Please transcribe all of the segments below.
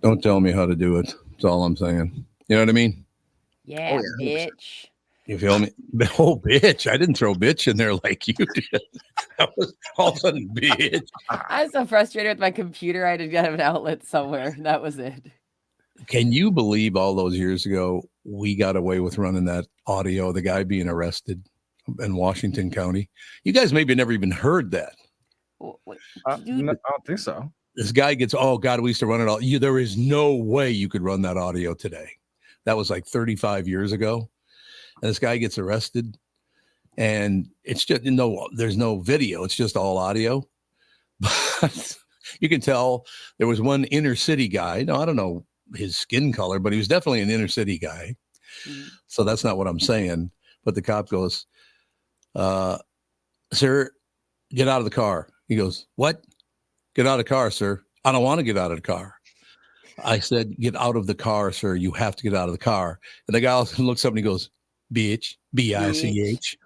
Don't tell me how to do it. That's all I'm saying. You know what I mean? Yeah, bitch. You feel me? Oh, bitch. I didn't throw bitch in there like you did. That was all of a sudden, bitch. I was so frustrated with my computer. I had to get an outlet somewhere. That was it. Can you believe all those years ago we got away with running that audio, the guy being arrested in Washington County? You guys maybe never even heard that. Dude, No, I don't think so. This guy gets, oh, God, we used to run it all. There is no way you could run that audio today. That was like 35 years ago. And this guy gets arrested. And it's just, there's no video. It's just all audio. But you can tell there was one inner city guy. No, I don't know his skin color, but he was definitely an inner city guy. Mm-hmm. So that's not what I'm saying. But the cop goes, sir, get out of the car. He goes, what? Get out of the car, sir. I don't want to get out of the car. I said, get out of the car, sir. You have to get out of the car. And the guy looks up and he goes, bitch, B-I-C-H.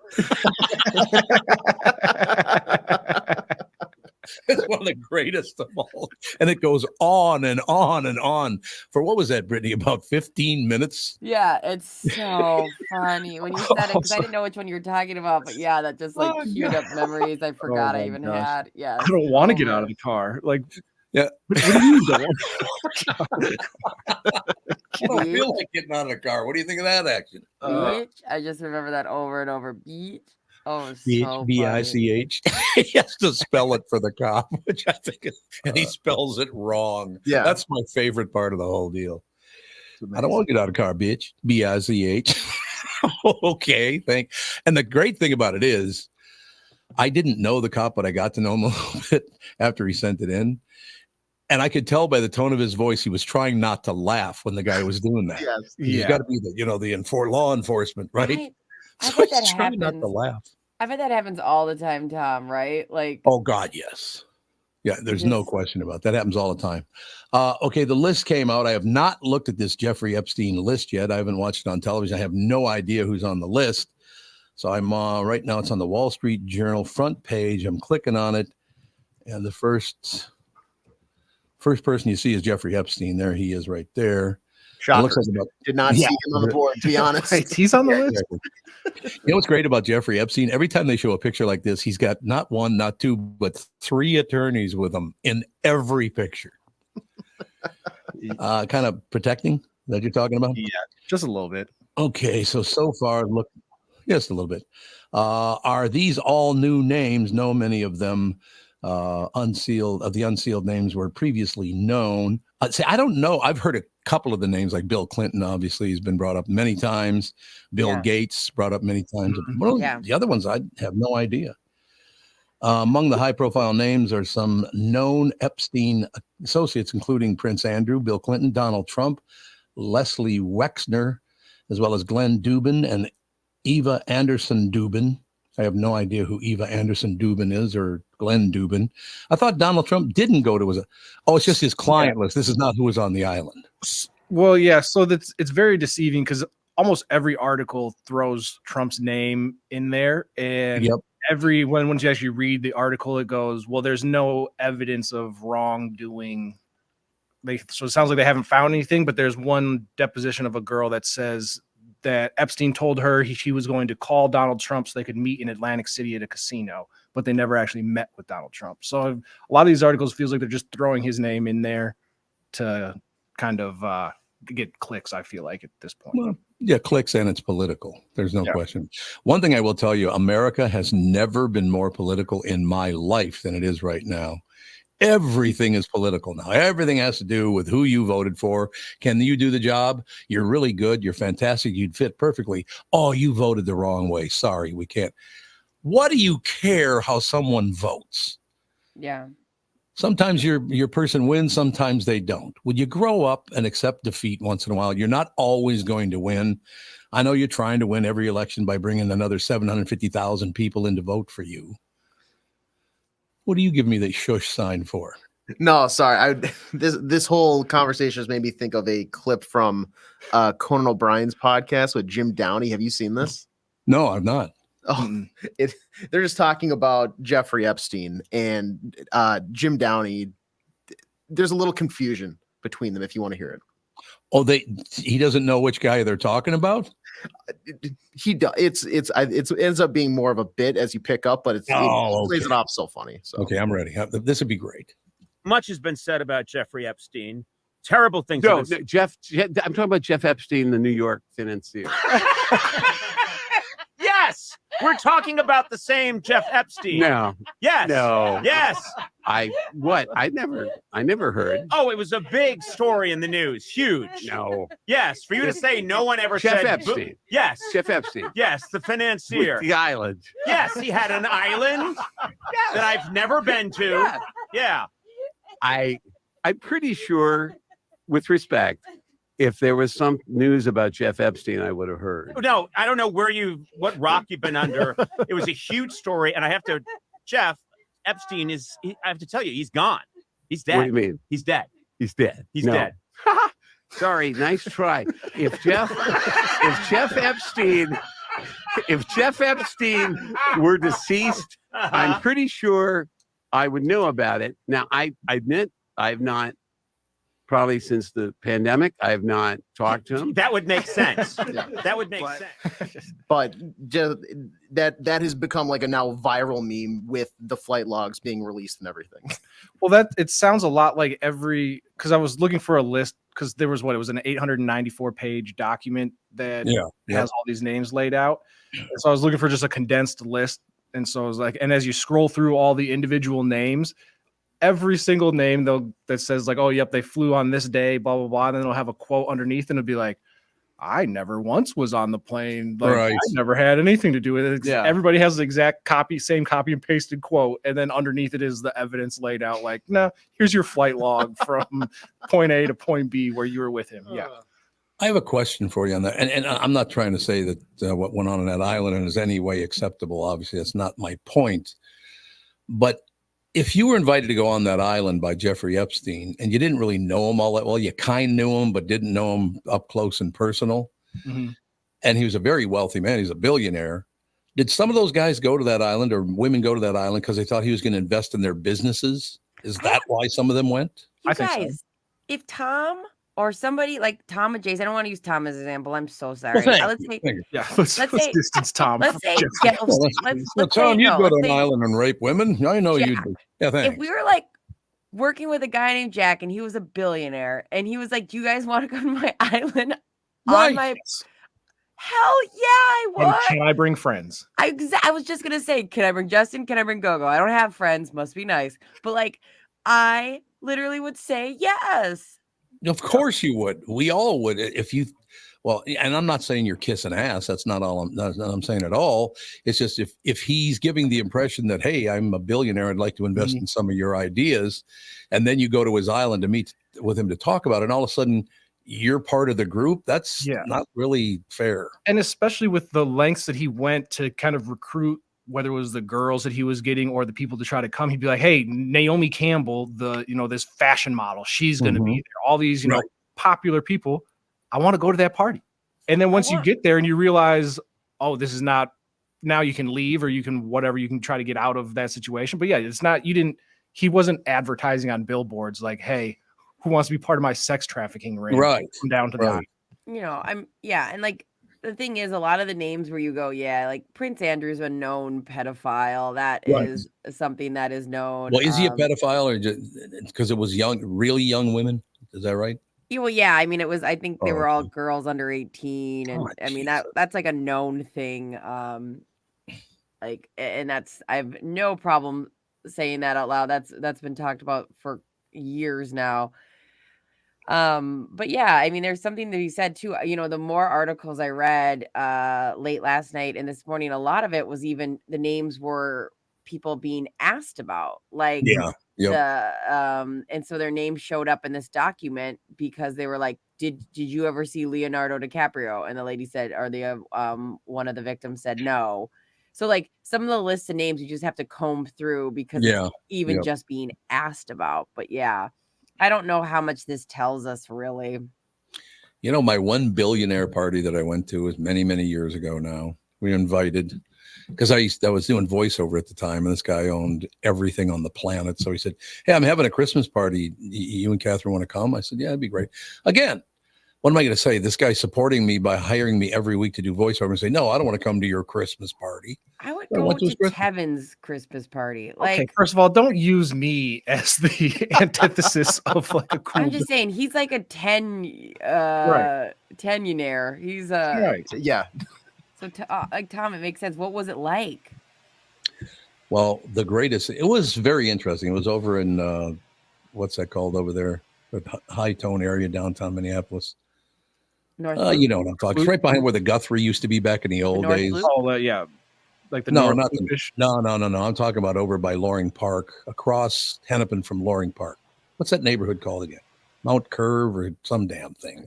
It's one of the greatest of all. And it goes on and on and on. For what was that, Brittany? About 15 minutes? Yeah, it's so funny when you said it, because I didn't know which one you were talking about. But yeah, that just like queued up memories I forgot I even had. Yeah. I don't want to get out of the car. Like, yeah. What do you mean? I don't feel like getting out of the car. What do you think of that action? Beach. I just remember that over and over. Beach. Oh, so B-I-C-H. He has to spell it for the cop, which I think is, and he spells it wrong. Yeah. That's my favorite part of the whole deal. I don't want to get out of the car, bitch. B-I-C-H. Okay, thanks. And the great thing about it is, I didn't know the cop, but I got to know him a little bit after he sent it in. And I could tell by the tone of his voice, he was trying not to laugh when the guy was doing that. Yes. He's got to be the law enforcement, right? I So bet that he's trying happens. not to laugh. I bet that happens all the time, Tom, right? Like, oh, God, yes. Yeah, there's no question about that. Happens all the time. Okay, the list came out. I have not looked at this Jeffrey Epstein list yet. I haven't watched it on television. I have no idea who's on the list. So I'm right now, it's on the Wall Street Journal front page. I'm clicking on it. And the first person you see is Jeffrey Epstein. There he is right there. Looks like did not see him on the board, to be honest. He's on the list. You know what's great about Jeffrey Epstein? Every time they show a picture like this, he's got not one, not two, but 3 attorneys with him in every picture. Kind of protecting that you're talking about? Yeah, just a little bit. Okay, so far, look, just a little bit. Are these all new names? No, many of them unsealed. Of the unsealed names were previously known. I don't know. I've heard a couple of the names, like Bill Clinton. Obviously, he's been brought up many times. Bill Gates brought up many times. Mm-hmm. The other ones, I have no idea. Among the high-profile names are some known Epstein associates, including Prince Andrew, Bill Clinton, Donald Trump, Leslie Wexner, as well as Glenn Dubin and Eva Anderson Dubin. I have no idea who Eva Anderson Dubin is or Glenn Dubin. I thought Donald Trump didn't go to it's just his client list. This is not who was on the island. Well, yeah. So it's very deceiving because almost every article throws Trump's name in there. And once you actually read the article, it goes, well, there's no evidence of wrongdoing. So it sounds like they haven't found anything, but there's one deposition of a girl that says that Epstein told her she was going to call Donald Trump so they could meet in Atlantic City at a casino, but they never actually met with Donald Trump. So a lot of these articles feels like they're just throwing his name in there to kind of get clicks, I feel like, at this point. Well, yeah, clicks, and it's political. There's no question. One thing I will tell you, America has never been more political in my life than it is right now. Everything is political now. Everything has to do with who you voted for. Can you do the job? You're really good. You're fantastic. You'd fit perfectly. Oh, you voted the wrong way. Sorry, we can't. What do you care how someone votes? Yeah. Sometimes your person wins. Sometimes they don't. Would you grow up and accept defeat once in a while? You're not always going to win. I know you're trying to win every election by bringing another 750,000 people in to vote for you. What do you give me the shush sign for? No, sorry. This whole conversation has made me think of a clip from Conan O'Brien's podcast with Jim Downey. Have you seen this? No, I've not. Oh, they're just talking about Jeffrey Epstein and Jim Downey. There's a little confusion between them if you want to hear it. Oh, he doesn't know which guy they're talking about? He does. It ends up being more of a bit as you pick up, but it plays it off so funny. So okay, I'm ready. This would be great. Much has been said about Jeffrey Epstein. Terrible things. No, Jeff. I'm talking about Jeff Epstein, the New York financier. Yes, we're talking about the same Jeff Epstein. No. Yes. No. Yes. I never heard. Oh, it was a big story in the news. Huge. No. Yes. For you to say no one ever Jeff said Epstein. Yes. Jeff Epstein. Yes, the financier. With the island. Yes, he had an island that I've never been to. Yeah. I'm pretty sure, with respect, if there was some news about Jeff Epstein, I would have heard. No, I don't know what rock you've been under. It was a huge story, and Jeff Epstein I have to tell you, he's gone. He's dead. What do you mean? He's dead. He's dead. He's dead. Sorry, nice try. If Jeff Epstein were deceased, I'm pretty sure I would know about it. Now, I admit I've not. Probably since the pandemic, I have not talked to him. That would make sense. Yeah. That would make sense. But that has become like a now viral meme with the flight logs being released and everything. Well, it sounds a lot like because I was looking for a list because there was it was an 894-page document that has all these names laid out. And so I was looking for just a condensed list. And so I was like, and as you scroll through all the individual names, every single name that says like, oh, yep, they flew on this day, blah, blah, blah. And then it'll have a quote underneath and it'll be like, I never once was on the plane. Like, right. I never had anything to do with it. Yeah. Everybody has the exact same copy and pasted quote. And then underneath it is the evidence laid out like, no, here's your flight log from point A to point B where you were with him. Yeah. I have a question for you on that. And I'm not trying to say that what went on that island is any way acceptable. Obviously, that's not my point. But if you were invited to go on that island by Jeffrey Epstein and you didn't really know him all that well, you kind of knew him, but didn't know him up close and personal. Mm-hmm. And he was a very wealthy man. He's a billionaire. Did some of those guys go to that island or women go to that island because they thought he was going to invest in their businesses? Is that why some of them went? You guys, if Tom or somebody like Tom and Jason, I don't want to use Tom as an example. I'm so sorry. Let's say distance Tom. Let's say Tom, you'd go to an island and rape women. I know you'd. Yeah, thanks. If we were like working with a guy named Jack and he was a billionaire and he was like, "Do you guys want to go to my island?" Right. On my hell yeah, I would. And can I bring friends? I was just gonna say, can I bring Justin? Can I bring Gogo? I don't have friends. Must be nice. But like, I literally would say yes. Of course you would. We all would. If you, well, and I'm not saying you're kissing ass. That's not all I'm saying at all. It's just if he's giving the impression that, hey, I'm a billionaire, I'd like to invest in some of your ideas, and then you go to his island to meet with him to talk about it, and all of a sudden you're part of the group. That's not really fair. And especially with the lengths that he went to kind of recruit, whether it was the girls that he was getting or the people to try to come, he'd be like, hey, Naomi Campbell, this fashion model, she's going to be there. All these, popular people. I want to go to that party. And then once you get there and you realize, oh, this is not, now you can leave or you can, whatever, you can try to get out of that situation. But yeah, it's not, he wasn't advertising on billboards like, hey, who wants to be part of my sex trafficking ring? Right. Come down to that. And like, the thing is, a lot of the names where you go, like Prince Andrew's a known pedophile. That is something that is known. Well, is he a pedophile or just because it was really young women? Is that right? Well, yeah. I mean, it was. I think they were all girls under 18, and I mean that's like a known thing. And I have no problem saying that out loud. That's been talked about for years now. But yeah, I mean, there's something that he said too, the more articles I read, late last night and this morning, a lot of it was even the names were people being asked about, like, and so their names showed up in this document because they were like, did you ever see Leonardo DiCaprio? And the lady said, one of the victims said no. So like some of the lists of names you just have to comb through because it's even just being asked about. But yeah. I don't know how much this tells us, really. My one billionaire party that I went to was many, many years ago now. We were invited. because I was doing voiceover at the time, and this guy owned everything on the planet. So he said, "Hey, I'm having a Christmas party. You and Catherine want to come?" I said, "Yeah, it'd be great." Again, what am I going to say? This guy's supporting me by hiring me every week to do voiceover and say, "No, I don't want to come to your Christmas party." I would I go went to to his Christmas- Kevin's Christmas party. Okay, Like, first of all, don't use me as the antithesis of like a cool. I'm just saying, he's like a 10 Right. tenionaire. He's Right. Yeah. so like Tom, it makes sense. What was it like? Well, the greatest. It was very interesting. It was over in what's that called over there? The High Tone area, downtown Minneapolis. North You know what I'm talking. It's right behind where the Guthrie used to be back in the old North days. Loop? Oh, yeah, like the No, North not Loop-ish. no. I'm talking about over by Loring Park, across Hennepin from Loring Park. What's that neighborhood called again? Mount Curve or some damn thing.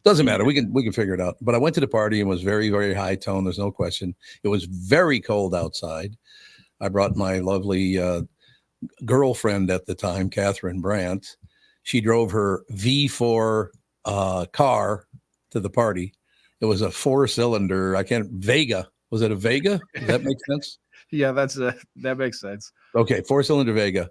Doesn't matter. We can figure it out. But I went to the party and was very, very high tone. There's no question. It was very cold outside. I brought my lovely girlfriend at the time, Catherine Brandt. She drove her V4 car to the party. It was a 4-cylinder. Vega. Was it a Vega? Does that make sense? Yeah, that makes sense. Okay, 4-cylinder Vega.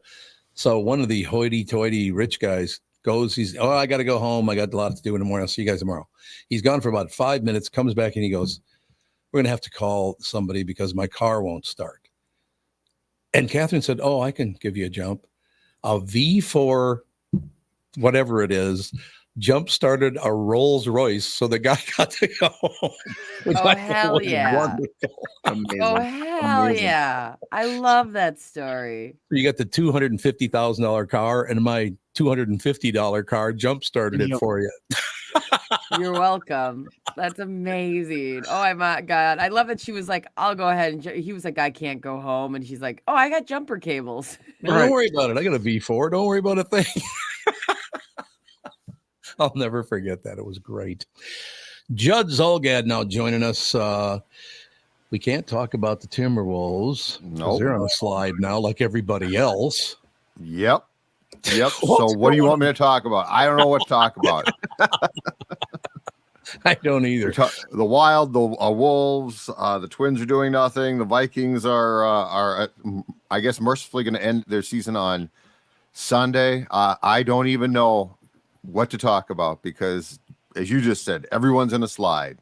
So one of the hoity-toity rich guys goes, I got to go home. I got a lot to do in the morning. I'll see you guys tomorrow. He's gone for about 5 minutes, comes back and he goes, "We're going to have to call somebody because my car won't start." And Catherine said, "Oh, I can give you a jump." A V4, whatever it is, jump started a Rolls Royce. So the guy got to go home. Which Oh, I thought hell was yeah. wonderful. Amazing. Oh, hell Amazing. yeah. I love that story. You got the $250,000 car, and my $250 car jump started it Yep. for you. You're welcome. That's amazing. Oh my God. I love that she was like, "I'll go ahead." And he was like, "I can't go home." And she's like, "Oh, I got jumper cables." Well, don't worry about it. I got a V4. Don't worry about a thing. I'll never forget that. It was great. Judd Zulgad now joining us. We can't talk about the Timberwolves. Nope. They're on a slide now like everybody else. Yep. So What's what do you going want me to talk about? I don't know what to talk about. I don't either. The Wild, the Wolves, the Twins are doing nothing. The Vikings are I guess, mercifully going to end their season on Sunday. I don't even know what to talk about because, as you just said, everyone's in a slide.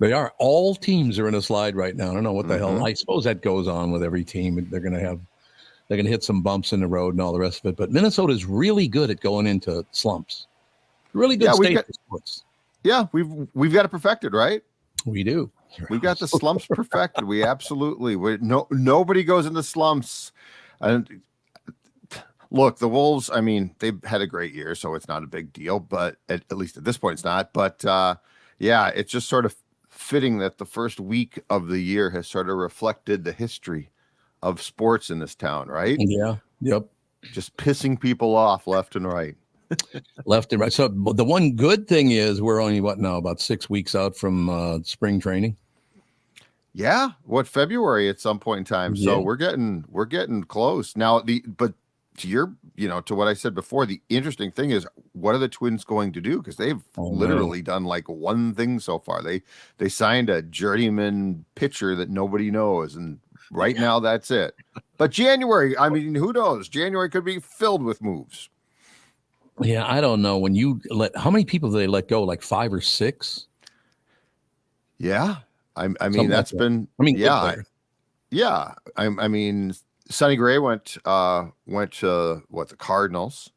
They are. All teams are in a slide right now. I don't know what the hell. I suppose that goes on with every team. They're going to hit some bumps in the road and all the rest of it. But Minnesota's really good at going into slumps. Really good state for sports. Yeah, we've got it perfected, right? We do. We've got the slumps perfected. We absolutely. Nobody goes into slumps. And look, the Wolves, I mean, they've had a great year, so it's not a big deal. But at least at this point, it's not. But yeah, it's just sort of fitting that the first week of the year has sort of reflected the history of sports in this town, right? Yeah. Yep. Just pissing people off left and right. Left and right. So the one good thing is we're only about 6 weeks out from spring training. Yeah, February at some point in time. So Yeah. we're getting close now. But to your, to what I said before, the interesting thing is, what are the Twins going to do? Because they've literally done like one thing so far. They signed a journeyman pitcher that nobody knows, and right now that's it. But January, I mean, who knows? January could be filled with moves. Yeah, I don't know. When you how many people do they let go? Like 5 or 6? Yeah, I mean Something that's like that. been. I mean, yeah. I mean, Sonny Gray went to the Cardinals.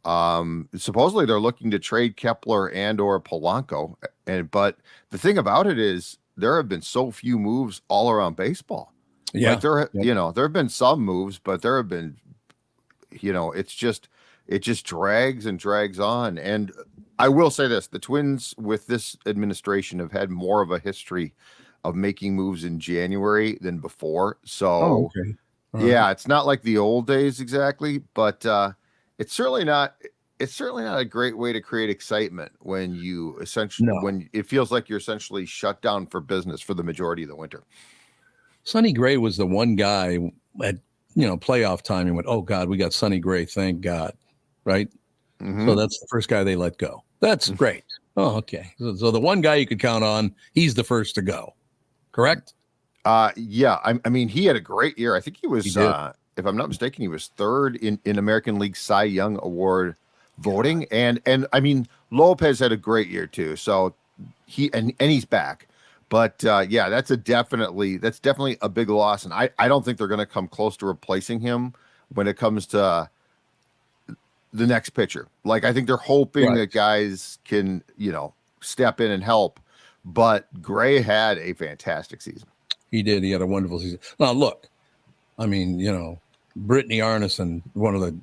Supposedly they're looking to trade Kepler and or Polanco, but the thing about it is there have been so few moves all around baseball. Yeah, like there have been some moves, but there have been, it just drags and drags on. And I will say this: the Twins with this administration have had more of a history of making moves in January than before. So okay. Yeah, it's not like the old days exactly, but it's certainly not a great way to create excitement when you when it feels like you're essentially shut down for business for the majority of the winter. Sonny Gray was the one guy at playoff time and went, "Oh God, we got Sonny Gray, thank God," right? Mm-hmm. So that's the first guy they let go. That's great. Oh, okay. So the one guy you could count on, he's the first to go. Correct? Yeah. I mean, he had a great year. I think he was, He did. if I'm not mistaken, he was third in American League Cy Young Award voting. And I mean, Lopez had a great year too. So he's back. But yeah, that's definitely a big loss. And I don't think they're going to come close to replacing him when it comes to the next pitcher. Like, I think they're hoping that guys can, step in and help. But Gray had a fantastic season. He did. He had a wonderful season. Now, look, I mean, Brittany Arneson, one of the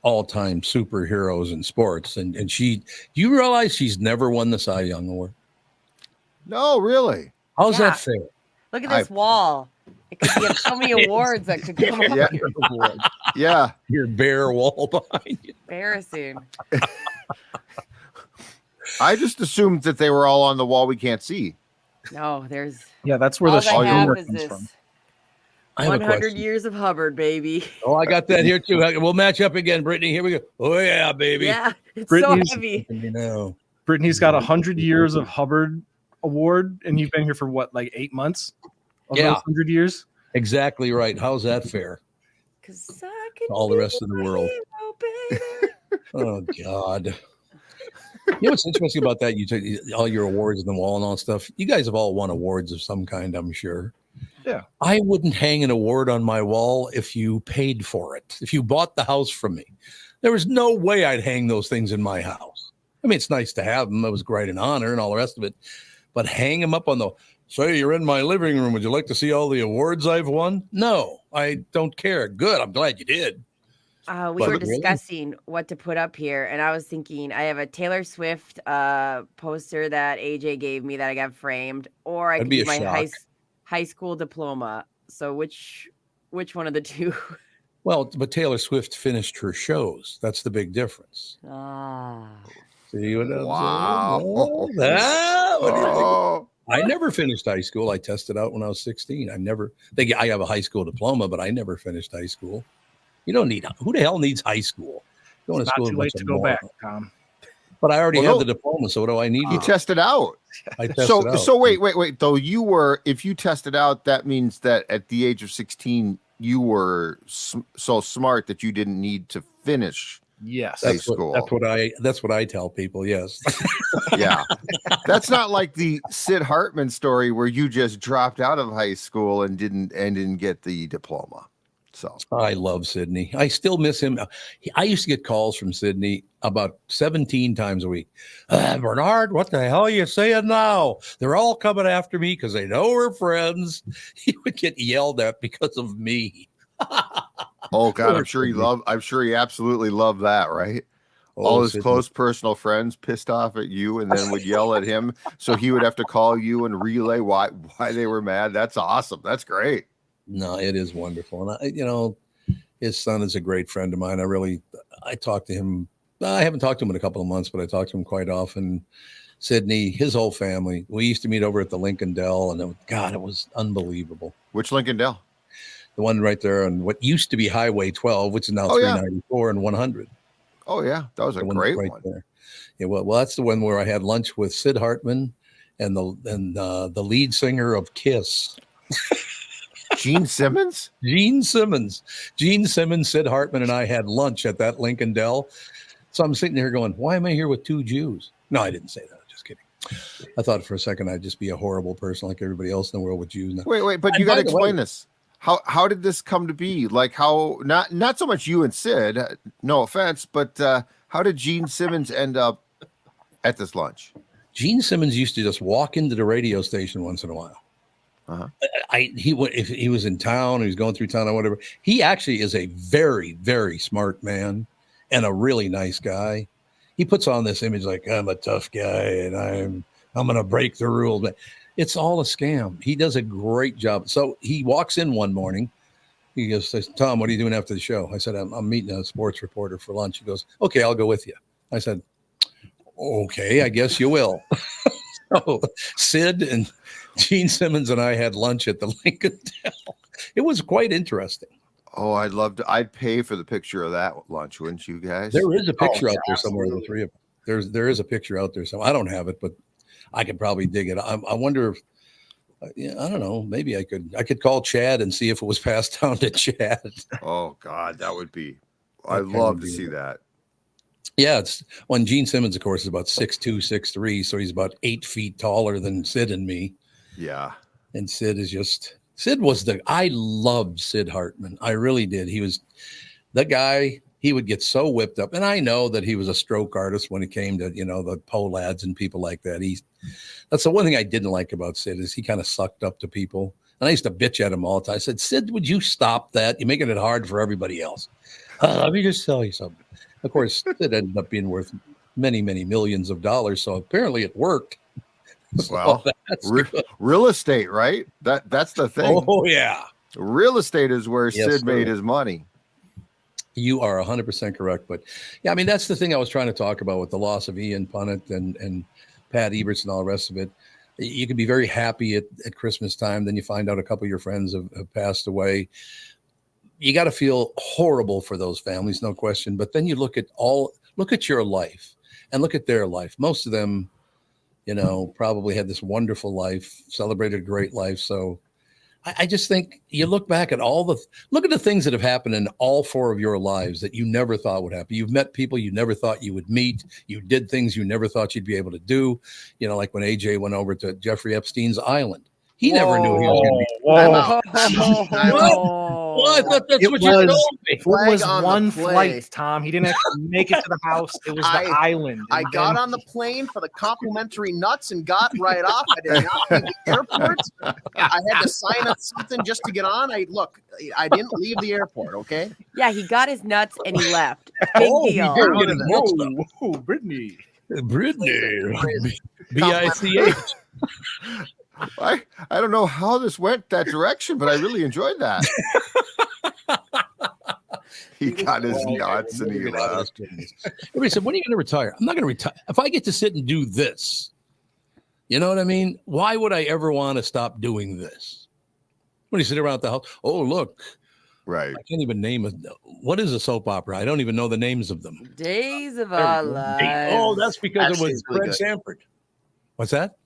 all-time superheroes in sports. And do you realize she's never won the Cy Young Award? No, really? How's that fair? Look at this wall. It could have so many awards that could come up here. Yeah. Your bare wall behind you. Embarrassing. I just assumed that they were all on the wall we can't see. No, there's. Yeah, that's where all the I have humor is comes this. from. I have a 100 question. years of Hubbard, baby. Oh, I got that here too. We'll match up again, Brittany. Here we go. Oh yeah, baby. Yeah, it's Brittany's- so heavy. Brittany's got 100 years of Hubbard Award, and you've been here for what, like 8 months? Of Yeah. those 100 years. Exactly right. How's that fair? 'Cause I can All the be rest of the your world. hero, baby. Oh God. You know what's interesting about that? You take all your awards on the wall and all that stuff. You guys have all won awards of some kind, I'm sure. Yeah. I wouldn't hang an award on my wall if you paid for it. If you bought the house from me, there was no way I'd hang those things in my house. I mean, it's nice to have them. It was quite an honor and all the rest of it. But hang them up on the, say you're in my living room. Would you like to see all the awards I've won? No, I don't care. Good. I'm glad you did. We But were really? discussing what to put up here, and I was thinking I have a Taylor Swift poster that AJ gave me that I got framed, or I That'd could be do a my shock. high school diploma. So which one of the two? Well, but Taylor Swift finished her shows. That's the big difference. See what I'm saying? Wow. What do you think? Oh. I never finished high school. I tested out when I was 16. I have a high school diploma, but I never finished high school. You don't need, who the hell needs high school? Going It's to not school too is a late bunch to of go back, morons. Tom. But I already Well, have the diploma, so what do I need? You to do? tested out. I tested out. So wait. Though if you tested out, that means that at the age of 16, you were so smart that you didn't need to finish. Yes. High school. That's what I tell people. Yes. Yeah. That's not like the Sid Hartman story where you just dropped out of high school and didn't get the diploma. So I love Sydney. I still miss him. I used to get calls from Sydney about 17 times a week. Barnard, what the hell are you saying now? They're all coming after me because they know we're friends. He would get yelled at because of me. oh God, I'm sure he absolutely loved that, right? All his Sydney. close personal friends pissed off at you and then would yell at him. So he would have to call you and relay why they were mad. That's awesome. That's great. No, it is wonderful. And his son is a great friend of mine. I talk to him. I haven't talked to him in a couple of months, but I talk to him quite often. Sydney, his whole family. We used to meet over at the Lincoln Dell, and it was unbelievable. Which Lincoln Dell? The one right there on what used to be Highway 12, which is now 394 and 100. Oh yeah, that was a great one. There. Yeah, well, that's the one where I had lunch with Sid Hartman and the lead singer of Kiss. Gene Simmons? Gene Simmons, Sid Hartman, and I had lunch at that Lincoln Dell. So I'm sitting there going, why am I here with two Jews? No, I didn't say that. Just kidding. I thought for a second I'd just be a horrible person like everybody else in the world with Jews. Now. Wait, but you got to explain this. How did this come to be? Like not so much you and Sid, no offense, but how did Gene Simmons end up at this lunch? Gene Simmons used to just walk into the radio station once in a while. Uh-huh. If he was in town, or he was going through town or whatever. He actually is a very, very smart man and a really nice guy. He puts on this image like I'm a tough guy and I'm going to break the rules, but it's all a scam. He does a great job. So he walks in one morning. He goes, Tom, what are you doing after the show? I said, I'm meeting a sports reporter for lunch. He goes, okay, I'll go with you. I said, okay, I guess you will. So Sid and Gene Simmons and I had lunch at the Lincoln Dell. It was quite interesting. Oh, I'd pay for the picture of that lunch, wouldn't you guys? There is a picture out there somewhere of the three of them. There is a picture out there somewhere. I don't have it, but I could probably dig it. I wonder if Yeah, I don't know. Maybe I could call Chad and see if it was passed down to Chad. Oh God, that would be. That I'd kind love of to deal. see that. Yeah, it's when Gene Simmons, of course, is about 6'2", 6'3", so he's about 8 feet taller than Sid and me. Yeah. And Sid was I loved Sid Hartman. I really did. He was the guy. He would get so whipped up. And I know that he was a stroke artist when it came to, the Polads and people like that. That's the one thing I didn't like about Sid is he kind of sucked up to people. And I used to bitch at him all the time. I said, Sid, would you stop that? You're making it hard for everybody else. Let me just tell you something. Of course, it ended up being worth many, many millions of dollars. So apparently it worked. Well, real estate, right? That's the thing. Oh, yeah. Real estate is where Yes, Sid sir. made his money. You are 100% correct. But yeah, I mean, that's the thing I was trying to talk about with the loss of Ian Punnett and Pat Eberts and all the rest of it. You can be very happy at Christmas time. Then you find out a couple of your friends have passed away. You got to feel horrible for those families, no question. But then you look at your life and look at their life. Most of them, probably had this wonderful life, celebrated a great life. So I just think you look back at look at the things that have happened in all 4 of your lives that you never thought would happen. You've met people you never thought you would meet. You did things you never thought you'd be able to do. Like when AJ went over to Jeffrey Epstein's island. He never knew he was going to be. Well, I thought that's what you told me. It was Flag on one the play. flight, Tom. He didn't actually make it to the house. It was the island. I And got then- on the plane for the complimentary nuts and got right off. I did not leave the airport. I had to sign up something just to get on. I didn't leave the airport, okay? Yeah, he got his nuts and he left. Big Oh, he deal. did get his nuts done. Whoa, Brittany. Brittany. B-I-C-H. I don't know how this went that direction, but I really enjoyed that. He got his nuts and he left. Everybody said, when are you going to retire? I'm not going to retire. If I get to sit and do this, you know what I mean? Why would I ever want to stop doing this? When you sit around at the house, oh, look. Right. I can't even name it. What is a soap opera? I don't even know the names of them. Days of Our Lives. Oh, that's because Actually, it was it's really Fred good. Sanford. What's that?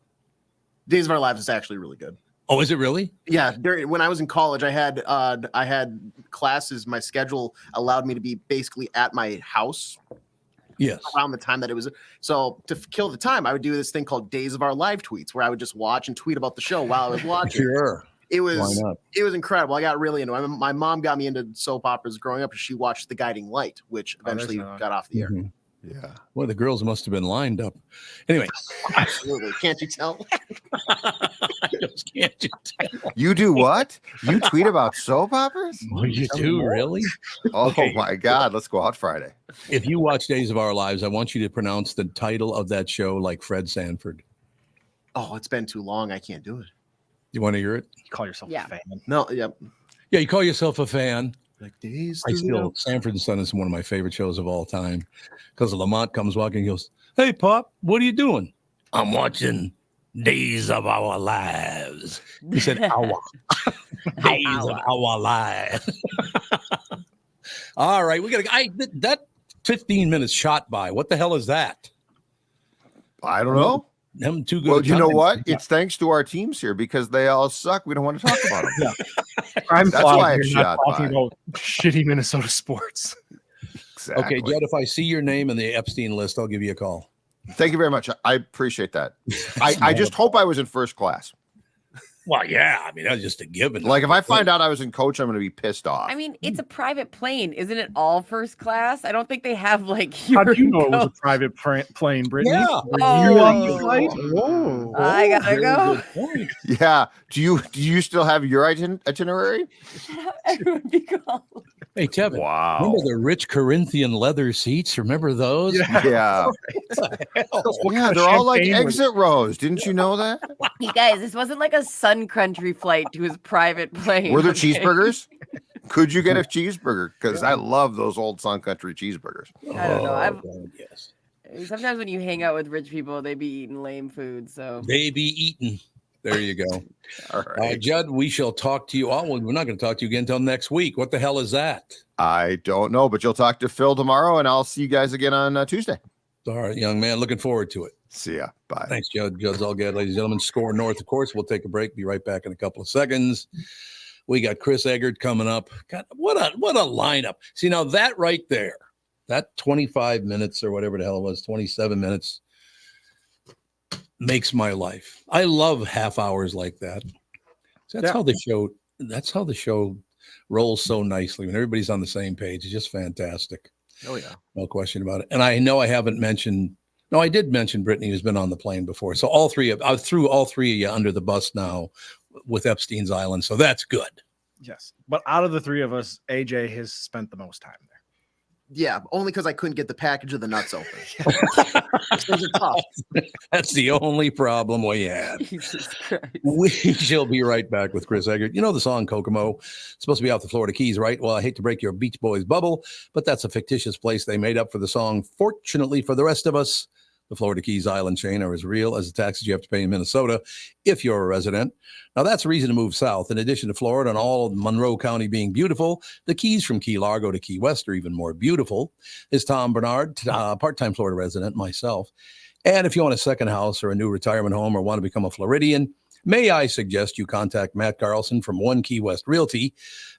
Days of Our Lives is actually really good. Oh, is it really? Yeah, when I was in college, I had classes. My schedule allowed me to be basically at my house Yes. around the time that it was. So to kill the time, I would do this thing called Days of Our Live tweets, where I would just watch and tweet about the show while I was watching. Sure. It Why was not? incredible. I got really into it. My mom got me into soap operas growing up, and she watched The Guiding Light, which eventually got off the air. Mhm. Yeah. Well, the girls must have been lined up. Anyway, Absolutely, can't you tell? can't you tell? You do what? You tweet about soap operas? Oh, you do, really? Oh Okay. my God. Let's go out Friday. If you watch Days of Our Lives, I want you to pronounce the title of that show like Fred Sanford. Oh, it's been too long. I can't do it. You want to hear it? You call yourself Yeah. a fan. No, yep. Yeah, you call yourself a fan. Like Days. Sanford and Son is one of my favorite shows of all time because Lamont comes walking. He goes, "Hey, Pop, what are you doing?" "I'm watching Days of Our Lives." He said, "Our Days of Our Lives." All right, we got to. That 15 minutes shot by. What the hell is that? I don't know. Them too good. Well, a you know time. what? It's thanks to our teams here because they all suck. We don't want to talk about them. I'm That's glad why you're it's not shot talking by. about shitty Minnesota sports. Exactly. Okay, Jed, if I see your name in the Epstein list, I'll give you a call. Thank you very much. I appreciate that. I just hope I was in first class. Well, yeah, I mean, that's just a given. Like if I find out I was in coach, I'm going to be pissed off. I mean, it's a private plane. Isn't it all first class? I don't think they have like. How do you know it was Euro a private plane, Brittany? Yeah. Were Oh. you on the flight? Whoa. I gotta very go. good point. Yeah. Do you still have your itinerary? Everyone be called. Hey, Tevin. Wow. Remember the rich Corinthian leather seats? Remember those? Yeah. What Yeah, kind of they're all like champagne was exit rows. Didn't you know that? You guys, this wasn't like a Sun Country flight to his private plane. Were there okay? cheeseburgers? Could you get a cheeseburger? Because I love those old Sun Country cheeseburgers. I don't know. Oh, I've- God, yes. Sometimes when you hang out with rich people, they be eating lame food. So They be eaten. There you go. All right. Judd, we shall talk to you. Oh, well, we're not going to talk to you again until next week. What the hell is that? I don't know, but you'll talk to Phil tomorrow, and I'll see you guys again on Tuesday. All right, young man. Looking forward to it. See ya. Bye. Thanks, Judd. Judd's all good, ladies and gentlemen. Score North, of course. We'll take a break. Be right back in a couple of seconds. We got Chris Egert coming up. God, what a lineup. See, now that right there, that 25 minutes or whatever the hell it was, 27 minutes, makes my life. I love half hours like that. So that's how the show rolls so nicely when everybody's on the same page. It's just fantastic. Oh yeah, no question about it. And I know I haven't mentioned. No, I did mention Brittany, who's been on the plane before. So I threw all three of you under the bus now with Epstein's Island. So that's good. Yes, but out of the three of us, AJ has spent the most time there. Yeah, only because I couldn't get the package of the nuts open. Those are tough. That's the only problem we had. Jesus Christ. We shall be right back with Chris Egert. You know the song Kokomo? It's supposed to be off the Florida Keys, right? Well, I hate to break your Beach Boys bubble, but that's a fictitious place they made up for the song. Fortunately for the rest of us, the Florida Keys Island chain are as real as the taxes you have to pay in Minnesota if you're a resident. Now, that's a reason to move south. In addition to Florida and all of Monroe County being beautiful, the Keys from Key Largo to Key West are even more beautiful. Is Tom Barnard, part-time Florida resident, myself. And if you want a second house or a new retirement home or want to become a Floridian, may I suggest you contact Matt Carlson from One Key West Realty.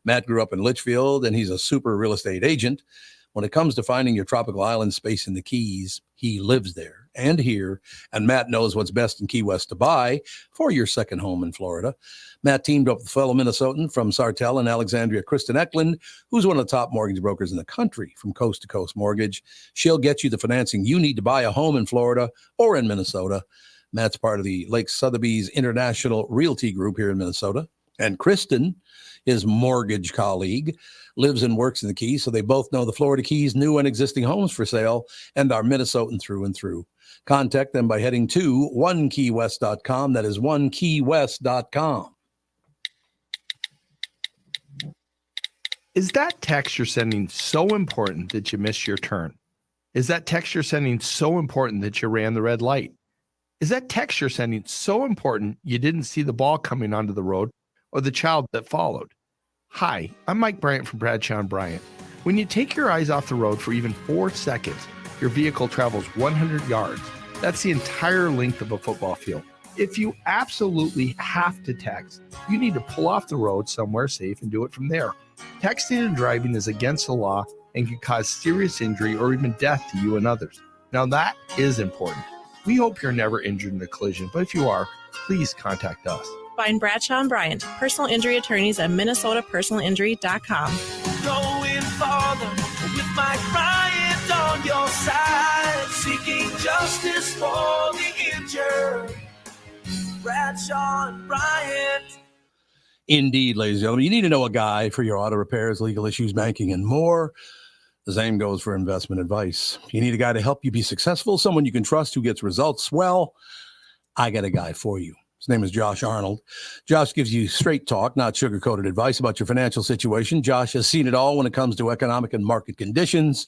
Matt grew up in Litchfield, and he's a super real estate agent. When it comes to finding your tropical island space in the Keys, he lives there and here, and Matt knows what's best in Key West to buy for your second home in Florida. Matt teamed up with a fellow Minnesotan from Sartell and Alexandria, Kristen Eklund, who's one of the top mortgage brokers in the country from Coast to Coast Mortgage. She'll get you the financing you need to buy a home in Florida or in Minnesota. Matt's part of the Lake Sotheby's International Realty Group here in Minnesota. And Kristen, his mortgage colleague, lives and works in the Keys, so they both know the Florida Keys, new and existing homes for sale, and are Minnesotan through and through. Contact them by heading to onekeywest.com. That is onekeywest.com. Is that text you're sending so important that you missed your turn? Is that text you're sending so important that you ran the red light? Is that text you're sending so important you didn't see the ball coming onto the road or the child that followed? Hi, I'm Mike Bryant from Bradshaw & Bryant. When you take your eyes off the road for even 4 seconds, your vehicle travels 100 yards. That's the entire length of a football field. If you absolutely have to text, you need to pull off the road somewhere safe and do it from there. Texting and driving is against the law and can cause serious injury or even death to you and others. Now that is important. We hope you're never injured in a collision, but if you are, please contact us. Find Bradshaw and Bryant, personal injury attorneys at minnesotapersonalinjury.com. Going farther with Mike Bryant on your side, seeking justice for the injured. Bradshaw and Bryant. Indeed, ladies and gentlemen, you need to know a guy for your auto repairs, legal issues, banking, and more. The same goes for investment advice. You need a guy to help you be successful, someone you can trust who gets results. Well, I got a guy for you. His name is Josh Arnold. Josh gives you straight talk, not sugar-coated advice about your financial situation. Josh has seen it all when it comes to economic and market conditions.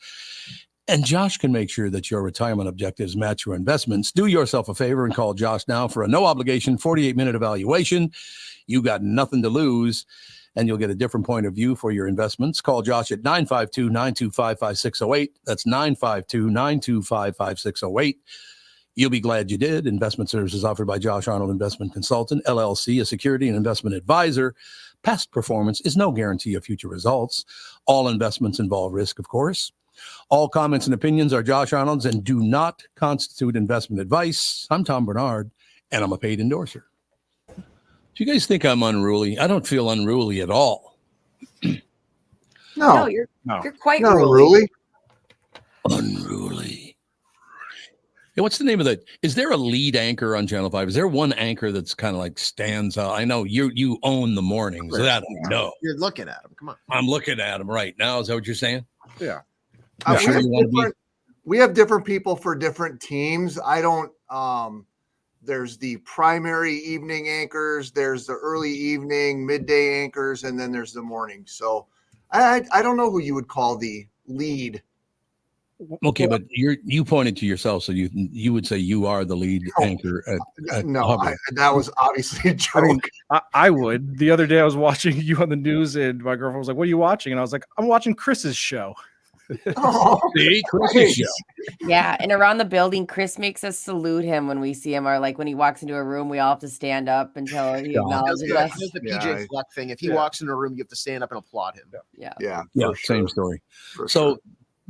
And Josh can make sure that your retirement objectives match your investments. Do yourself a favor and call Josh now for a no-obligation 48-minute evaluation. You got nothing to lose, and you'll get a different point of view for your investments. Call Josh at 952-925-5608. That's 952-925-5608. You'll be glad you did. Investment services offered by Josh Arnold Investment Consultant, LLC, a security and investment advisor. Past performance is no guarantee of future results. All investments involve risk, of course. All comments and opinions are Josh Arnold's and do not constitute investment advice. I'm Tom Barnard, and I'm a paid endorser. Do you guys think I'm unruly? I don't feel unruly at all. No, you're quite unruly. Unruly. Yeah, what's the name of that? Is there a lead anchor on Channel 5? Is there one anchor that's kind of like stands out? I know you own the mornings. So that I know. You're looking at him. Come on. I'm looking at him right now. Is that what you're saying? Yeah. We have different people for different teams. I don't there's the primary evening anchors, there's the early evening, midday anchors, and then there's the morning. So I don't know who you would call the lead. Okay, but you pointed to yourself, so you would say you are the lead anchor at no, that was obviously a joke. I mean, I would. The other day I was watching you on the news, and my girlfriend was like, "What are you watching?" And I was like, "I'm watching Chris's show." Oh, See, Chris's show. Yeah, and around the building, Chris makes us salute him when we see him, or like when he walks into a room, we all have to stand up until he Does acknowledges the, us. does the Yeah, PJ Fleck thing. If he walks in a room, you have to stand up and applaud him. Yeah. yeah, Yeah, for same sure. story. For So sure.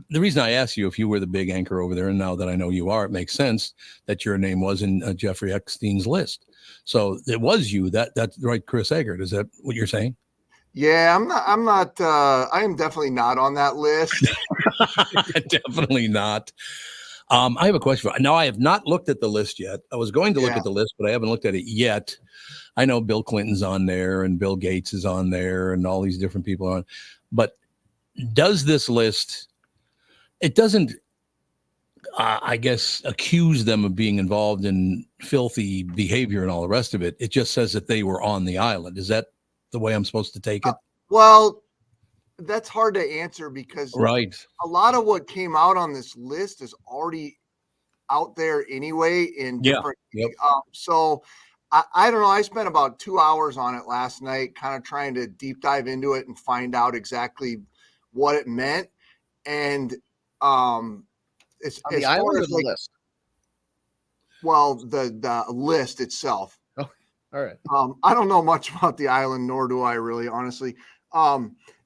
the reason I asked you if you were the big anchor over there, and now that I know you are, it makes sense that your name was in Jeffrey Epstein's list. So it was you. That's right, Chris Egert. Is that what you're saying? Yeah, I'm not. I am definitely not on that list. Definitely not. I have a question. Now, I have not looked at the list yet. I was going to look Yeah. at the list, but I haven't looked at it yet. I know Bill Clinton's on there and Bill Gates is on there and all these different people are on. But does this list, it doesn't, I guess, accuse them of being involved in filthy behavior and all the rest of it. It just says that they were on the island. Is that the way I'm supposed to take it? Well, that's hard to answer because Right. a lot of what came out on this list is already out there anyway in Yeah. different. Yep. So I don't know. I spent about 2 hours on it last night, kind of trying to deep dive into it and find out exactly what it meant. And it's On as the far island or as the like, list? well, the list itself. Oh, all right. I don't know much about the island, nor do I really, honestly.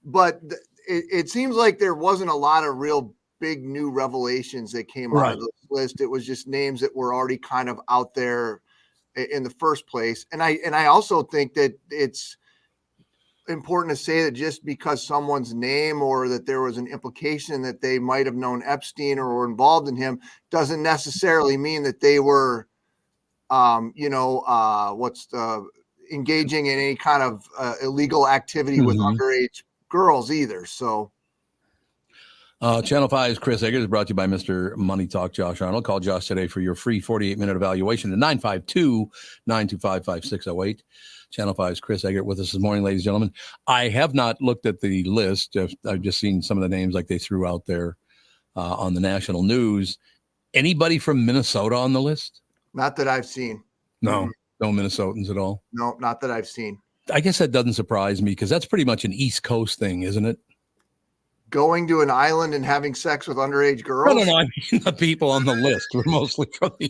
But it seems like there wasn't a lot of real big new revelations that came out Right. of the list. It was just names that were already kind of out there in the first place. And I also think that it's important to say that just because someone's name or that there was an implication that they might have known Epstein or were involved in him doesn't necessarily mean that they were engaging in any kind of illegal activity with Mhm. underage girls either. So Channel 5's Chris Egert is brought to you by Mr. Money Talk, Josh Arnold. Call Josh today for your free 48-minute evaluation at 952-925-5608. Channel 5's Chris Egert with us this morning, ladies and gentlemen. I have not looked at the list. I've just seen some of the names like they threw out there on the national news. Anybody from Minnesota on the list? not that I've seen. No, no Minnesotans at all. No, not that I've seen. I guess that doesn't surprise me because that's pretty much an East Coast thing, isn't it? Going to an island and having sex with underage girls. No. I mean, the people on the list were mostly from the.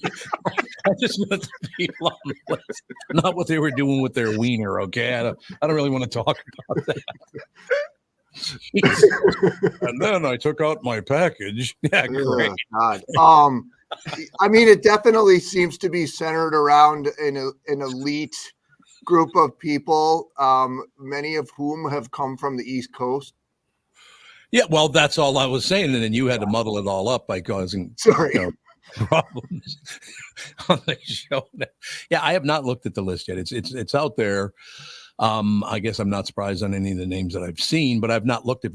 I just meant the people on the list, not what they were doing with their wiener. Okay, I don't really want to talk about that. And then I took out my package. Yeah, great. God. I mean, it definitely seems to be centered around an elite group of people, many of whom have come from the East Coast. Yeah, well, that's all I was saying, and then you had to muddle it all up by causing problems on the show. Yeah, I have not looked at the list yet. It's out there. I guess I'm not surprised on any of the names that I've seen, but I've not looked at.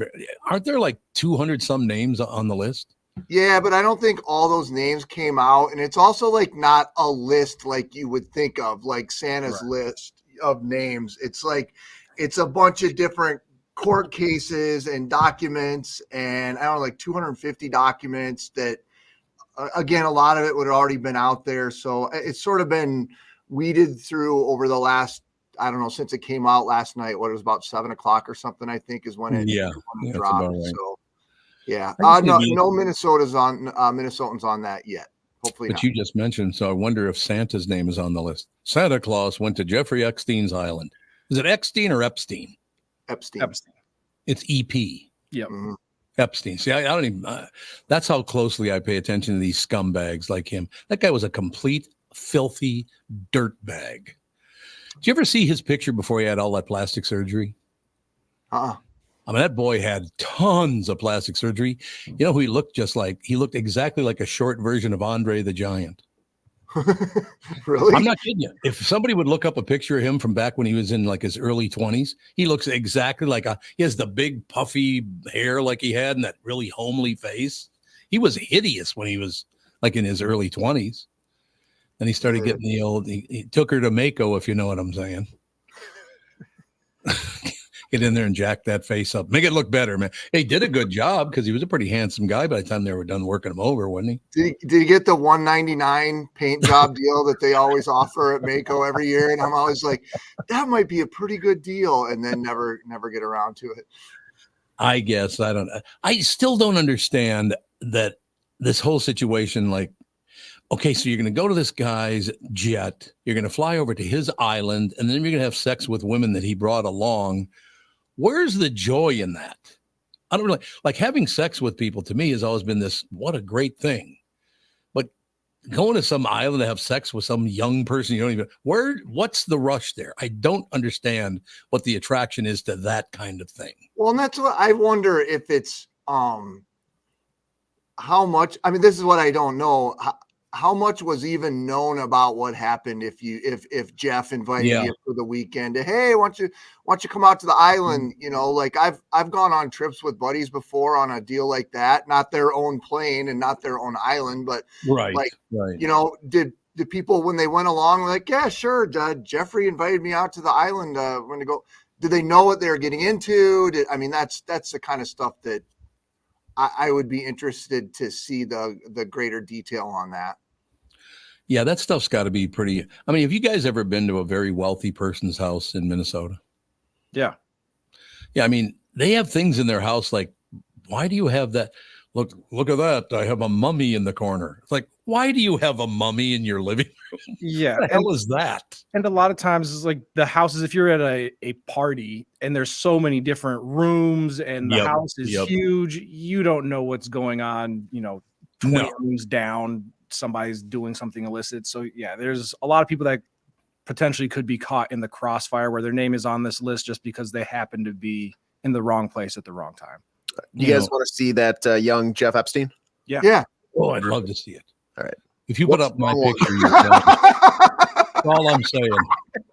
Aren't there like 200 some names on the list? Yeah, but I don't think all those names came out, and it's also like not a list like you would think of, like Santa's list of names. It's like it's a bunch of different court cases and documents, and I don't know, like 250 documents that, again, a lot of it would have already been out there. So it's sort of been weeded through over the last, I don't know, since it came out last night. What, it was about 7:00 or something, I think, is when it, that's dropped. about right. So yeah, I just no need- Minnesotans on that yet. Hopefully But not. you just mentioned, so I wonder if Santa's name is on the list. Santa Claus went to Jeffrey Epstein's island. Is it Eckstein or Epstein? Epstein. It's EP. Yep. Mm-hmm. Epstein. See, I don't even. That's how closely I pay attention to these scumbags like him. That guy was a complete filthy dirtbag. Did you ever see his picture before he had all that plastic surgery? I mean, that boy had tons of plastic surgery. You know who he looked just like? He looked exactly like a short version of Andre the Giant. Really? I'm not kidding you. If somebody would look up a picture of him from back when he was in like his early 20s, he looks exactly like he has the big puffy hair like he had and that really homely face. He was hideous when he was like in his early 20s. And he started getting the old, he took her to Mako, if you know what I'm saying. Get in there and jack that face up. Make it look better, man. He did a good job because he was a pretty handsome guy by the time they were done working him over, wasn't he? Did he get the $199 paint job deal that they always offer at Mako every year? And I'm always like, that might be a pretty good deal, and then never get around to it. I guess I don't. I still don't understand that this whole situation. Like, okay, so you're going to go to this guy's jet, you're going to fly over to his island, and then you're going to have sex with women that he brought along. Where's the joy in that? I don't really like having sex with people. To me, has always been this. What a great thing, but going to some island to have sex with some young person you don't even. What's the rush there? I don't understand what the attraction is to that kind of thing. Well, and that's what I wonder if it's how much. I mean, this is what I don't know. How much was even known about what happened if Jeff invited you for the weekend? Hey, why don't you come out to the island? You know, like I've gone on trips with buddies before on a deal like that, not their own plane and not their own island, but right. You know, did people when they went along like, yeah, sure, Jeffrey invited me out to the island when to go. Did they know what they were getting into? That's the kind of stuff that I would be interested to see the greater detail on that. Yeah, that stuff's got to be pretty. I mean, have you guys ever been to a very wealthy person's house in Minnesota? Yeah. Yeah, I mean, they have things in their house like, why do you have that? Look at that. I have a mummy in the corner. It's like, why do you have a mummy in your living room? Yeah. What the hell is that? And a lot of times it's like the houses, if you're at a party and there's so many different rooms and the house is huge, you don't know what's going on, 20 rooms down. Somebody's doing something illicit. So yeah, there's a lot of people that potentially could be caught in the crossfire where their name is on this list just because they happen to be in the wrong place at the wrong time. You guys want to see that young Jeff Epstein? Yeah. Oh, I'd love to see it. All right. If you put up my picture, that's all I'm saying.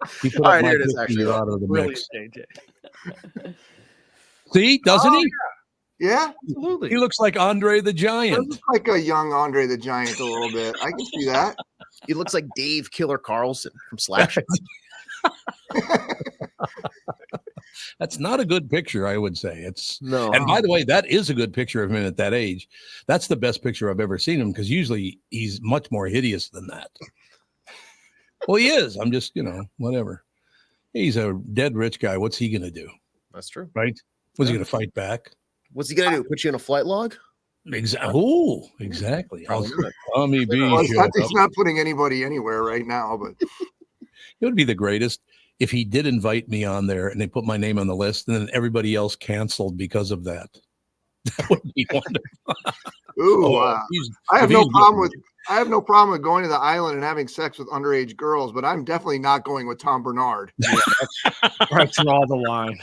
If you put up my picture, you're out of the mix. See, doesn't he? Yeah, absolutely. He looks like Andre the Giant. He looks like a young Andre the Giant a little bit. I can see that. He looks like Dave Killer Carlson from Slapshot. That's not a good picture, I would say. No. And by the way, that is a good picture of him at that age. That's the best picture I've ever seen him because usually he's much more hideous than that. Well, he is. I'm just, whatever. He's a dead rich guy. What's he going to do? That's true. Right? What's he going to fight back? What's he going to do? Put you in a flight log? Exactly. Oh, exactly. Tommy B. He's not putting anybody anywhere right now, but it would be the greatest if he did invite me on there and they put my name on the list and then everybody else canceled because of that. That would be wonderful. Ooh, I have no problem with going to the island and having sex with underage girls, but I'm definitely not going with Tom Barnard. Right, draw the line.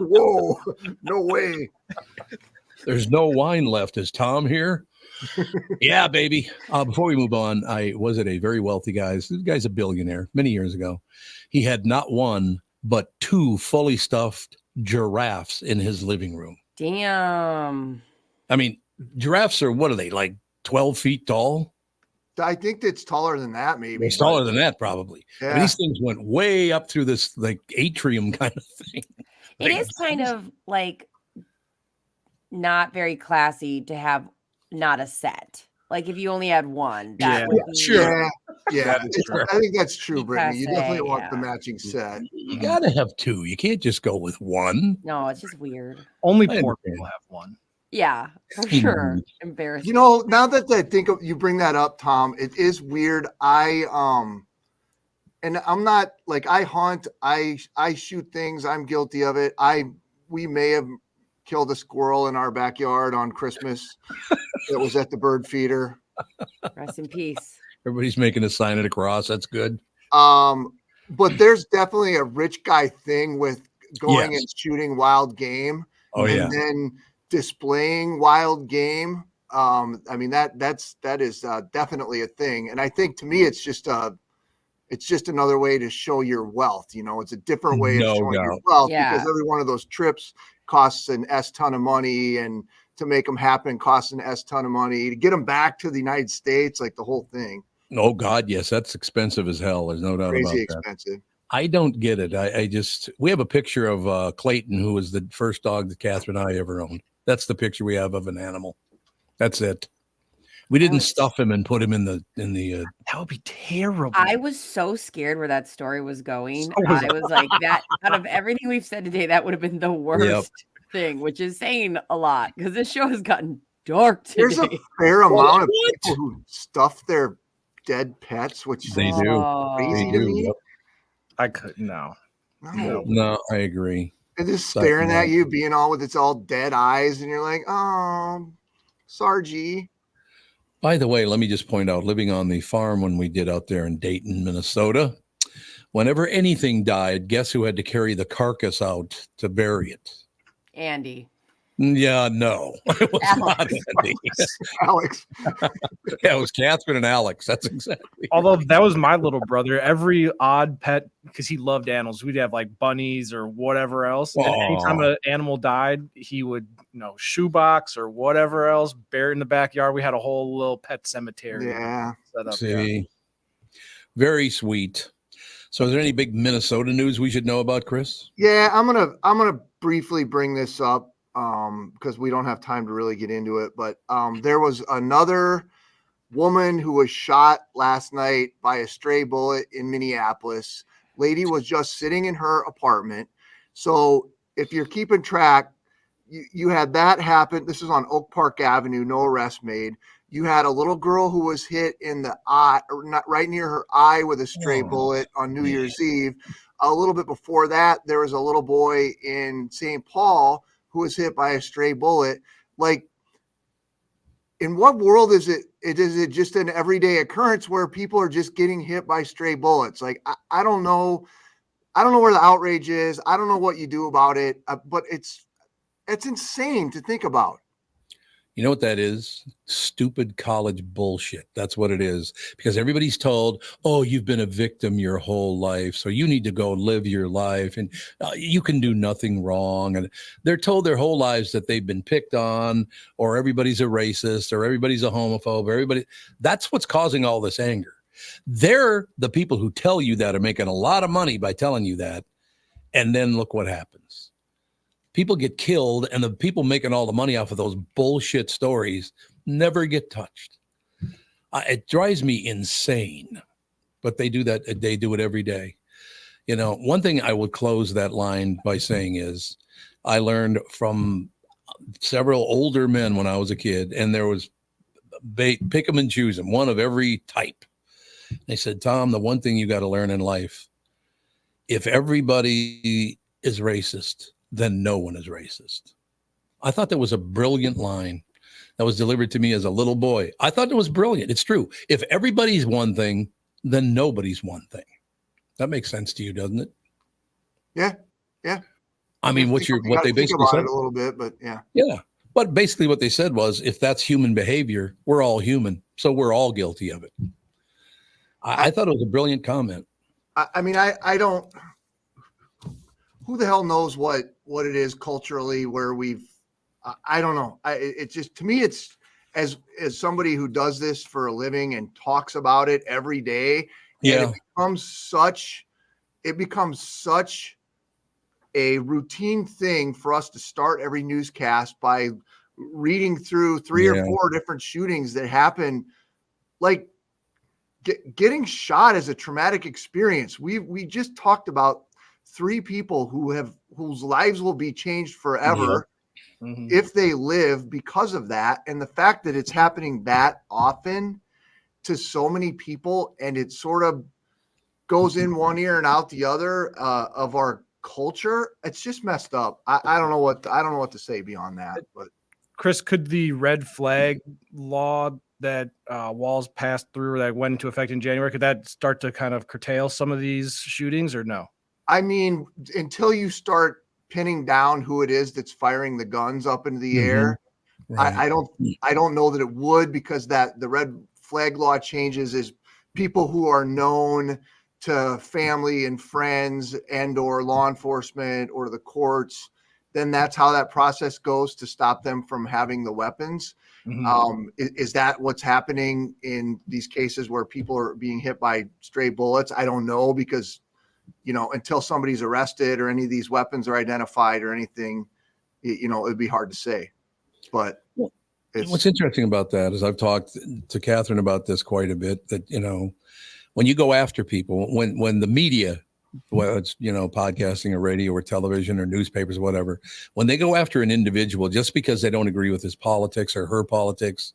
Whoa, no way. There's no wine left. Is Tom here? Yeah, baby. Before we move on, I was at a very wealthy guy's. This guy's a billionaire many years ago. He had not one, but two fully stuffed giraffes in his living room. Damn. I mean, giraffes are, what are they, like 12 feet tall? I think it's taller than that, maybe. It's taller than that, probably. Yeah. I mean, these things went way up through this like atrium kind of thing. It is kind of like not very classy to have not a set. Like if you only had one, that would be sure. Yeah, true. I think that's true, Brittany. You Class A, definitely want the matching set. You got to have two. You can't just go with one. No, it's just weird. Only poor people have one. Yeah, for sure. Embarrassing. Now that I think of, you bring that up, Tom, it is weird. And I'm not like, I hunt, I shoot things. I'm guilty of it. We may have killed a squirrel in our backyard on Christmas. It was at the bird feeder. Rest in peace. Everybody's making a sign of the cross. That's good. But there's definitely a rich guy thing with going and shooting wild game. And then displaying wild game. I mean, that is definitely a thing. And I think to me, it's just another way to show your wealth. It's a different way of showing your wealth because every one of those trips costs an S ton of money, and to make them happen costs an S ton of money to get them back to the United States, like the whole thing. Oh God, yes, that's expensive as hell. There's no doubt about that. Crazy expensive. I don't get it. We have a picture of Clayton, who was the first dog that Catherine and I ever owned. That's the picture we have of an animal. That's it. We didn't stuff him and put him in the. That would be terrible. I was so scared where that story was going. I was like, that out of everything we've said today, that would have been the worst. thing, which is saying a lot because this show has gotten dark today. There's a fair amount of people who stuff their dead pets, which They do. crazy They to do. me. Yep. I couldn't. No. No, I agree. And just staring at you, being all with its all dead eyes, and you're like, oh, Sargy. By the way, let me just point out, living on the farm when we did out there in Dayton, Minnesota, whenever anything died, guess who had to carry the carcass out to bury it? Andy. Yeah, no, it was not Andy. Alex. Yeah, it was Catherine and Alex. That's exactly. Although that was my little brother, every odd pet, because he loved animals, we'd have like bunnies or whatever else. And anytime an animal died, he would, shoebox or whatever else, bury it in the backyard. We had a whole little pet cemetery. Yeah. Set up. See, very sweet. So, is there any big Minnesota news we should know about, Chris? Yeah, I'm gonna briefly bring this up because we don't have time to really get into it. But there was another woman who was shot last night by a stray bullet in Minneapolis. Lady was just sitting in her apartment. So if you're keeping track, you had that happen. This is on Oak Park Avenue. No arrest made. You had a little girl who was hit in the eye, or not right near her eye, with a stray bullet on New Year's Eve. A little bit before that, there was a little boy in St. Paul who was hit by a stray bullet. Like, in what world is it? Is it just an everyday occurrence where people are just getting hit by stray bullets? Like, I don't know. I don't know where the outrage is. I don't know what you do about it, but it's insane to think about. You know what that is? Stupid college bullshit. That's what it is. Because everybody's told, oh, you've been a victim your whole life, so you need to go live your life, and you can do nothing wrong. And they're told their whole lives that they've been picked on, or everybody's a racist, or everybody's a homophobe, That's what's causing all this anger. They're the people who tell you that are making a lot of money by telling you that. And then look what happens. People get killed, and the people making all the money off of those bullshit stories never get touched. It drives me insane, but they do that. They do it every day. One thing I would close that line by saying is I learned from several older men when I was a kid, and there was pick them and choose them, one of every type. They said, Tom, the one thing you got to learn in life, if everybody is racist, then no one is racist. I thought that was a brilliant line that was delivered to me as a little boy. I thought it was brilliant. It's true. If everybody's one thing, then nobody's one thing. That makes sense to you, doesn't it? Yeah. I mean, what they basically said a little bit, but yeah. Yeah. But basically what they said was, if that's human behavior, we're all human. So we're all guilty of it. I thought it was a brilliant comment. I mean, I don't, who the hell knows what it is culturally where I don't know. It's just, to me, it's as somebody who does this for a living and talks about it every day. Yeah. It becomes such a routine thing for us to start every newscast by reading through three or four different shootings that happen. Like, getting shot is a traumatic experience. We just talked about 3 people whose lives will be changed forever if they live because of that. And the fact that it's happening that often to so many people, and it sort of goes in one ear and out the other of our culture, it's just messed up. I don't know what to say beyond that. But Chris, could the red flag law that Walz passed through that went into effect in January, could that start to kind of curtail some of these shootings, or no? I mean, until you start pinning down who it is that's firing the guns up into the air, right. I don't know that it would, because that the red flag law changes is people who are known to family and friends and or law enforcement or the courts. Then that's how that process goes to stop them from having the weapons. Is that what's happening in these cases where people are being hit by stray bullets? I don't know, because until somebody's arrested or any of these weapons are identified or anything, it'd be hard to say. But what's interesting about that is I've talked to Catherine about this quite a bit, that, when you go after people, when the media whether it's, podcasting or radio or television or newspapers or whatever, when they go after an individual just because they don't agree with his politics or her politics,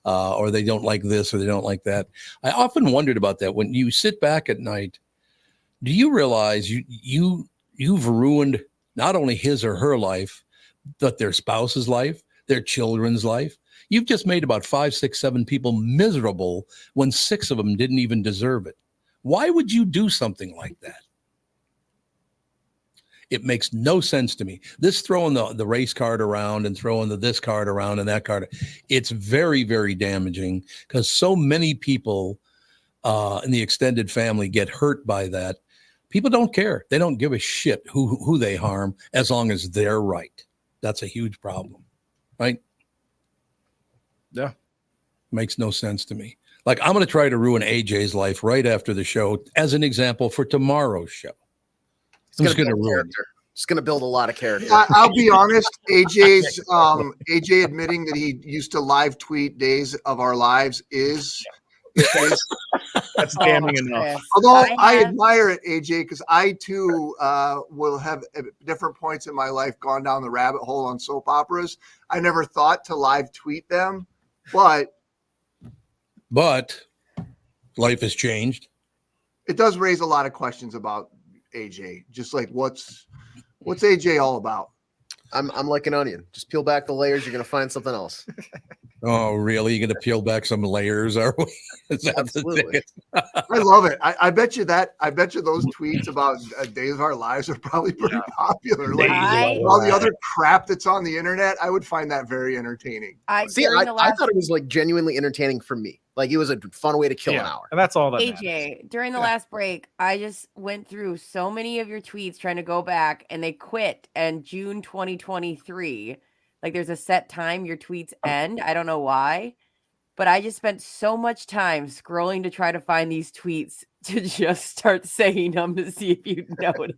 or they don't like this or they don't like that, I often wondered about that. When you sit back at night, do you realize you've ruined not only his or her life, but their spouse's life, their children's life? You've just made about 5, 6, 7 people miserable when 6 of them didn't even deserve it. Why would you do something like that? It makes no sense to me. This throwing the race card around and throwing this card around and that card, it's very, very damaging because so many people in the extended family get hurt by that. People don't care. They don't give a shit who they harm as long as they're right. That's a huge problem, right? Yeah. Makes no sense to me. Like, I'm going to try to ruin AJ's life right after the show as an example for tomorrow's show. It's going to ruin. It's going to build a lot of character. I'll be honest. AJ admitting that he used to live tweet Days of Our Lives is that's damning enough. Although I admire it, AJ, because I too will have at different points in my life gone down the rabbit hole on soap operas. I never thought to live tweet them, but life has changed. It does raise a lot of questions about AJ. Just like what's AJ all about? I'm like an onion. Just peel back the layers. You're going to find something else. Oh, really? You're going to peel back some layers, are we? Absolutely. I love it. I bet you those tweets about Days of Our Lives are probably pretty popular. Like all the other crap that's on the internet, I would find that very entertaining. I thought it was like genuinely entertaining for me. Like it was a fun way to kill an hour. And that's all that AJ, matters. during the last break, I just went through so many of your tweets trying to go back, and they quit in June 2023. Like there's a set time your tweets end. I don't know why, but I just spent so much time scrolling to try to find these tweets to just start saying them to see if you'd notice.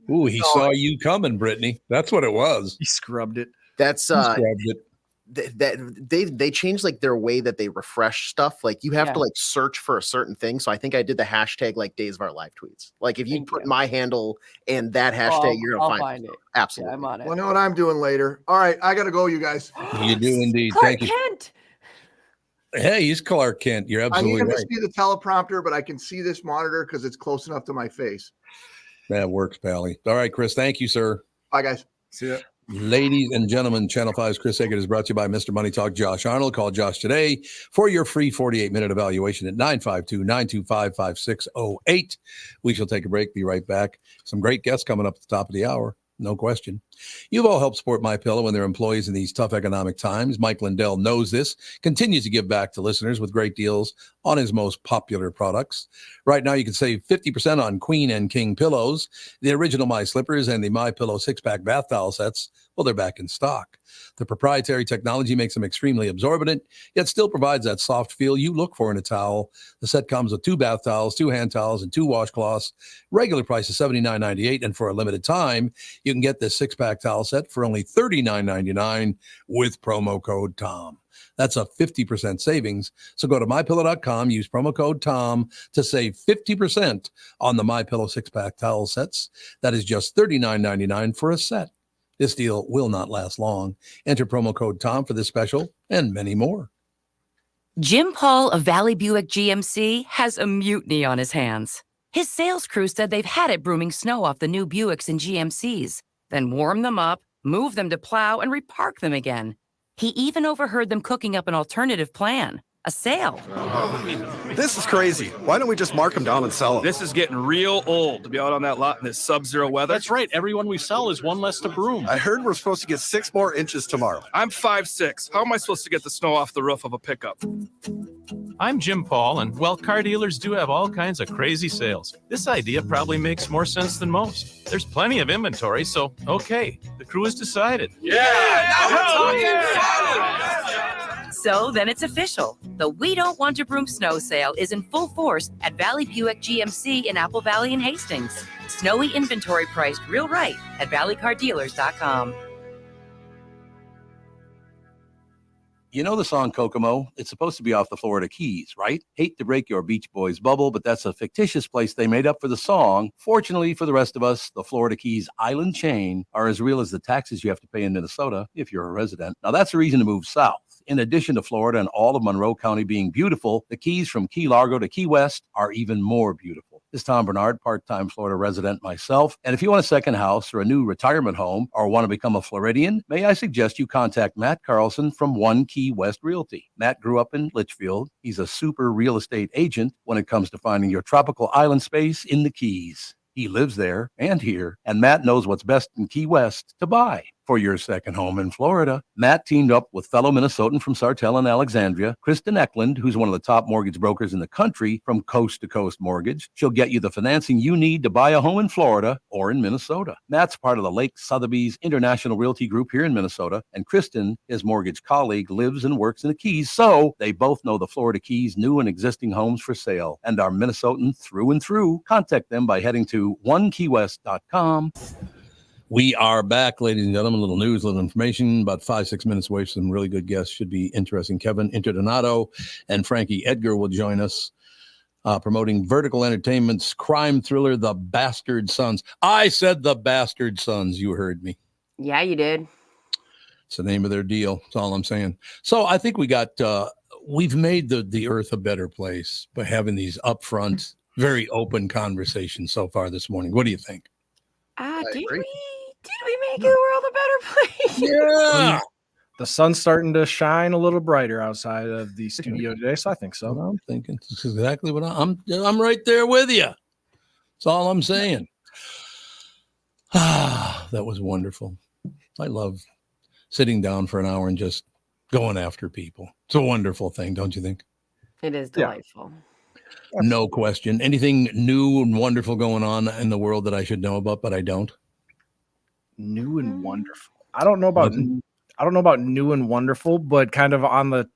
Ooh, he saw you coming, Brittany. That's what it was. He scrubbed it. That's scrubbed it. They changed like their way that they refresh stuff. Like you have to like search for a certain thing. So I think I did the hashtag like Days of Our Live tweets. Like if you put my handle and that hashtag, you're gonna find it. Absolutely. Yeah, I'm on it. Well, I know what I'm doing later. All right, I gotta go, you guys. You do indeed. Clark Thank you. Kent. Hey, he's Clark Kent. You're I absolutely need right. to see the teleprompter, but I can see this monitor because it's close enough to my face. That works, Pally. All right, Chris. Thank you, sir. Bye, guys. See ya. Ladies and gentlemen, Channel 5's Chris Egert is brought to you by Mr. Money Talk Josh Arnold. Call Josh today for your free 48-minute evaluation at 952-925-5608. We shall take a break. Be right back. Some great guests coming up at the top of the hour. No question. You've all helped support MyPillow and their employees in these tough economic times. Mike Lindell knows this, continues to give back to listeners with great deals on his most popular products. Right now, you can save 50% on Queen and King pillows, the original My Slippers, and the MyPillow 6-pack bath towel sets. Well, they're back in stock. The proprietary technology makes them extremely absorbent, yet still provides that soft feel you look for in a towel. The set comes with 2 bath towels, 2 hand towels, and 2 washcloths. Regular price is $79.98, and for a limited time, you can get this 6-pack towel set for only $39.99 with promo code TOM. That's a 50% savings. So go to MyPillow.com, use promo code TOM to save 50% on the MyPillow 6-pack towel sets. That is just $39.99 for a set. This deal will not last long. Enter promo code TOM for this special and many more. Jim Paul of Valley Buick GMC has a mutiny on his hands. His sales crew said they've had it brooming snow off the new Buicks and GMCs, then warm them up, move them to plow, and repark them again. He even overheard them cooking up an alternative plan, a sale. This is crazy. Why don't we just mark them down and sell them? This is getting real old to be out on that lot in this sub-zero weather. That's right. Everyone we sell is one less to broom. I heard we're supposed to get 6 more inches tomorrow. I'm 5'6". How am I supposed to get the snow off the roof of a pickup? I'm Jim Paul, and well, car dealers do have all kinds of crazy sales. This idea probably makes more sense than most. There's plenty of inventory, so okay, the crew has decided. So then it's official. The We Don't Want to Broom snow sale is in full force at Valley Buick GMC in Apple Valley and Hastings. Snowy inventory priced real right at valleycardealers.com. You know the song Kokomo? It's supposed to be off the Florida Keys, right? Hate to break your Beach Boys bubble, but that's a fictitious place they made up for the song. Fortunately for the rest of us, the Florida Keys island chain are as real as the taxes you have to pay in Minnesota if you're a resident. Now that's a reason to move south. In addition to Florida and all of Monroe County being beautiful, the Keys from Key Largo to Key West are even more beautiful. This is Tom Barnard, part-time Florida resident myself. And if you want a second house or a new retirement home or want to become a Floridian, may I suggest you contact Matt Carlson from One Key West Realty. Matt grew up in Litchfield. He's a super real estate agent when it comes to finding your tropical island space in the Keys. He lives there and here, and Matt knows what's best in Key West to buy for your second home in Florida. Matt teamed up with fellow Minnesotan from Sartell and Alexandria, Kristen Eklund, who's one of the top mortgage brokers in the country from Coast to Coast Mortgage. She'll get you the financing you need to buy a home in Florida or in Minnesota. Matt's part of the Lake Sotheby's International Realty Group here in Minnesota, and Kristen, his mortgage colleague, lives and works in the Keys, so they both know the Florida Keys' new and existing homes for sale and are Minnesotan through and through. Contact them by heading to onekeywest.com. We are back, ladies and gentlemen. A little news, a little information. About 5-6 minutes away. Some really good guests. Should be interesting. Kevin Interdonato and Frankie Edgar will join us, promoting Vertical Entertainment's crime thriller, The Bastard Sons. I said The Bastard Sons. You heard me. Yeah, you did. It's the name of their deal. That's all I'm saying. So I think we've made the earth a better place by having these upfront, very open conversations so far this morning. What do you think? Did we make the world a better place? Yeah. The sun's starting to shine a little brighter outside of the studio today, so I think so. I'm thinking it's exactly what I'm right there with you. That's all I'm saying. That was wonderful. I love sitting down for an hour and just going after people. It's a wonderful thing, don't you think? It is delightful. No question. Anything new and wonderful going on in the world that I should know about, but I don't? New and wonderful. I don't know about new and wonderful, but kind of on the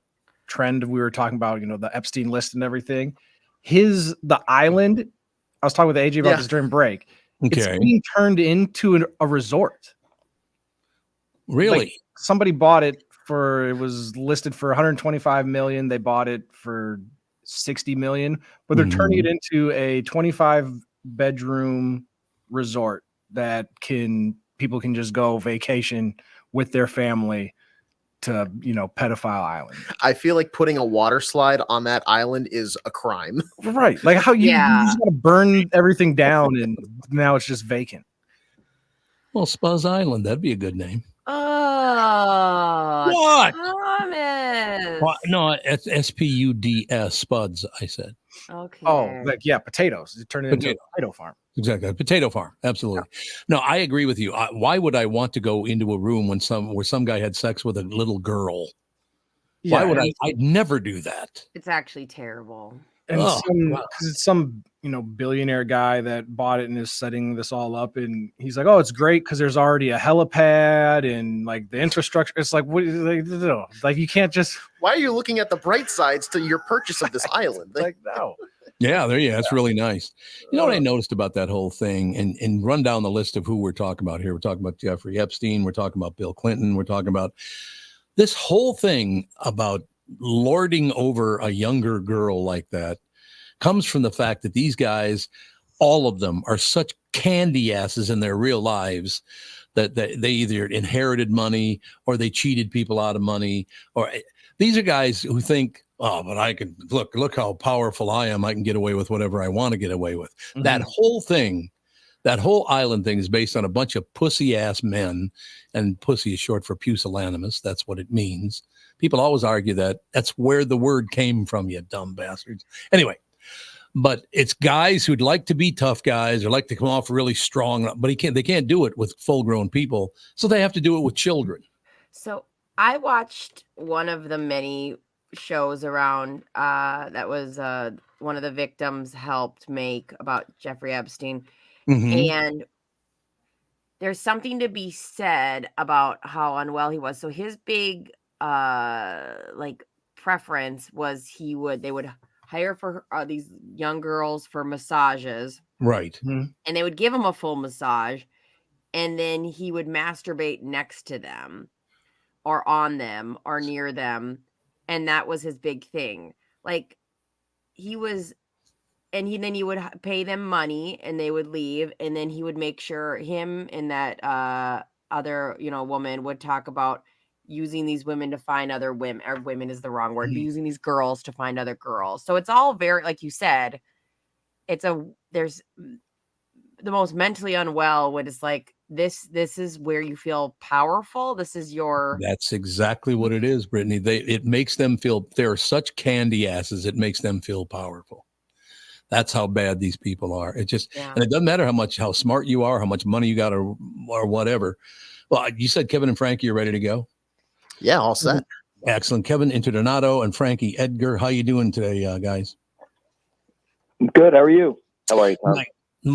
trend we were talking about, the Epstein list and everything. The island, I was talking with AJ about this during break. Okay. It's being turned into a resort. Really? Like, somebody bought it it was listed for 125 million. They bought it for 60 million, but they're turning it into a 25-bedroom resort that people can just go vacation with their family to, pedophile island. I feel like putting a water slide on that island is a crime. Right. Like how you just gotta burn everything down and now it's just vacant. Well, Spuz Island, that'd be a good name. Oh, what? Thomas. Well, no, it's SPUDS, Spuds, I said. Okay. Oh, potatoes. You turn it into a potato farm. Exactly. A potato farm. Absolutely. Yeah. No, I agree with you. Why would I want to go into a room where some guy had sex with a little girl? Yeah, why would I'd never do that. It's actually terrible. And it's some billionaire guy that bought it and is setting this all up, and he's like, "Oh, it's great because there's already a helipad and like the infrastructure." It's like, what? Like you can't just. Why are you looking at the bright sides to your purchase of this island? Like no. Yeah, that's really nice. You know what I noticed about that whole thing, and run down the list of who we're talking about here. We're talking about Jeffrey Epstein. We're talking about Bill Clinton. We're talking about this whole thing about lording over a younger girl like that comes from the fact that these guys, all of them, are such candy asses in their real lives that they either inherited money or they cheated people out of money. Or these are guys who think, oh, but I can look how powerful I am. I can get away with whatever I want to get away with. Mm-hmm. That whole thing, that whole island thing is based on a bunch of pussy ass men, and pussy is short for pusillanimous. That's what it means. People always argue that that's where the word came from, you dumb bastards. Anyway, but it's guys who'd like to be tough guys or like to come off really strong, but they can't do it with full-grown people, so they have to do it with children. So I watched one of the many shows around that was one of the victims helped make about Jeffrey Epstein. Mm-hmm. And there's something to be said about how unwell he was. So his big preference was they would hire for these young girls for massages, right? And they would give him a full massage, and then he would masturbate next to them or on them or near them and that was his big thing. Like he was, and then he would pay them money, and they would leave, and then he would make sure him and that other woman would talk about using these women to find other women, or women is the wrong word, but using these girls to find other girls. So it's all very, like you said, there's the most mentally unwell when it's like this is where you feel powerful. This is your. That's exactly what it is, Brittany. It makes them feel, they're such candy asses. It makes them feel powerful. That's how bad these people are. It just, and it doesn't matter how smart you are, how much money you got, or whatever. Well, you said Kevin and Frankie are ready to go. Yeah, all set. Excellent. Kevin Internado and Frankie Edgar. How you doing today, guys? Good. How are you? How are you, Tom?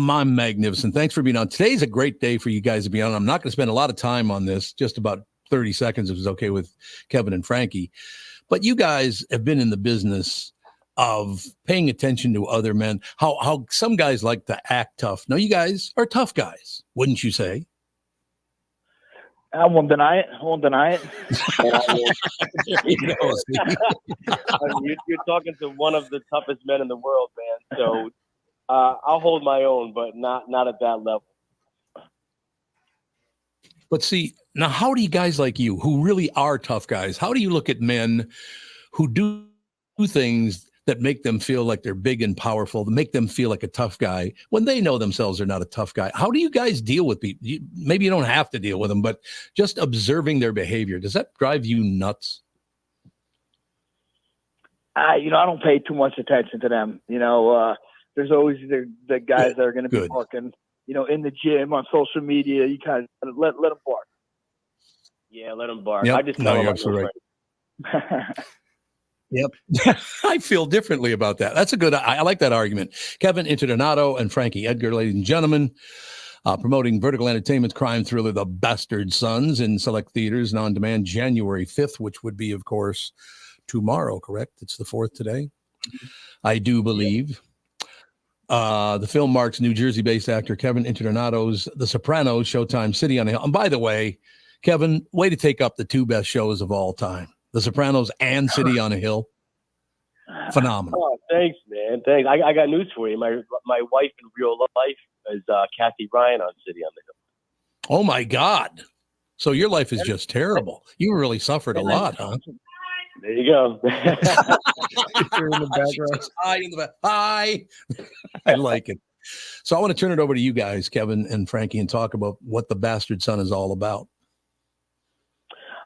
I'm magnificent. Thanks for being on. Today's a great day for you guys to be on. I'm not going to spend a lot of time on this, just about 30 seconds if it's okay with Kevin and Frankie. But you guys have been in the business of paying attention to other men, how some guys like to act tough. No, you guys are tough guys, wouldn't you say? I won't deny it. You're talking to one of the toughest men in the world, man. So I'll hold my own, but not at that level. But see, now how do you guys like you, who really are tough guys, how do you look at men who do things that make them feel like they're big and powerful, that make them feel like a tough guy when they know themselves are not a tough guy? How do you guys deal with people? Maybe you don't have to deal with them, but just observing their behavior, does that drive you nuts? I don't pay too much attention to them. There's always the guys that are going to be barking, in the gym, on social media. You kind of let them bark. Yeah, let them bark. Yep. I just tell them absolutely right. Yep. I feel differently about that. That's I like that argument. Kevin Internado and Frankie Edgar, ladies and gentlemen, promoting Vertical Entertainment's crime thriller, The Bastard Sons, in select theaters and on demand January 5th, which would be, of course, tomorrow, correct? It's the 4th today. I do believe. The film marks New Jersey-based actor Kevin Internado's The Sopranos, Showtime, City on the Hill. And by the way, Kevin, way to take up the two best shows of all time. The Sopranos and City on a Hill. Phenomenal. Oh, thanks, man. Thanks. I got news for you. My wife in real life is Kathy Ryan on City on the Hill. Oh, my God. So your life is just terrible. You really suffered a lot, huh? There you go. You're in the background. Hi, in the back. Hi. I like it. So I want to turn it over to you guys, Kevin and Frankie, and talk about what The Bastard Son is all about.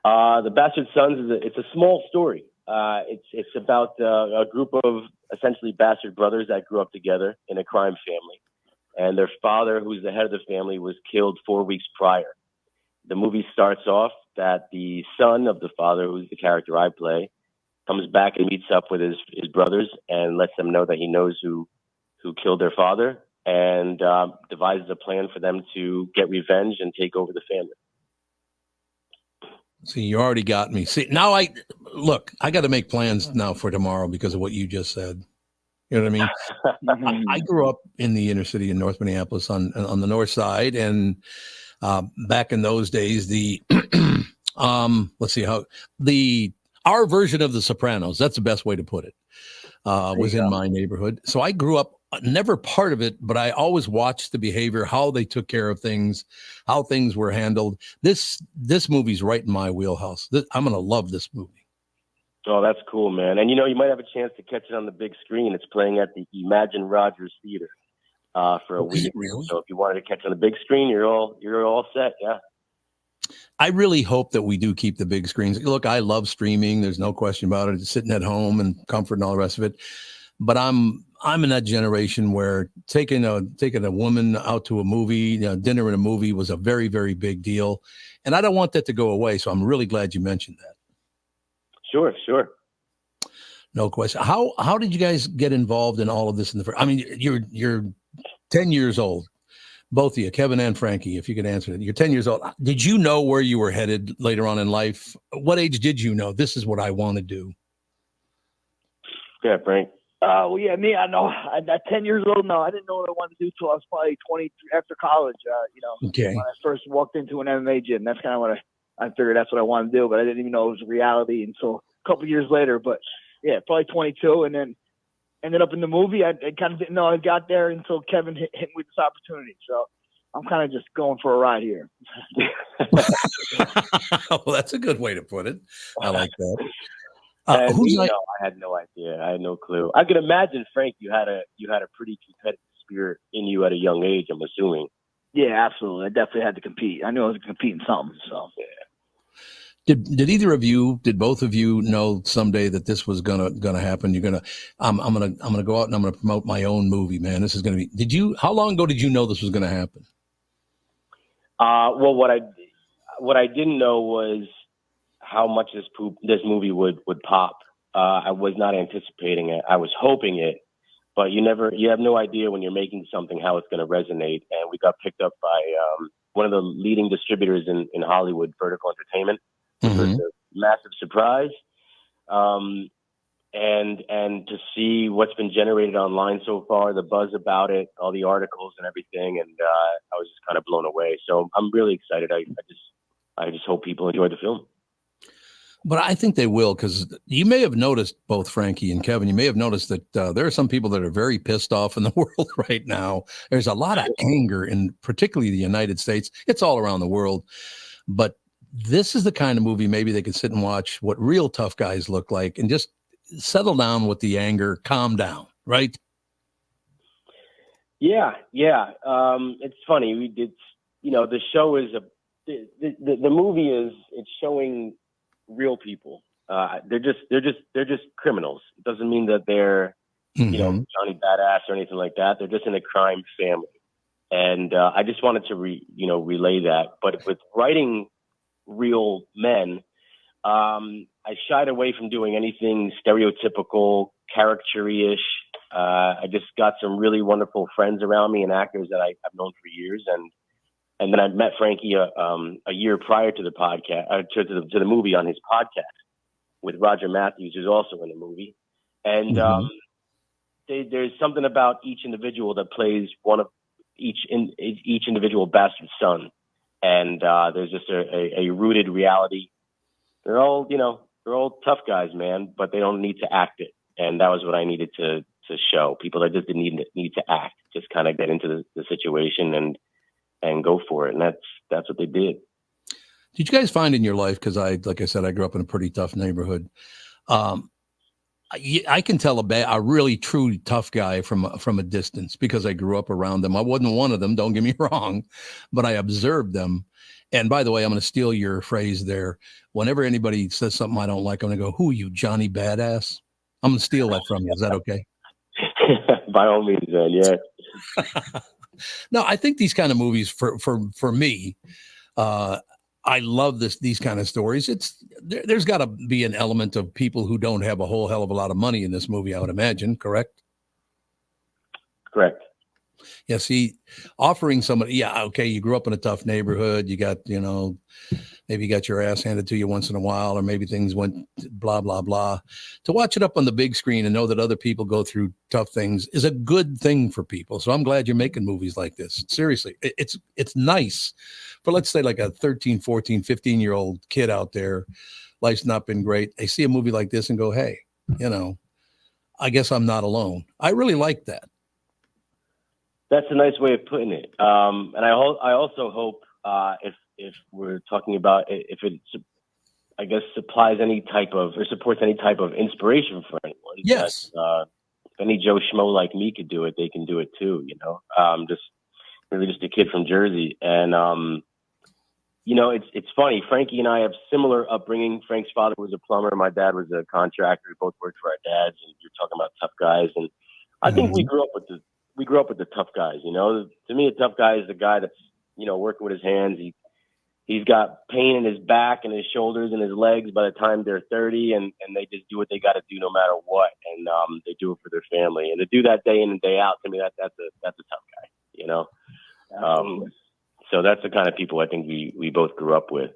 The Bastard Sons it's a small story. It's about a group of essentially bastard brothers that grew up together in a crime family, and their father, who's the head of the family, was killed 4 weeks prior. The movie starts off that the son of the father, who's the character I play, comes back and meets up with his brothers and lets them know that he knows who killed their father, and devises a plan for them to get revenge and take over the family. See, you already got me. See, now I got to make plans now for tomorrow because of what you just said. You know what I mean? I grew up in the inner city in North Minneapolis on the north side. And back in those days, our version of The Sopranos, that's the best way to put it, was in my neighborhood. So I grew up, never part of it, but I always watched the behavior, how they took care of things, how things were handled. This movie's right in my wheelhouse. I'm going to love this movie. Oh, that's cool, man. And, you might have a chance to catch it on the big screen. It's playing at the Imagine Rogers Theater for a week. Really? So if you wanted to catch it on the big screen, you're all set. Yeah. I really hope that we do keep the big screens. Look, I love streaming. There's no question about it. Sitting at home and comfort and all the rest of it. But I'm in that generation where taking a woman out to a movie, dinner and a movie was a very, very big deal. And I don't want that to go away. So I'm really glad you mentioned that. Sure. No question. How did you guys get involved in all of this I mean, you're 10 years old, both of you, Kevin and Frankie, if you could answer it. You're 10 years old. Did you know where you were headed later on in life? What age did you know this is what I want to do? Yeah, Frank. Well, yeah, me, I know. At 10 years old, no, I didn't know what I wanted to do till I was probably 23 after college. Okay. When I first walked into an MMA gym, that's kind of what I figured that's what I wanted to do, but I didn't even know it was reality until couple years later. But yeah, probably 22, and then ended up in the movie. I kind of didn't know I got there until Kevin hit me with this opportunity. So I'm kind of just going for a ride here. Well, that's a good way to put it. I like that. I had no idea. I had no clue. I could imagine, Frank, you had a pretty competitive spirit in you at a young age, I'm assuming. Yeah, absolutely. I definitely had to compete. I knew I was competing something. So yeah. Did both of you know someday that this was gonna happen? I'm gonna go out and I'm gonna promote my own movie, man. This is gonna be. How long ago did you know this was gonna happen? Well, what I didn't know was how much this movie would pop. I was not anticipating it. I was hoping it, but you have no idea when you're making something how it's going to resonate. And we got picked up by one of the leading distributors in Hollywood, Vertical Entertainment. It was a massive surprise. And to see what's been generated online so far, the buzz about it, all the articles and everything, and I was just kind of blown away. So I'm really excited. I just hope people enjoy the film. But I think they will, because you may have noticed, both Frankie and Kevin, you may have noticed that there are some people that are very pissed off in the world right now. There's a lot of anger in particularly the United States. It's all around the world. But this is the kind of movie maybe they could sit and watch what real tough guys look like and just settle down with the anger, calm down, right? Yeah. It's funny. We did, the show is the movie it's showing real people. They're just criminals. It doesn't mean that they're, Johnny Badass or anything like that. They're just in a crime family. And I just wanted to relay that. But with writing real men, I shied away from doing anything stereotypical, character-ish. I just got some really wonderful friends around me and actors that I've known for years, and then I met Frankie a year prior to the podcast, to the movie on his podcast with Roger Matthews, who's also in the movie. And there's something about each individual that plays one of each individual bastard son, and there's just a rooted reality. They're all tough guys, man, but they don't need to act it. And that was what I needed to show people that just didn't need to act, just kind of get into the situation and go for it. And that's what they did. Did you guys find in your life, because like I said, I grew up in a pretty tough neighborhood. I can tell a really truly tough guy from a distance because I grew up around them. I wasn't one of them, don't get me wrong, but I observed them. And by the way, I'm going to steal your phrase there. Whenever anybody says something I don't like, I'm going to go, "Who are you, Johnny Badass?" I'm going to steal that from you. Is that okay? By all means, then, yeah. No, I think these kind of movies for me, I love these kind of stories. There's got to be an element of people who don't have a whole hell of a lot of money in this movie, I would imagine. Correct? Correct. Yeah. See, offering somebody, yeah, okay, you grew up in a tough neighborhood. You got, maybe you got your ass handed to you once in a while, or maybe things went blah, blah, blah. To watch it up on the big screen and know that other people go through tough things is a good thing for people. So I'm glad you're making movies like this. Seriously, it's nice for, let's say, like a 13, 14, 15-year-old kid out there. Life's not been great. They see a movie like this and go, hey, I guess I'm not alone. I really like that. That's a nice way of putting it. And I also hope if we're talking about if it, I guess, supports any type of inspiration for anyone. Yes. If any Joe Schmo like me could do it, they can do it too. Just a kid from Jersey, and it's funny. Frankie and I have similar upbringing. Frank's father was a plumber. My dad was a contractor. We both worked for our dads, and you're talking about tough guys. And I think we grew up with the tough guys. To me, a tough guy is the guy that's working with his hands. He's got pain in his back and his shoulders and his legs by the time they're 30, and they just do what they got to do no matter what, and they do it for their family. And to do that day in and day out, to me, that's a tough guy. So that's the kind of people I think we both grew up with.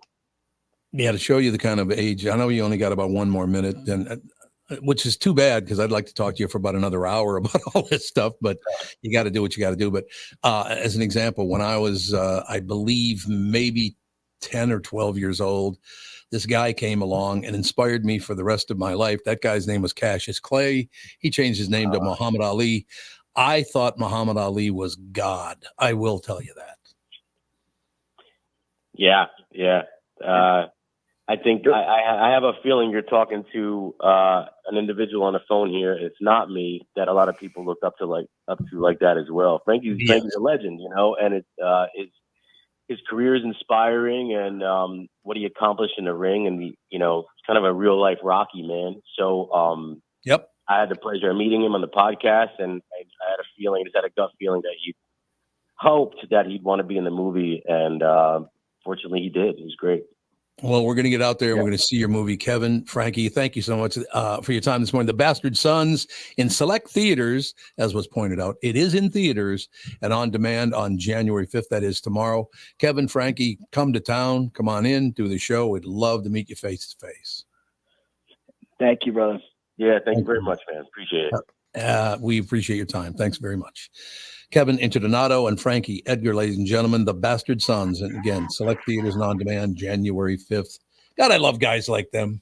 Yeah, to show you the kind of age. I know you only got about one more minute, and which is too bad because I'd like to talk to you for about another hour about all this stuff, but you got to do what you got to do. But as an example, when I was, I believe, maybe 10 or 12 years old. This guy came along and inspired me for the rest of my life. That guy's name was Cassius Clay. He changed his name to Muhammad Ali. I thought Muhammad Ali was God. I will tell you that. Yeah. I think I have a feeling you're talking to an individual on the phone here. It's not me that a lot of people look up to like that as well. Frankie's a legend, and it's his career is inspiring, and what he accomplished in the ring, and kind of a real life Rocky, man. So yep, I had the pleasure of meeting him on the podcast, and I had a feeling, just had a gut feeling that he hoped that he'd want to be in the movie, and fortunately he did. It was great. Well, we're going to get out there and we're going to see your movie. Kevin, Frankie, thank you so much for your time this morning. The Bastard Sons in select theaters, as was pointed out. It is in theaters and on demand on January 5th. That is tomorrow. Kevin, Frankie, come to town. Come on in, do the show. We'd love to meet you face to face. Thank you, brother. Yeah, thank you very much, man. Appreciate it. We appreciate your time. Thanks very much. Kevin Interdonato and Frankie Edgar, ladies and gentlemen, the Bastard Sons. And again, select theaters and on demand, January 5th. God, I love guys like them.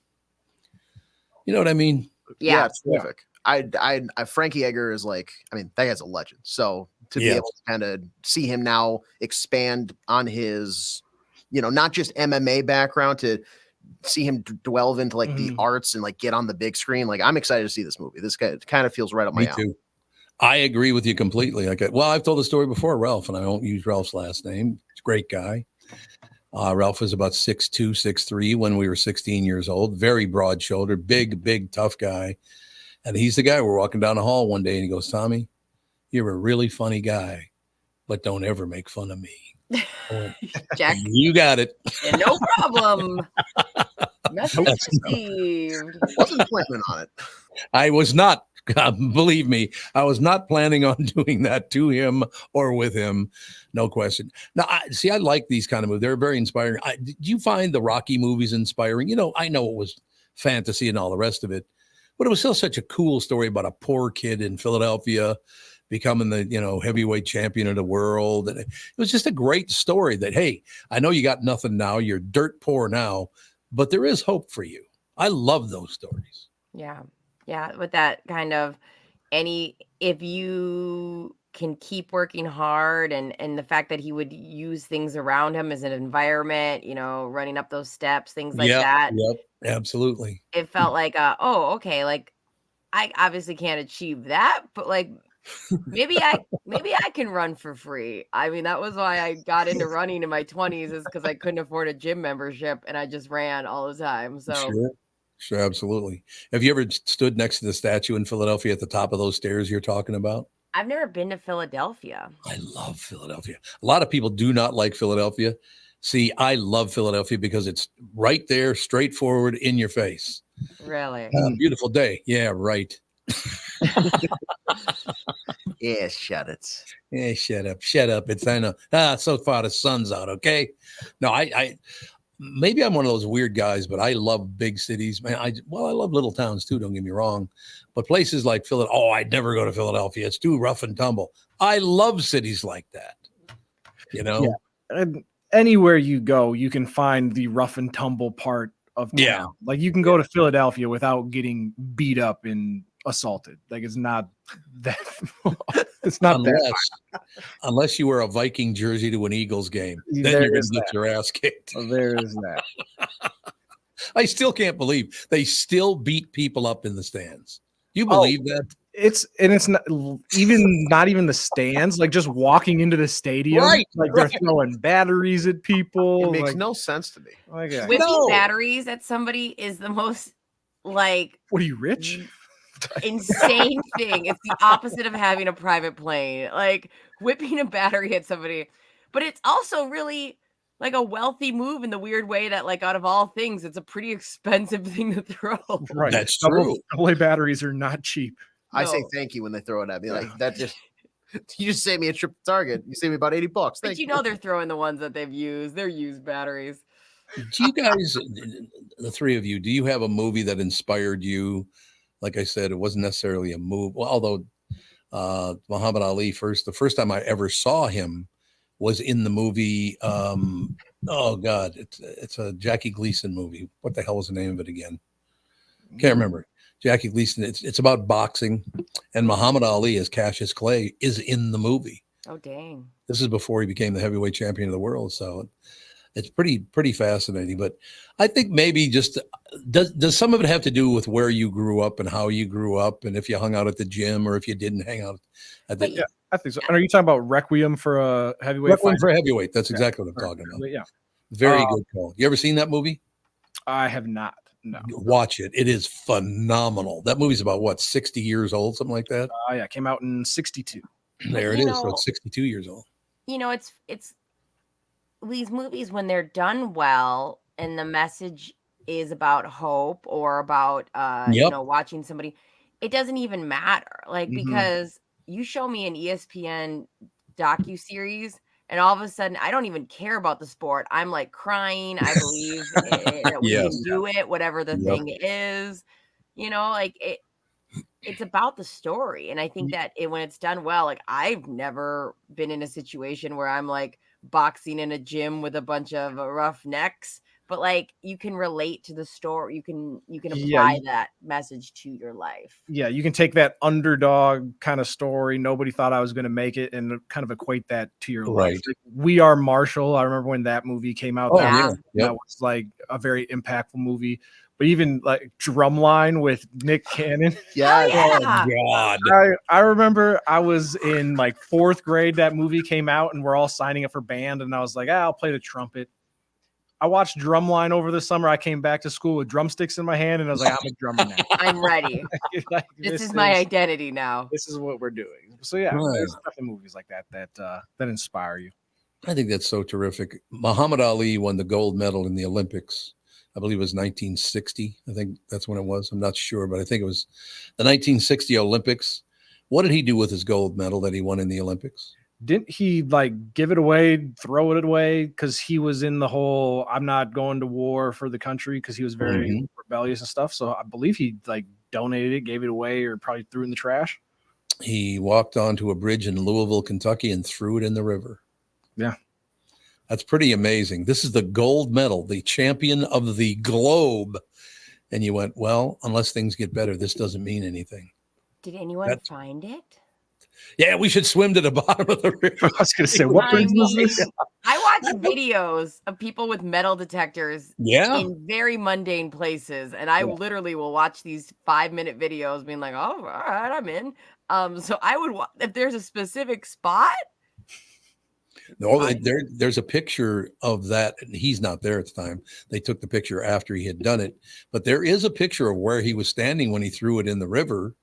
You know what I mean? Yeah, it's terrific. I Frankie Edgar is like, that guy's a legend. So to be able to kind of see him now expand on his, not just MMA background, to see him delve into like the arts and like get on the big screen. Like, I'm excited to see this movie. This guy kind of feels right up my alley. Me too. I agree with you completely. I've told the story before, Ralph, and I won't use Ralph's last name. He's a great guy. Ralph was about 6'2", 6'3" when we were 16 years old. Very broad shouldered, big, tough guy. And he's the guy. We're walking down the hall one day and he goes, "Tommy, you're a really funny guy, but don't ever make fun of me." Jack, you got it. Yeah, no problem. Message received. Wasn't planning on it. I was not. Believe me, I was not planning on doing that to him or with him. No question. Now, I like these kind of movies. They're very inspiring. Did you find the Rocky movies inspiring? I know it was fantasy and all the rest of it, but it was still such a cool story about a poor kid in Philadelphia becoming the, heavyweight champion of the world. And it was just a great story that, hey, I know you got nothing now. You're dirt poor now, but there is hope for you. I love those stories. Yeah. Yeah, with that kind of if you can keep working hard and the fact that he would use things around him as an environment, running up those steps, things like that. Yep, absolutely. It felt like, okay, like I obviously can't achieve that, but like maybe I can run for free. I mean, that was why I got into running in my 20s, is because I couldn't afford a gym membership and I just ran all the time. So Sure, absolutely. Have you ever stood next to the statue in Philadelphia at the top of those stairs you're talking about? I've never been to Philadelphia. I love Philadelphia. A lot of people do not like Philadelphia. See, I love Philadelphia because it's right there, straightforward, in your face. Really? Beautiful day. Yeah, right. Yeah, shut it. Yeah, shut up. I know. So far the sun's out, okay? No, I maybe I'm one of those weird guys, but I love big cities, man. I love little towns too, don't get me wrong. But places like Philadelphia, I'd never go to Philadelphia. It's too rough and tumble. I love cities like that. Yeah. And anywhere you go, you can find the rough and tumble part of town. Yeah. Like you can go to Philadelphia without getting beat up and assaulted. Like it's not that it's not unless you wear a Viking jersey to an Eagles game, then you're going to get your ass kicked. There is that. I still can't believe they still beat people up in the stands. You believe that? It's not even the stands, like just walking into the stadium, right? Like they're throwing batteries at people. It makes no sense to me. Like, whipping batteries at somebody is the most like. What are you, rich? Insane thing. It's the opposite of having a private plane. Like whipping a battery at somebody, but it's also really like a wealthy move in the weird way that, like, out of all things, it's a pretty expensive thing to throw. Right. That's true. AA batteries are not cheap. I say thank you when they throw it at me. Like that just you just saved me a trip to Target. You saved me about $80. But Thank you know they're throwing the ones that they've used. They're used batteries. Do you guys, the three of you, do you have a movie that inspired you? Like I said, it wasn't necessarily a move. Well, although Muhammad Ali the first time I ever saw him was in the movie. Oh God, it's a Jackie Gleason movie. What the hell was the name of it again? Can't remember. Jackie Gleason. It's about boxing, and Muhammad Ali as Cassius Clay is in the movie. Oh dang! This is before he became the heavyweight champion of the world. So it's pretty fascinating. But I think maybe just does some of it have to do with where you grew up and how you grew up, and if you hung out at the gym or if you didn't hang out at the Yeah, I think so. And are you talking about Requiem for a heavyweight? Requiem fighter? for heavyweight. That's exactly what I'm talking about. Yeah, Very good call. You ever seen that movie? I have not. No. Watch it. It is phenomenal. That movie's about what, 60 years old, something like that. Yeah, it came out in 62. There it is. So it's 62 years old. You know, it's these movies when they're done well and the message is about hope or about you know, watching somebody, it doesn't even matter. Like because you show me an ESPN docuseries and all of a sudden I don't even care about the sport. I'm like crying. I believe that we can do it, whatever the thing is. You know, like it's about the story. And I think that when it's done well, like I've never been in a situation where I'm like boxing in a gym with a bunch of roughnecks, but like you can relate to the story. You can apply that message to your life. Yeah, you can take that underdog kind of story. Nobody thought I was going to make it, and kind of equate that to your life. Like, We Are Marshall. I remember when that movie came out. That was like a very impactful movie. But even like Drumline with Nick Cannon. Oh, God. I remember I was in like 4th grade. That movie came out and we're all signing up for band. And I was like, I'll play the trumpet. I watched Drumline over the summer. I came back to school with drumsticks in my hand and I was like, I'm a drummer now. I'm ready. Like, this is my identity now. This is what we're doing. So yeah, there's definitely movies like that inspire you. I think that's so terrific. Muhammad Ali won the gold medal in the Olympics. I believe it was 1960. I think that's when it was. I'm not sure, but I think it was the 1960 Olympics. What did he do with his gold medal that he won in the Olympics? Didn't he like give it away, throw it away? Because he was in the whole I'm not going to war for the country, because he was very rebellious and stuff. So I believe he like donated it, gave it away, or probably threw it in the trash. He walked onto a bridge in Louisville, Kentucky, and threw it in the river. Yeah. That's pretty amazing. This is the gold medal, the champion of the globe. And you went, well, unless things get better, this doesn't mean anything. Did anyone find it? Yeah, we should swim to the bottom of the river. I was going to say, what bridge was this? I watch videos of people with metal detectors in very mundane places. And I literally will watch these 5-minute videos being like, oh, all right, I'm in. So I would, if there's a specific spot. No, there's a picture of that. He's not there at the time. They took the picture after he had done it, but there is a picture of where he was standing when he threw it in the river.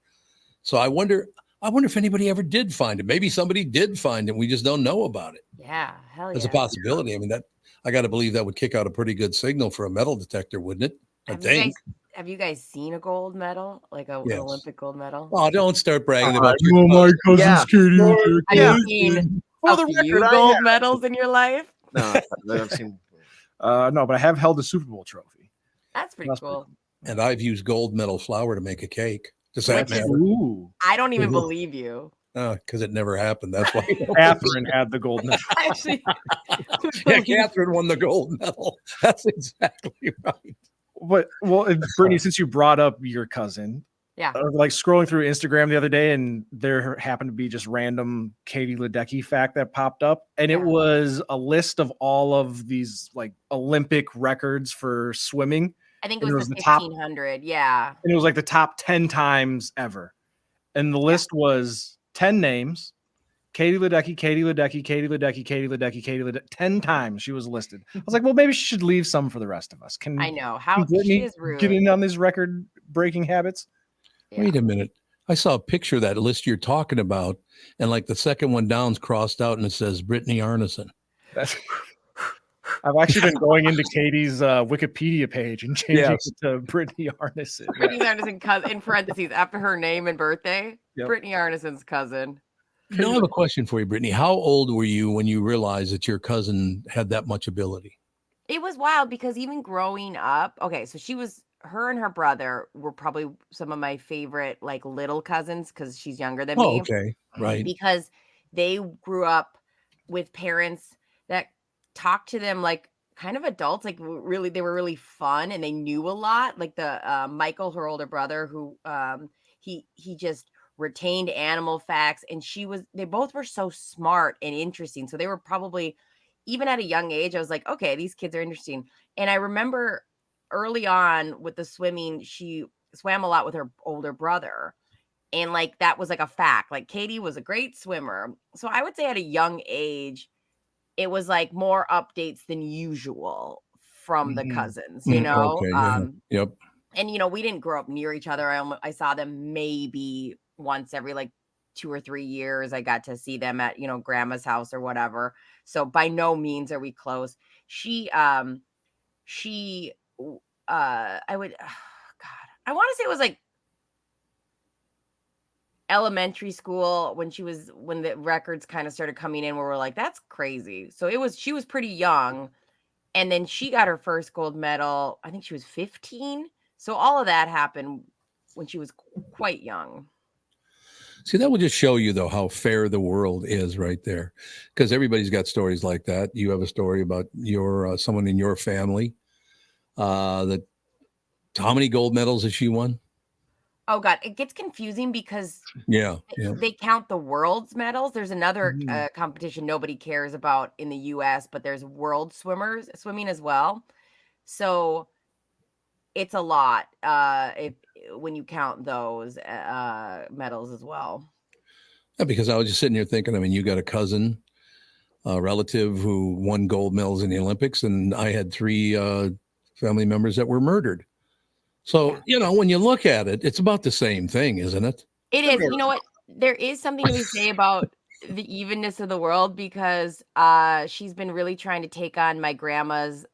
So I wonder if anybody ever did find it. Maybe somebody did find it. We just don't know about it. Yeah, hell yeah. There's a possibility. I mean, I got to believe that would kick out a pretty good signal for a metal detector, wouldn't it? Have you guys seen a gold medal, like an Olympic gold medal? Oh, don't start bragging about your my cousin's Katie. Have you seen a few gold medals in your life? No, I've seen. No, but I have held a Super Bowl trophy. That's pretty cool. And I've used gold medal flour to make a cake. Does that matter? I don't even believe you. Because it never happened. That's why Catherine had the gold medal. Actually, yeah, Catherine won the gold medal. That's exactly right. But Brittany, since you brought up your cousin, like scrolling through Instagram the other day, and there happened to be just random Katie Ledecky fact that popped up, and it was a list of all of these like Olympic records for swimming. I think it was the 1500. Yeah, and it was like the top 10 times ever, and the list was 10 names. Katie Ledecky, Katie Ledecky, Katie Ledecky, Katie Ledecky, Katie Ledecky. 10 times she was listed. I was like, well, maybe she should leave some for the rest of us. I know how she is rude. Get in on these record-breaking habits. Yeah. Wait a minute. I saw a picture of that list you're talking about, and like the second one down's crossed out, and it says Brittany Arneson. I've actually been going into Katie's Wikipedia page and changing it to Brittany Arneson. Brittany Arneson, in parentheses, after her name and birthday. Yep. Brittany Arneson's cousin. I have a question for you, Brittany. How old were you when you realized that your cousin had that much ability? It was wild because even growing up, so her and her brother were probably some of my favorite like little cousins because she's younger than me. Okay, right. Because they grew up with parents that talked to them like kind of adults, like really, they were really fun and they knew a lot. Like the Michael, her older brother, who he just retained animal facts, and they both were so smart and interesting. So they were probably, even at a young age, I was like, okay, these kids are interesting. And I remember early on with the swimming, she swam a lot with her older brother. And like, that was like a fact. Like Katie was a great swimmer. So I would say at a young age, it was like more updates than usual from the cousins, you know? Okay, yeah. Yep. And, you know, we didn't grow up near each other. I saw them maybe once every like 2 or 3 years. I got to see them at, you know, grandma's house or whatever. So by no means are we close. I would, God, I want to say it was like elementary school when the records kind of started coming in where we're like, that's crazy. So she was pretty young. And then she got her first gold medal. I think she was 15. So all of that happened when she was quite young. See, that would just show you, though, how fair the world is right there. Because everybody's got stories like that. You have a story about someone in your family. How many gold medals has she won? Oh, God. It gets confusing because they count the world's medals. There's another competition nobody cares about in the U.S., but there's world swimming as well. So it's a lot when you count those medals as well. Yeah, because I was just sitting here thinking, I mean, you got a cousin, a relative who won gold medals in the Olympics, and I had 3 family members that were murdered. So, you know, when you look at it, it's about the same thing, isn't it? It is. You know what? There is something to be say about the evenness of the world, because she's been really trying to take on my grandma's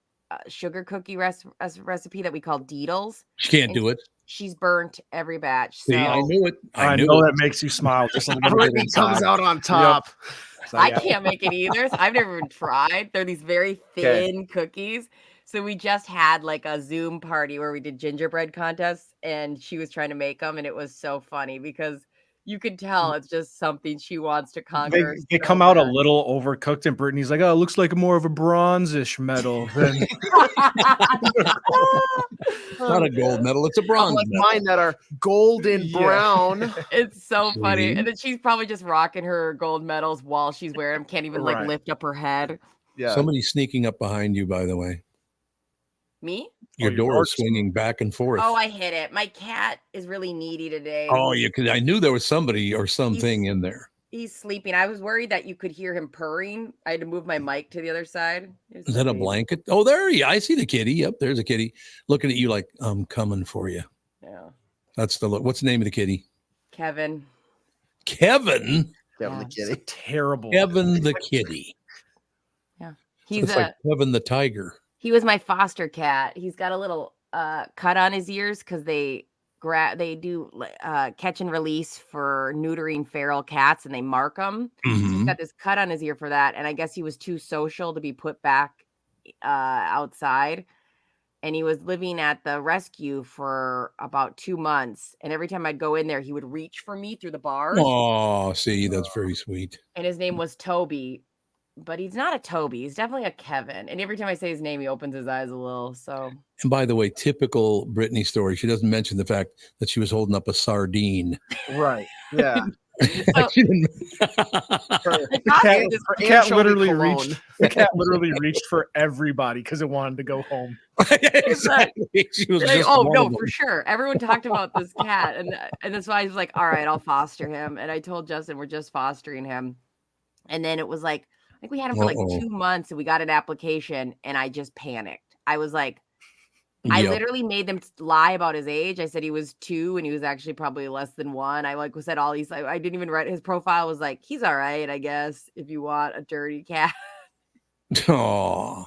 sugar cookie recipe that we call deedles. She can't do it. She's burnt every batch. See, I knew it. I know that makes you smile. Just a little bit. Brittany comes out on top. Yep. So, I can't make it either. So I've never even tried. They're these very thin cookies. So we just had like a Zoom party where we did gingerbread contests, and she was trying to make them, and it was so funny because you could tell it's just something she wants to conquer. They come out a little overcooked, and Brittany's like, "Oh, it looks like more of a bronze-ish medal than not a gold medal; it's a bronze like medal. Mine that are golden brown." It's so funny, and then she's probably just rocking her gold medals while she's wearing them. Can't even like lift up her head. Yeah, somebody's sneaking up behind you, by the way. Me? Your door is swinging back and forth. Oh, I hit it. My cat is really needy today. Oh, I knew there was somebody or something in there. He's sleeping. I was worried that you could hear him purring. I had to move my mic to the other side. Is that a blanket? Oh, there he is. I see the kitty. Yep, there's a kitty looking at you like, I'm coming for you. Yeah. That's the look. What's the name of the kitty? Kevin. Kevin? Kevin the kitty. Terrible. Kevin the kitty. Yeah. He's like Kevin the tiger. He was my foster cat. He's got a little cut on his ears because they do catch and release for neutering feral cats, and they mark them. So he's got this cut on his ear for that, and I guess he was too social to be put back outside. And he was living at the rescue for about 2 months, and every time I'd go in there, he would reach for me through the bars. Oh, see, that's very sweet. And his name was Toby. But he's not a Toby. He's definitely a Kevin. And every time I say his name, he opens his eyes a little. So. And by the way, typical Brittany story. She doesn't mention the fact that she was holding up a sardine. Right. Yeah. The cat literally reached for everybody because it wanted to go home. Exactly. She was just oh no, for sure. Everyone talked about this cat, and that's why I was like, all right, I'll foster him. And I told Justin we're just fostering him. And then it was like, I think we had him for like 2 months, and we got an application, and I just panicked. I was like, I literally made them lie about his age. I said he was 2 and he was actually probably less than 1. I like said all these, I didn't even write his profile was like, he's all right, I guess, if you want a dirty cat. Oh,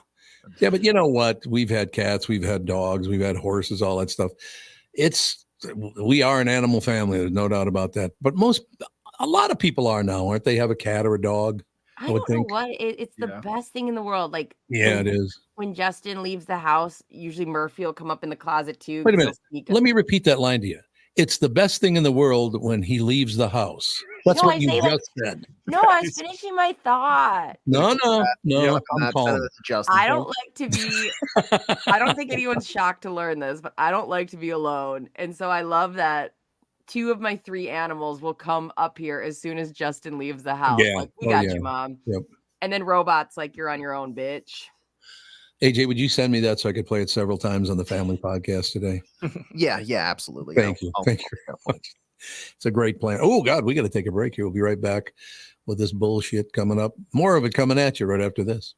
yeah. But you know what? We've had cats, we've had dogs, we've had horses, all that stuff. We are an animal family. There's no doubt about that. But a lot of people are now, aren't they? Have a cat or a dog. I don't know what. It's the best thing in the world. Like, it is. When Justin leaves the house, usually Murphy will come up in the closet too. Wait a minute. Let me repeat that line to you. It's the best thing in the world when he leaves the house. That's No, what I you say, like, just said. No, I was finishing my thought. No. I'm calm. I don't like to be. I don't think anyone's shocked to learn this, but I don't like to be alone, and so I love that 2 of my 3 animals will come up here as soon as Justin leaves the house. Yeah. Like, we Oh, got yeah. you, Mom. Yep. And then Robot's like, you're on your own, bitch. AJ, would you send me that so I could play it several times on the family podcast today? Yeah, absolutely. Thank you. Thank you very much. It's a great plan. Oh, God, we got to take a break here. We'll be right back with this bullshit coming up. More of it coming at you right after this.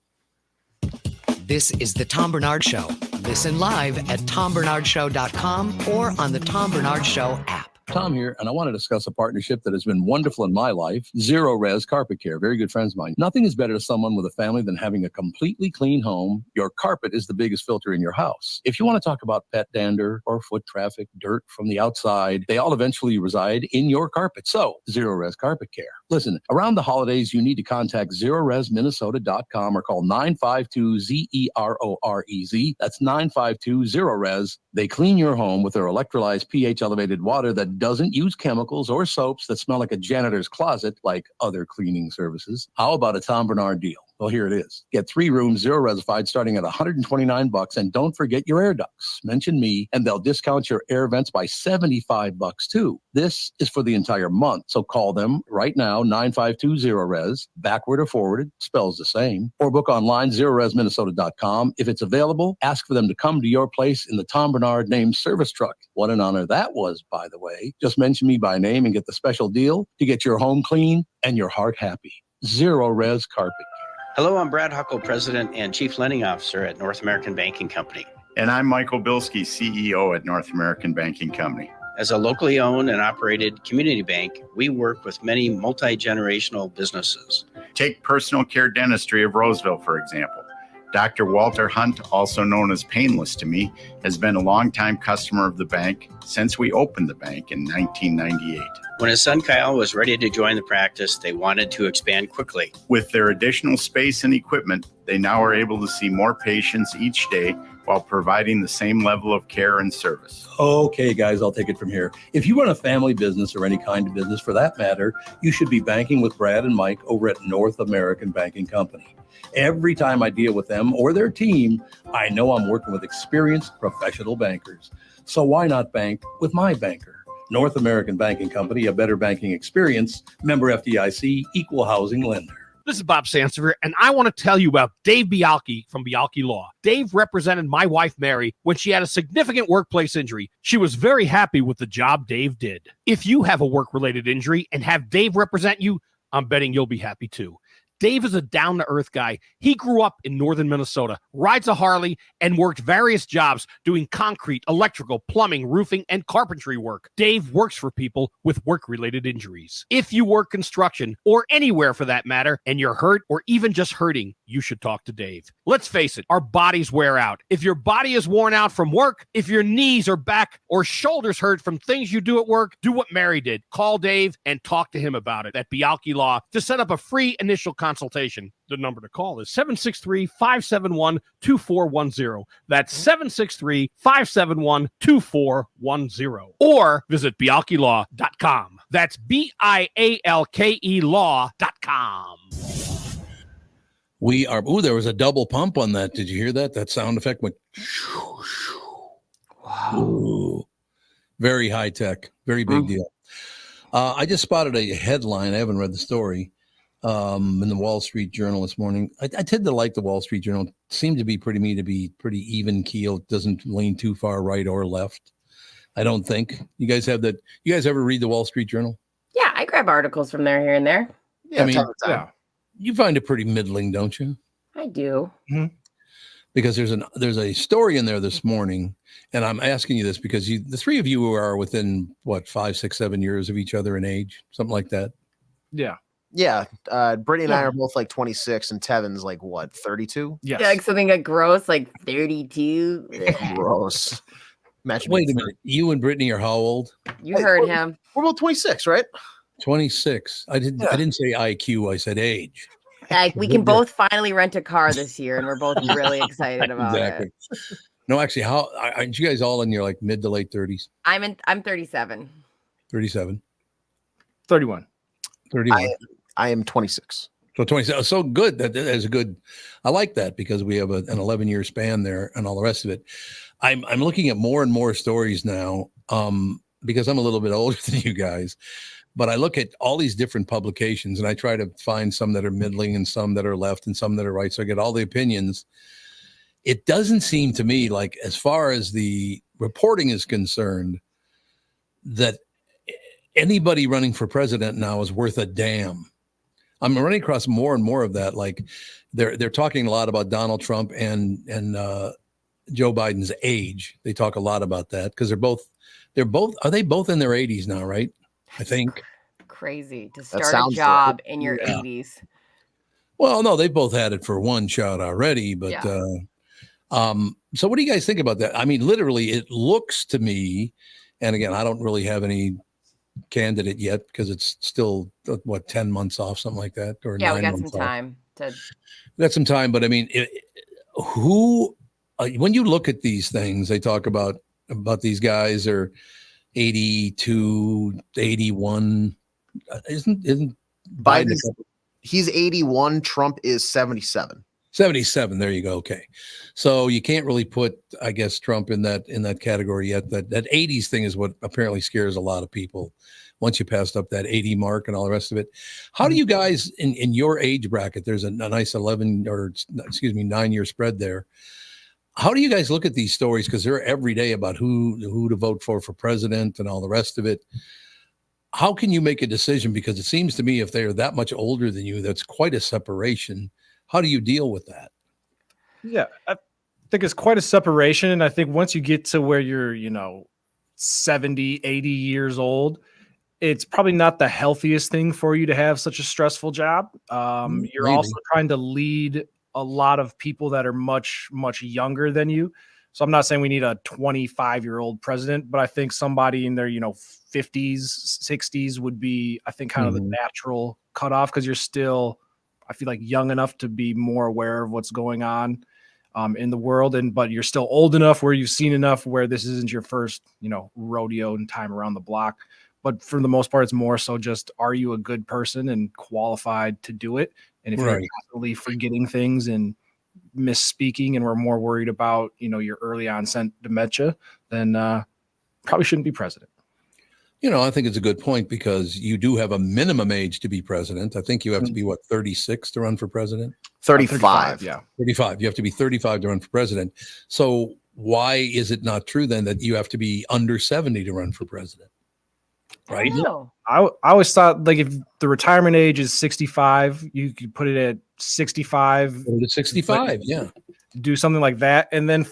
This is the Tom Barnard Show. Listen live at tombernardshow.com or on the Tom Barnard Show app. Tom here, and I want to discuss a partnership that has been wonderful in my life, Zero Res Carpet Care. Very good friends of mine. Nothing is better to someone with a family than having a completely clean home. Your carpet is the biggest filter in your house. If you want to talk about pet dander or foot traffic, dirt from the outside, they all eventually reside in your carpet. So, Zero Res Carpet Care. Listen, around the holidays, you need to contact ZeroResMinnesota.com or call 952-ZEROREZ. That's 952-ZERO-RES. They clean your home with their electrolyzed pH-elevated water that doesn't use chemicals or soaps that smell like a janitor's closet like other cleaning services. How about a Tom Barnard deal? Well, here it is. Get 3 rooms, Zero Resified, starting at $129, and don't forget your air ducts. Mention me, and they'll discount your air vents by $75 too. This is for the entire month, so call them right now, 952-0-RES, backward or forwarded, spells the same, or book online, ZeroResMinnesota.com. If it's available, ask for them to come to your place in the Tom Barnard named service truck. What an honor that was, by the way. Just mention me by name and get the special deal to get your home clean and your heart happy. Zero Res Carpet. Hello, I'm Brad Huckle, President and Chief Lending Officer at North American Banking Company. And I'm Michael Bilski, CEO at North American Banking Company. As a locally owned and operated community bank, we work with many multi-generational businesses. Take Personal Care Dentistry of Roseville, for example. Dr. Walter Hunt, also known as Painless to me, has been a longtime customer of the bank since we opened the bank in 1998. When his son Kyle was ready to join the practice, they wanted to expand quickly. With their additional space and equipment, they now are able to see more patients each day while providing the same level of care and service. Okay, guys, I'll take it from here. If you run a family business or any kind of business for that matter, you should be banking with Brad and Mike over at North American Banking Company. Every time I deal with them or their team, I know I'm working with experienced professional bankers. So why not bank with my banker? North American Banking Company, a better banking experience, member FDIC, equal housing lender. This is Bob Sansevier, and I want to tell you about Dave Bialke from Bialke Law. Dave represented my wife, Mary, when she had a significant workplace injury. She was very happy with the job Dave did. If you have a work-related injury and have Dave represent you, I'm betting you'll be happy too. Dave is a down-to-earth guy. He grew up in northern Minnesota, rides a Harley, and worked various jobs doing concrete, electrical, plumbing, roofing, and carpentry work. Dave works for people with work-related injuries. If you work construction, or anywhere for that matter, and you're hurt or even just hurting, you should talk to Dave. Let's face it, our bodies wear out. If your body is worn out from work, if your knees or back or shoulders hurt from things you do at work, do what Mary did. Call Dave and talk to him about it at Bialke Law to set up a free initial consultation. The number to call is 763-571-2410. That's 763-571-2410. Or visit bialkelaw.com. That's BIALKE law.com. We are, there was a double pump on that. Did you hear that? That sound effect went, wow. Very high tech, very big deal. I just spotted a headline. I haven't read the story. In the Wall Street Journal this morning. I tend to like the Wall Street Journal. It seemed to be pretty even keel. Doesn't lean too far right or left. I don't think. You guys have that. You guys ever read the Wall Street Journal? Yeah, I grab articles from there here and there. Yeah, I mean, you find it pretty middling, don't you? I do. Mm-hmm. Because there's a story in there this morning, and I'm asking you this because the 3 of you are within what 5, 6, 7 years of each other in age, something like that. Yeah. Yeah, Brittany and I are both like 26, and Tevin's like what, 32? Yes. Yeah, like something like gross, like 32. Gross. Wait a minute, you and Brittany are how old? You heard him. We're both 26, right? 26. I didn't say IQ. I said age. Like we can both finally rent a car this year, and we're both really excited about it. No, actually, how aren't you guys all in your like mid to late 30s? I'm 37. 37. 31. 31. I am 26. So 20. So good. That is a good. I like that because we have an 11-year span there and all the rest of it. I'm looking at more and more stories now because I'm a little bit older than you guys. But I look at all these different publications and I try to find some that are middling and some that are left and some that are right. So I get all the opinions. It doesn't seem to me like, as far as the reporting is concerned, that anybody running for president now is worth a damn. I'm running across more and more of that. Like they're talking a lot about Donald Trump and Joe Biden's age. They talk a lot about that because are they both in their 80s now, right? I think. Crazy to start a job in your 80s. Well, no, they both had it for one shot already, but so what do you guys think about that? I mean, literally, it looks to me, and again, I don't really have any candidate yet because it's still 10 months off, something like that, or 9 we got months some off. time to. We got some time, but I mean, when you look at these things, they talk about these guys are 82, 81. Isn't Biden? He's 81. Trump is 77. 77. There you go. Okay. So you can't really put, I guess, Trump in that category yet. That 80s thing is what apparently scares a lot of people once you passed up that 80 mark and all the rest of it. How do you guys in your age bracket, there's a nice 9-year spread there. How do you guys look at these stories? Because they're every day about who to vote for president and all the rest of it. How can you make a decision? Because it seems to me if they are that much older than you, that's quite a separation. How do you deal with that? Yeah, I think it's quite a separation. And I think once you get to where you're, 70, 80 years old, it's probably not the healthiest thing for you to have such a stressful job. You're also trying to lead a lot of people that are much, much younger than you. So I'm not saying we need a 25-year-old president, but I think somebody in their, 50s, 60s would be, I think, kind of the natural cutoff because you're still, I feel like, young enough to be more aware of what's going on in the world. But you're still old enough where you've seen enough where this isn't your first, rodeo and time around the block. But for the most part, it's more so just, are you a good person and qualified to do it? And if you're constantly forgetting things and misspeaking and we're more worried about, your early onset dementia, then probably shouldn't be president. I think it's a good point because you do have a minimum age to be president. I think you have to be 36 to run for president? 35. Yeah. 35. You have to be 35 to run for president. So why is it not true then that you have to be under 70 to run for president? Right. I always thought like if the retirement age is 65, you could put it at 65. Put it at 65. Yeah. Do something like that. And then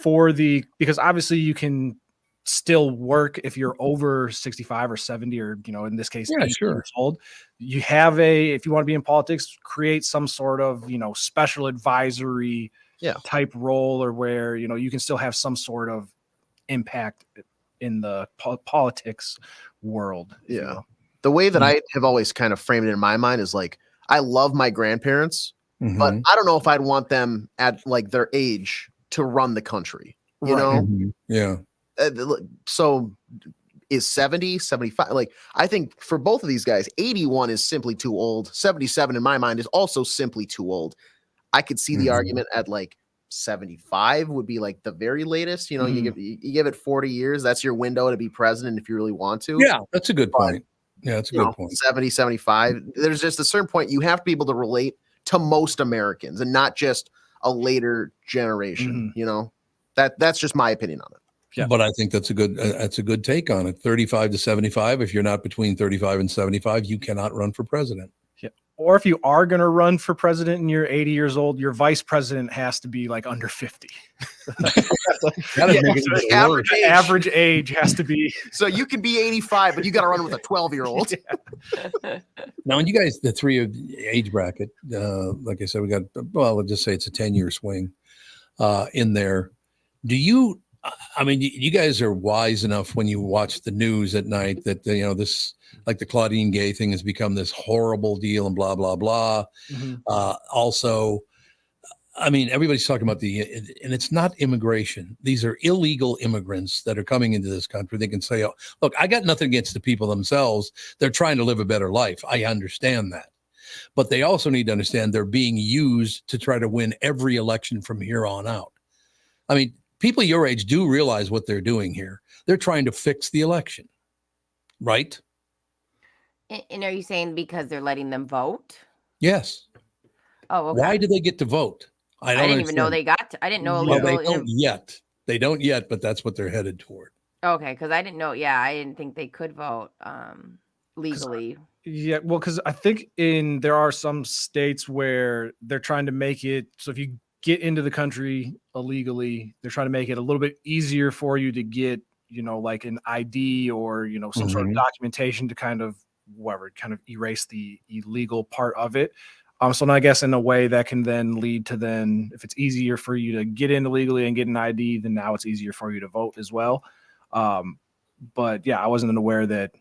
because obviously you can still work if you're over 65 or 70 or, in this case, 80 years old. You have if you want to be in politics, create some sort of, special advisory type role or where, you can still have some sort of impact in the politics world. Yeah. The way that I have always kind of framed it in my mind is like, I love my grandparents, but I don't know if I'd want them at like their age to run the country, you know? Yeah. So is 70, 75, like I think for both of these guys, 81 is simply too old. 77 in my mind is also simply too old. I could see the argument at like 75 would be like the very latest, you give it 40 years. That's your window to be president if you really want to. Yeah, that's a good point. Yeah, that's a good point. 70, 75. There's just a certain point you have to be able to relate to most Americans and not just a later generation, That's just my opinion on it. Yeah. But I think that's a good take on it. 35 to 75. If you're not between 35 and 75, you cannot run for president. Yeah. Or if you are going to run for president and you're 80 years old, your vice president has to be like under 50. Average age has to be. So you can be 85, but you got to run with a 12-year-old. Now, when you guys, the three of the age bracket, like I said, we got, let's just say it's a 10-year swing in there. You guys are wise enough when you watch the news at night that, this, like the Claudine Gay thing has become this horrible deal and blah, blah, blah. Also, I mean, everybody's talking about and it's not immigration. These are illegal immigrants that are coming into this country. They can say, oh, look, I got nothing against the people themselves. They're trying to live a better life. I understand that. But they also need to understand they're being used to try to win every election from here on out. I mean, people your age do realize what they're doing here. They're trying to fix the election, right? And are you saying because they're letting them vote? Yes. Oh, okay. Why do they get to vote? I didn't even know they got to. I didn't know Well, illegal. they don't yet. They don't yet, but that's what they're headed toward. Okay, because I didn't know. Yeah, I didn't think they could vote legally. Yeah, well, because I think there are some states where they're trying to make it so if you get into the country illegally, they're trying to make it a little bit easier for you to get, like an ID or, some sort of documentation to kind of erase the illegal part of it. So I guess in a way that can then lead to if it's easier for you to get in illegally and get an ID, then now it's easier for you to vote as well. But yeah, I wasn't aware that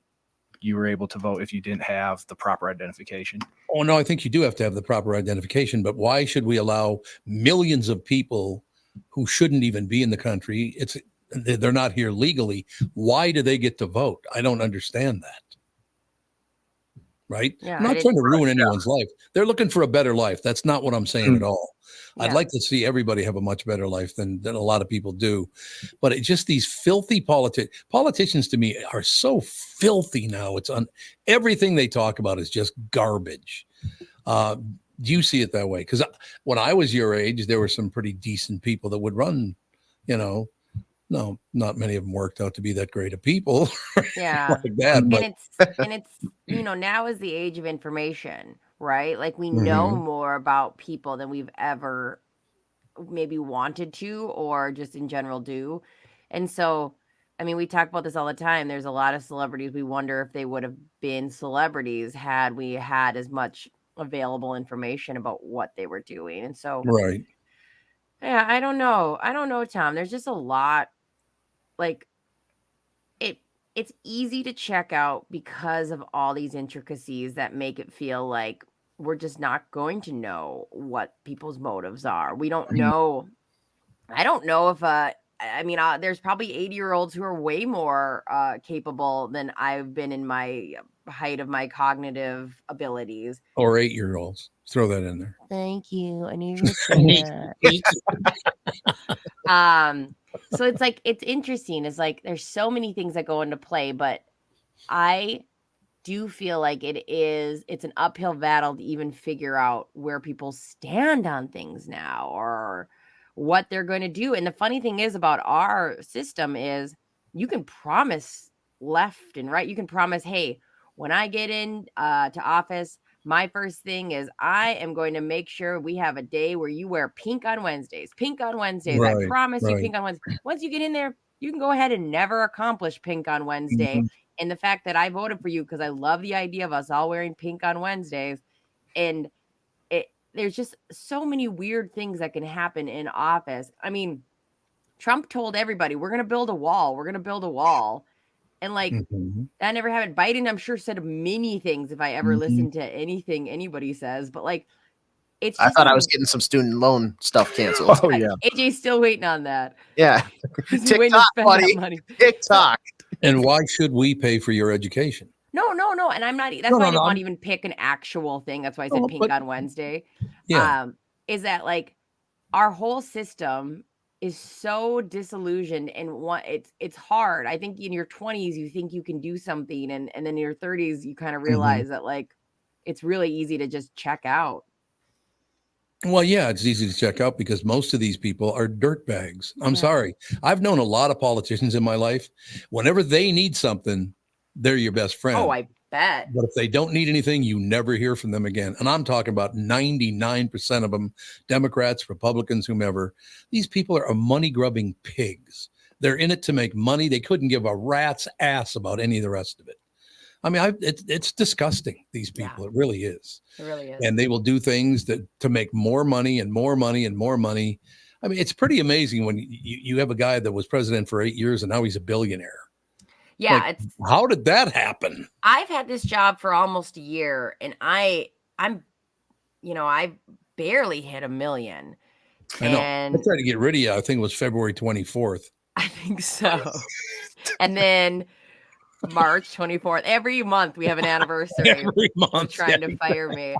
you were able to vote if you didn't have the proper identification. Oh, no, I think you do have to have the proper identification, but why should we allow millions of people who shouldn't even be in the country? They're not here legally. Why do they get to vote? I don't understand that. Right? Yeah, I'm not trying to ruin anyone's life. They're looking for a better life. That's not what I'm saying at all. I'd like to see everybody have a much better life than a lot of people do. But it's just these filthy politicians to me are so filthy now. Everything they talk about is just garbage. Do you see it that way? Because when I was your age, there were some pretty decent people that would run, no, not many of them worked out to be that great of people. Yeah. Like that, and it's now is the age of information, right? Like we know more about people than we've ever maybe wanted to or just in general do. And so, I mean, we talk about this all the time. There's a lot of celebrities. We wonder if they would have been celebrities had we had as much available information about what they were doing. And so, right. Yeah, I don't know. I don't know, Tom. There's just a lot. Like it's easy to check out because of all these intricacies that make it feel like we're just not going to know what people's motives are. We don't know. I don't know if there's probably 80-year-olds who are way more capable than I've been in my height of my cognitive abilities. Or 8-year-olds. Throw that in there. Thank you. I knew you would say that. So it's like, it's interesting. It's like, there's so many things that go into play, but I do feel like it's an uphill battle to even figure out where people stand on things now or what they're going to do. And the funny thing is about our system is you can promise left and right. You can promise, hey, when I get in to office, my first thing is I am going to make sure we have a day where you wear pink on Wednesdays. Pink on Wednesdays. I promise you pink on Wednesdays. Once you get in there, you can go ahead and never accomplish pink on Wednesday. And the fact that I voted for you because I love the idea of us all wearing pink on Wednesdays. And there's just so many weird things that can happen in office. I mean, Trump told everybody, we're going to build a wall. We're going to build a wall. And like, that never happened. Biden, I'm sure, said many things if I ever listened to anything anybody says. But like, it's just I thought I was getting some student loan stuff canceled. Oh, yeah. AJ's still waiting on that. Yeah. He's waiting to spend that money. TikTok. And why should we pay for your education? No. And I'm not, that's why I didn't want to even pick an actual thing. That's why I said pink on Wednesday. Yeah. Is that like our whole system is so disillusioned and it's hard. I think in your 20s, you think you can do something. And then in your 30s, you kind of realize that like, it's really easy to just check out. Well, yeah, it's easy to check out because most of these people are dirtbags. I'm sorry. I've known a lot of politicians in my life. Whenever they need something, they're your best friend. Oh, I bet. But if they don't need anything, you never hear from them again. And I'm talking about 99% of them, Democrats, Republicans, whomever. These people are money-grubbing pigs. They're in it to make money. They couldn't give a rat's ass about any of the rest of it. I mean, it's disgusting, these people. Yeah. It really is. It really is. And they will do things to make more money and more money and more money. I mean, it's pretty amazing when you have a guy that was president for 8 years and now he's a billionaire. Yeah. Like, how did that happen? I've had this job for almost a year and I barely hit $1 million. I know. And I tried to get rid of you. I think it was February 24th. I think so. And then March 24th. Every month we have an anniversary. Every month, trying to fire me.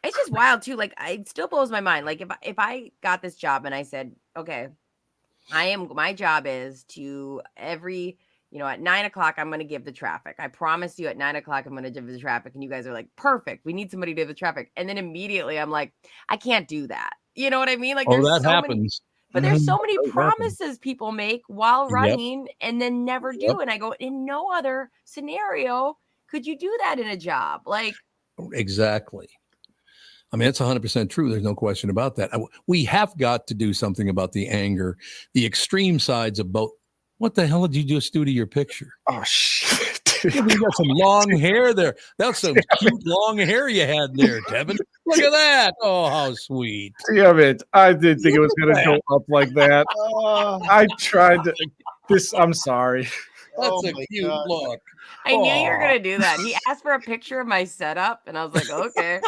It's just wild too. Like it still blows my mind. Like if I got this job and I said, okay, my job is to every, at 9 o'clock, I'm going to give the traffic. I promise you at 9 o'clock, I'm going to give the traffic. And you guys are like, perfect. We need somebody to do the traffic. And then immediately I'm like, I can't do that. You know what I mean? Like there's that so happens. But there's so many That promises happens. people make while Yep. running and then never do. Yep. And I go, in no other scenario could you do that in a job. Like, Exactly. I mean, it's 100% true. There's no question about that. We have got to do something about the anger, the extreme sides of both. What the hell did you just do to your picture? Oh, shit. You got some long hair there. That's some cute long hair you had there, Kevin. Look at that. Oh, how sweet. Damn it. I did think it was going to go up like that. I tried to. I'm sorry. That's a cute look. I knew you were going to do that. He asked for a picture of my setup and I was like, okay.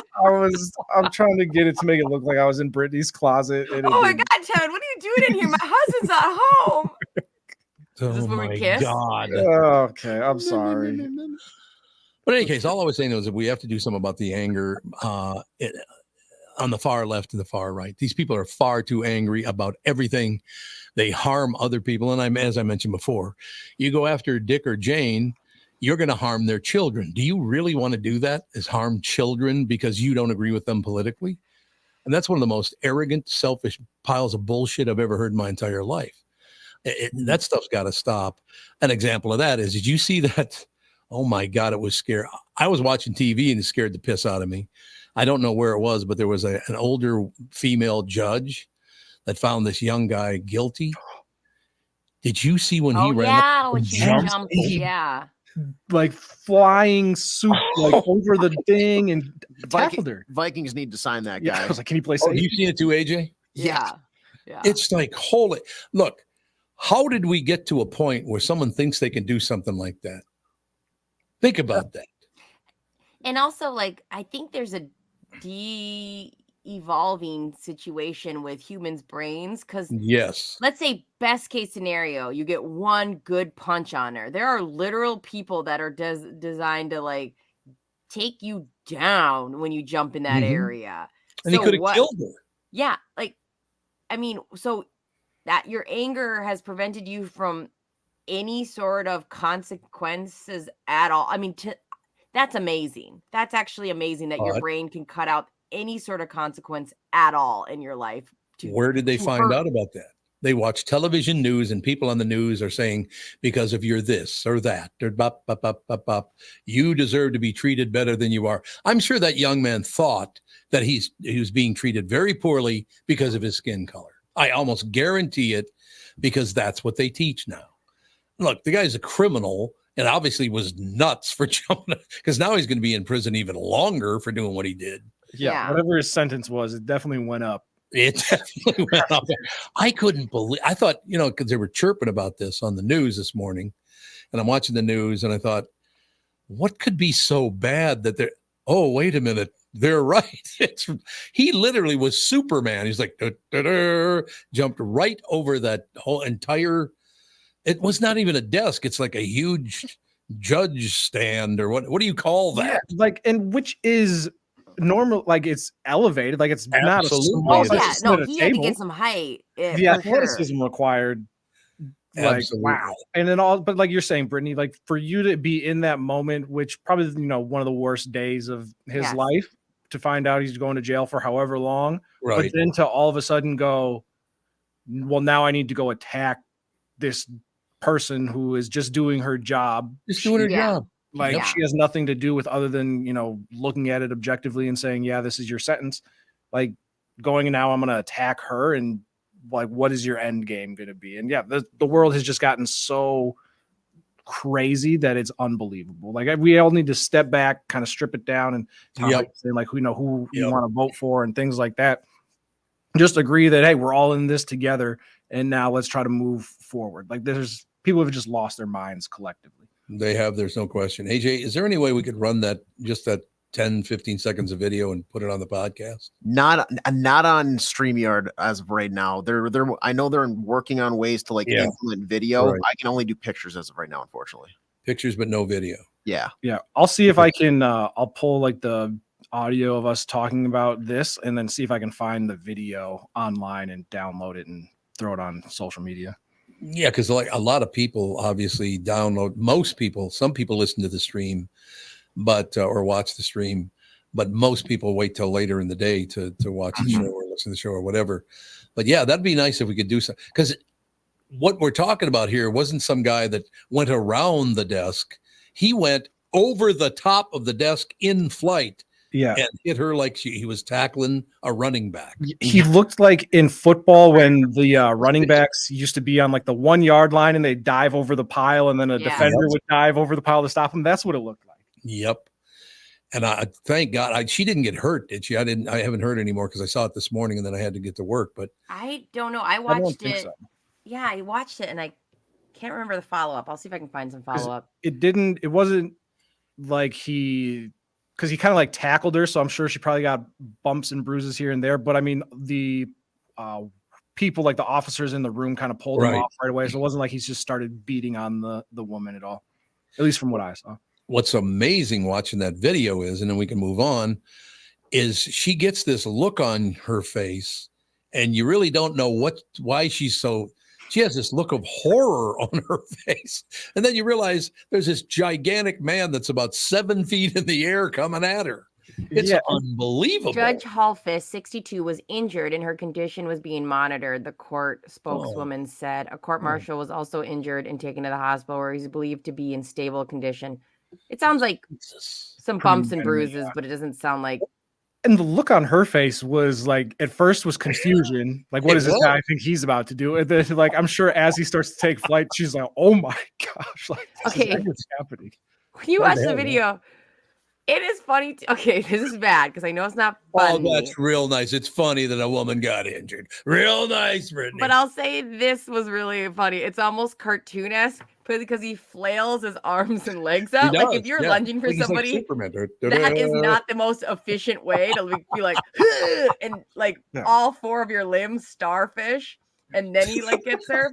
I'm trying to get it to make it look like I was in Brittany's closet. And Oh my God, Kevin, what are you doing in here? My husband's at home. Oh this where we my kiss? God. Okay, I'm sorry. But in any case, all I was saying was that we have to do something about the anger on the far left and the far right. These people are far too angry about everything. They harm other people. And as I mentioned before, you go after Dick or Jane, you're going to harm their children. Do you really want to do that? Is harm children because you don't agree with them politically? And that's one of the most arrogant, selfish piles of bullshit I've ever heard in my entire life. That stuff's got to stop. An example of that is, did you see that? Oh my God, it was scary. I was watching TV and it scared the piss out of me. I don't know where it was, but there was an older female judge that found this young guy guilty. Did you see when he ran? Yeah, up when and she jumped? jumped. Yeah. Like flying soup like over the thing and tackled her. Vikings need to sign that Yeah, guy. I was like, can you play Oh, safe? you've seen it too, AJ? Yeah. Yeah. It's like, holy, look, how did we get to a point where someone thinks they can do something like that? Think about that. And also, like, I think there's a de-evolving situation with humans' brains because Yes. let's say best case scenario, you get one good punch on her. There are literal people that are designed to like take you down when you jump in that Mhm. area. And he So could have what- killed her. Yeah, like, I mean, so that your anger has prevented you from any sort of consequences at all. I mean, that's amazing. That's actually amazing that your But- brain can cut out any sort of consequence at all in your life. Where did they to find hurt- out about that? They watch television news and people on the news are saying, because of you're this or that, or bop, bop, bop, bop, bop, you deserve to be treated better than you are. I'm sure that young man thought that he was being treated very poorly because of his skin color. I almost guarantee it, because that's what they teach now. Look, the guy's a criminal and obviously was nuts for jumping, because now he's going to be in prison even longer for doing what he did. Yeah, whatever his sentence was, it definitely went up. It definitely went up. I couldn't believe, I thought, because they were chirping about this on the news this morning, and I'm watching the news and I thought, what could be so bad that they're, oh, wait a minute, they're right. He literally was Superman. He's like, jumped right over that whole entire, it was not even a desk. It's like a huge judge stand, or what do you call that? Yeah, like, and which is normal, like it's elevated, like it's not a Absolutely. small, Oh, it's like yeah. sitting No, at a he had to table. get some height. The for sure. athleticism required, like, Absolutely. wow. And then but like you're saying, Brittany, like for you to be in that moment, which probably, one of the worst days of his Yes. life, to find out he's going to jail for however long, but Right. then to all of a sudden go, well, now I need to go attack this person who is just doing her job. Just doing her job. Like Yeah. she has nothing to do with other than, looking at it objectively and saying, yeah, this is your sentence. Like going, and now I'm going to attack her, and like, what is your end game going to be? And yeah, the world has just gotten so crazy that it's unbelievable. Like we all need to step back, kind of strip it down, and say like, who you want to vote for and things like that. Just agree that, hey, we're all in this together, and now let's try to move forward. Like there's people have just lost their minds collectively. They have, there's no question. AJ, is there any way we could run that 10, 15 seconds of video and put it on the podcast? Not on StreamYard as of right now. I know they're working on ways to implement video. Right. I can only do pictures as of right now, unfortunately. Pictures, but no video. Yeah. I'll see if I can. I'll pull the audio of us talking about this, and then see if I can find the video online and download it and throw it on social media. Yeah, because a lot of people obviously download. Most people, some people listen to the stream, but or watch the stream, but most people wait till later in the day to watch the show or listen to the show or whatever. But yeah, that'd be nice if we could do something, because what we're talking about here wasn't some guy that went around the desk. He went over the top of the desk in flight. Yeah. And hit her like he was tackling a running back. He looked like in football when the running backs used to be on the 1 yard line and they dive over the pile, and then a defender would dive over the pile to stop him. That's what it looked like. Yep. And I thank God she didn't get hurt, did she? I haven't heard anymore because I saw it this morning and then I had to get to work. But I don't know. I watched it. So. Yeah, I watched it and I can't remember the follow-up. I'll see if I can find some follow-up. It wasn't like because he kind of tackled her, so I'm sure she probably got bumps and bruises here and there. But I mean, the people, the officers in the room, kind of pulled him off right away. So it wasn't like he's just started beating on the woman at all, at least from what I saw. What's amazing watching that video is, and then we can move on, is she gets this look on her face, and you really don't know why she's so. She has this look of horror on her face. And then you realize there's this gigantic man that's about 7 feet in the air coming at her. It's unbelievable. Judge Hallfist, 62, was injured and her condition was being monitored, the court spokeswoman said. A court marshal was also injured and taken to the hospital where he's believed to be in stable condition. It sounds like some bumps and bruises, but it doesn't sound like. And the look on her face was at first was confusion. What does this guy think he's about to do? And then I'm sure as he starts to take flight, she's like, oh my gosh. What's happening? When you watch the video, it is funny. Okay, this is bad because I know it's not funny. Oh, that's real nice. It's funny that a woman got injured. Real nice, Brittany. But I'll say this was really funny. It's almost cartoon-esque because he flails his arms and legs out. If you're lunging for somebody, that is not the most efficient way to be and all 4 of your limbs starfish, and then he gets her.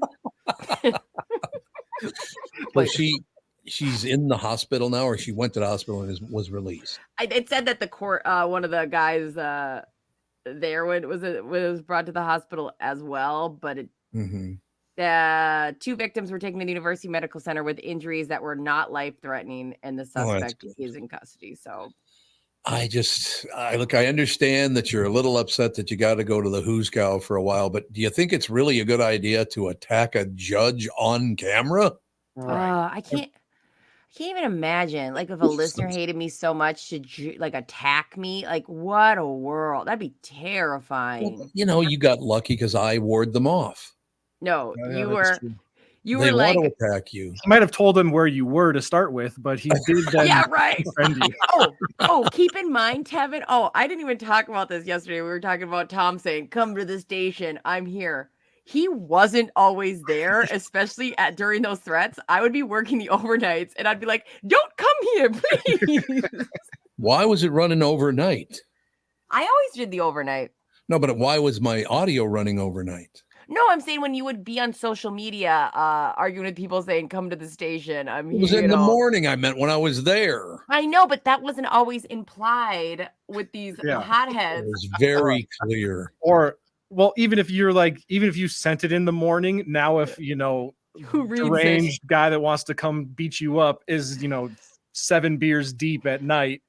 But she's in the hospital now, or she went to the hospital and was released. It said that the court, one of the guys there was brought to the hospital as well, but it. Mm-hmm. 2 victims were taken to the University Medical Center with injuries that were not life-threatening, and the suspect is in custody. So, I understand that you're a little upset that you got to go to the Who's Cow for a while, but do you think it's really a good idea to attack a judge on camera? I can't even imagine if a listener hated me so much to attack me. What a world. That'd be terrifying. Well, you got lucky because I ward them off. No, they were want to attack you. He might have told him where you were to start with, but he did then defend you. Keep in mind, Tevin. Oh, I didn't even talk about this yesterday. We were talking about Tom saying, "Come to the station. I'm here." He wasn't always there, especially during those threats. I would be working the overnights, and I'd be like, "Don't come here, please." Why was it running overnight? I always did the overnight. No, but why was my audio running overnight? No, I'm saying when you would be on social media arguing with people saying, "Come to the station." It was in the morning. I meant when I was there. I know, but that wasn't always implied with these hotheads. It was very clear. Even if you sent it in the morning, now if deranged guy that wants to come beat you up is 7 beers deep at night.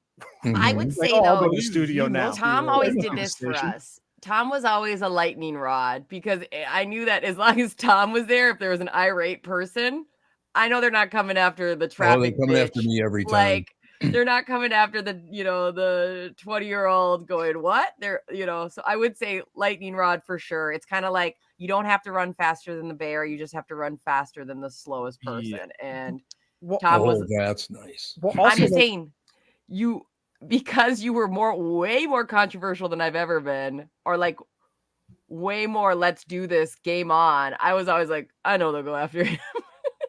I would say I'll go to the studio now. Tom always did this for us. Tom was always a lightning rod because I knew that as long as Tom was there, if there was an irate person, I know they're not coming after the traffic. They're coming after me every time. They're not coming after the 20-year-old going, what? So I would say lightning rod for sure. It's kind of like you don't have to run faster than the bear. You just have to run faster than the slowest person. Yeah. And Tom was. That's nice. I'm just saying because you were way more controversial than I've ever been, or way more let's do this, game on. I was always like, I know they'll go after him.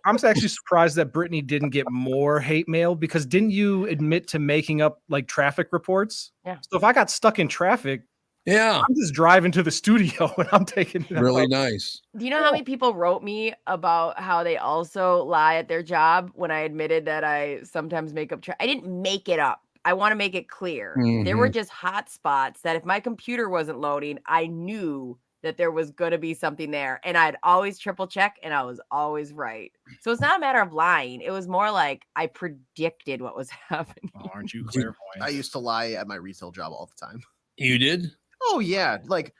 I'm actually surprised that Brittany didn't get more hate mail, because didn't you admit to making up like traffic reports? Yeah. So if I got stuck in traffic, yeah, I'm just driving to the studio and I'm taking it really out. nice. Do you know how many people wrote me about how they also lie at their job when I admitted that I sometimes make up? I didn't make it up. I want to make it clear. There were just hot spots that if my computer wasn't loading, I knew that there was going to be something there. And I'd always triple check and I was always right. So it's not a matter of lying. It was more like I predicted what was happening. Oh, aren't you clairvoyant? I used to lie at my retail job all the time. You did? Oh, yeah. Like,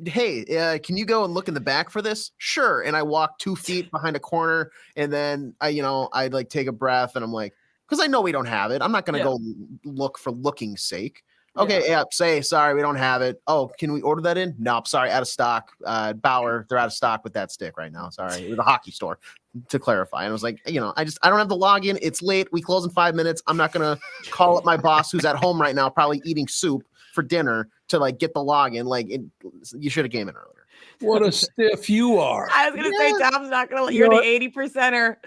hey, can you go and look in the back for this? Sure. And I walk 2 feet behind a corner, and then I'd like take a breath, and I'm like, because I know we don't have it. I'm not going to go look for looking's sake. Okay, sorry, we don't have it. Oh, can we order that in? Nope, sorry, out of stock. Bauer, they're out of stock with that stick right now. Sorry, it was a hockey store, to clarify. And I was like, I don't have the login. It's late. We close in 5 minutes. I'm not gonna call up my boss who's at home right now, probably eating soup for dinner, to like get the login. Like, you should have came in earlier. What a stiff you are. I was gonna say Tom's not gonna let you're the 80%er.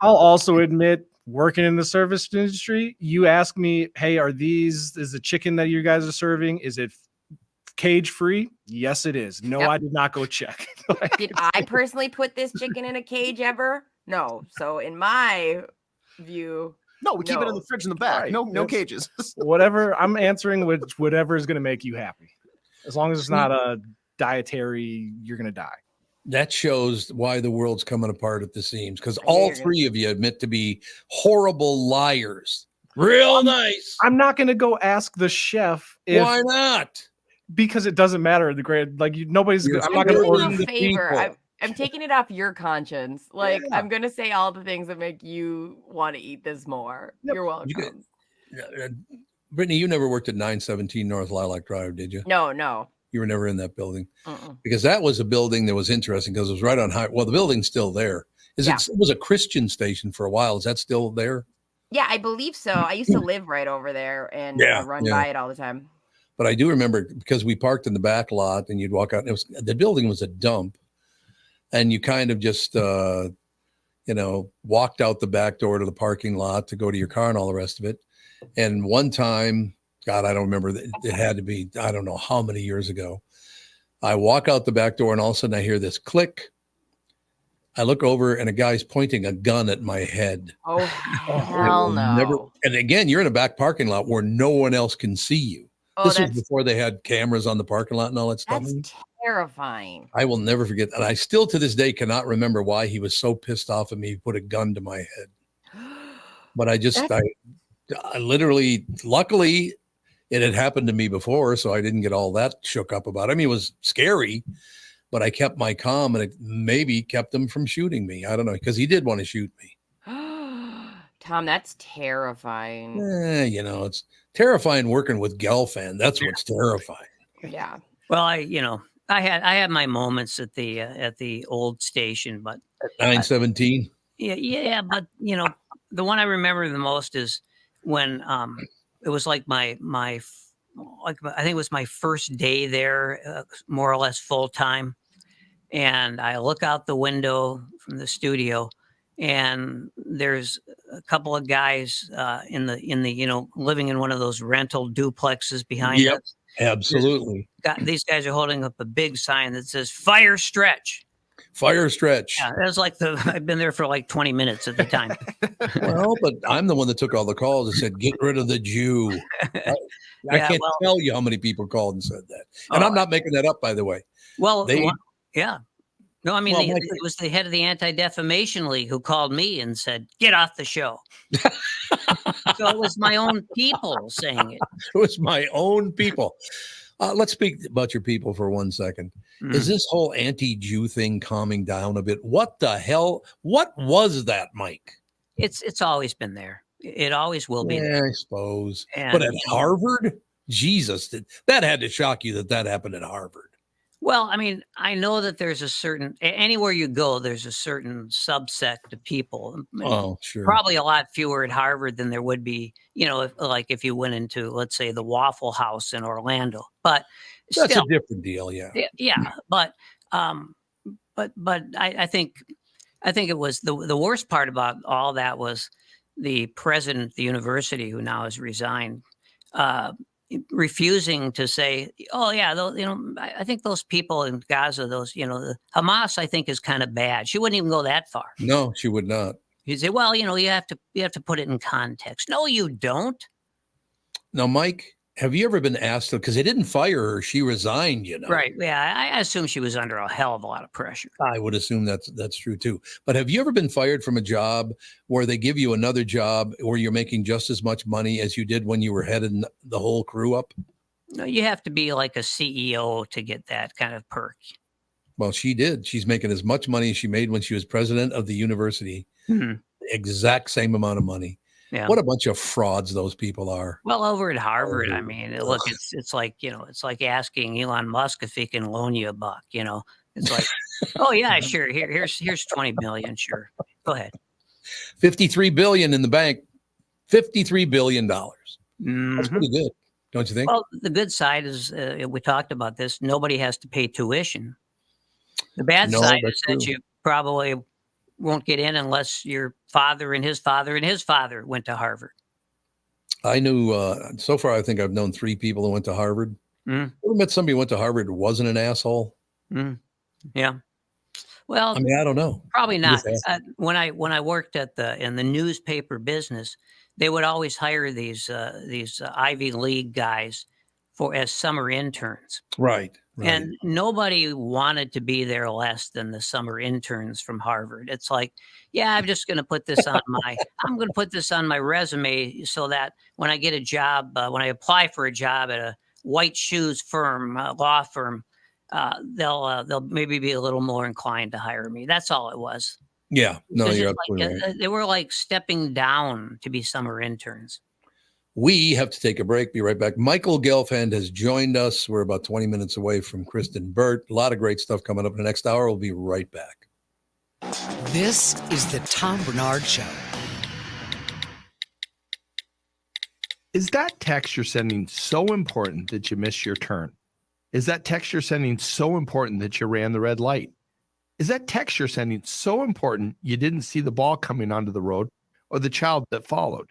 I'll also admit, working in the service industry, you ask me, hey, is the chicken that you guys are serving, is it cage free? Yes, it is. No, I did not go check. Did I personally put this chicken in a cage ever? No. So in my view, no, we keep it in the fridge in the back. Right. No cages. Whatever. I'm answering with whatever is going to make you happy. As long as it's not a dietary, you're going to die. That shows why the world's coming apart at the seams, because all three of you admit to be horrible liars. Real nice. I'm not going to go ask the chef. Why not? Because it doesn't matter. Nobody's. I'm not going to order the favor. I'm taking it off your conscience. Like, I'm going to say all the things that make you want to eat this more. Yep. You're welcome. Brittany, you never worked at 917 North Lilac Drive, did you? No. You were never in that building, because that was a building that was interesting because it was right on high. Well, the building's still there. It was a Christian station for a while. Is that still there? Yeah, I believe so. I used to live right over there and run by it all the time. But I do remember, because we parked in the back lot and you'd walk out, and the building was a dump, and you kind of just walked out the back door to the parking lot to go to your car and all the rest of it. And one time, God, I don't remember. It had to be, I don't know how many years ago. I walk out the back door and all of a sudden I hear this click. I look over and a guy's pointing a gun at my head. Oh, hell no. And again, you're in a back parking lot where no one else can see you. This was before they had cameras on the parking lot and all that stuff. That's terrifying. I will never forget. And I still to this day cannot remember why he was so pissed off at me. He put a gun to my head. But I literally, luckily, it had happened to me before, so I didn't get all that shook up about it. I mean, it was scary, but I kept my calm, and it maybe kept him from shooting me. I don't know, because he did want to shoot me. Tom, that's terrifying. It's terrifying working with Gelfand. That's what's terrifying. Yeah. Well, I had my moments at the old station, but at 917. Yeah, but the one I remember the most is when it was like I think it was my first day there, more or less full time, and I look out the window from the studio, and there's a couple of guys in the living in one of those rental duplexes behind us. Absolutely. These guys are holding up a big sign that says "Fire Stretch." Fire Stretch. Yeah, that's like I've been there for like 20 minutes at the time. Well, but I'm the one that took all the calls and said, "Get rid of the Jew." I can't tell you how many people called and said that. And I'm not making that up, by the way. Well, yeah. No, I mean, it was the head of the Anti-Defamation League who called me and said, "Get off the show." So it was my own people saying it. It was my own people. Let's speak about your people for 1 second. Is this whole anti-Jew thing calming down a bit? What the hell? What was that, Mike? It's always been there. It always will be there. I suppose. But at Harvard? Jesus, that had to shock you that happened at Harvard. Well, I mean, I know that there's a certain, anywhere you go, there's a certain subsect of people. Oh, sure. Probably a lot fewer at Harvard than there would be, if you went into, let's say, the Waffle House in Orlando. But that's a different deal, yeah. Yeah, but But I think it was the worst part about all that was the president of the university, who now has resigned, refusing to say, oh yeah, I think those people in Gaza, the Hamas, I think is kind of bad. She wouldn't even go that far. No, she would not. He'd say, well, you have to put it in context. No, you don't. Now, Mike, have you ever been asked, because they didn't fire her, she resigned, Right. Yeah. I assume she was under a hell of a lot of pressure. I would assume that's true too. But have you ever been fired from a job where they give you another job where you're making just as much money as you did when you were heading the whole crew up? No, you have to be like a CEO to get that kind of perk. Well, she did. She's making as much money as she made when she was president of the university. Mm-hmm. Exact same amount of money. Yeah. What a bunch of frauds those people are. Well, over at Harvard, I mean, look, it's like, it's like asking Elon Musk if he can loan you $1. It's like, oh yeah, sure. Here's 20 million. Sure. Go ahead. 53 billion in the bank. $53 billion. Mm-hmm. That's pretty good, don't you think? Well, the good side is, we talked about this. Nobody has to pay tuition. The bad side is that you probably won't get in unless your father and his father and his father went to Harvard. I knew, so far, I think I've known 3 people who went to Harvard. Mm. Ever met somebody who went to Harvard who wasn't an asshole? Mm. Yeah. Well, I mean, I don't know. Probably not. When I worked in the newspaper business, they would always hire these Ivy League guys as summer interns. Right. And nobody wanted to be there less than the summer interns from Harvard. It's like, yeah, I'm just going to put this on my resume so that when I get a job, when I apply for a job at a white shoes firm, law firm, they'll maybe be a little more inclined to hire me. That's all it was. Yeah. No, you're absolutely right. They were like stepping down to be summer interns. We have to take a break. Be right back. Michael Gelfand has joined us. We're about 20 minutes away from Kristen Burt. A lot of great stuff coming up in the next hour. We'll be right back. This is the Tom Barnard Show. Is that text you're sending so important that you miss your turn? Is that text you're sending so important that you ran the red light? Is that text you're sending so important you didn't see the ball coming onto the road or the child that followed?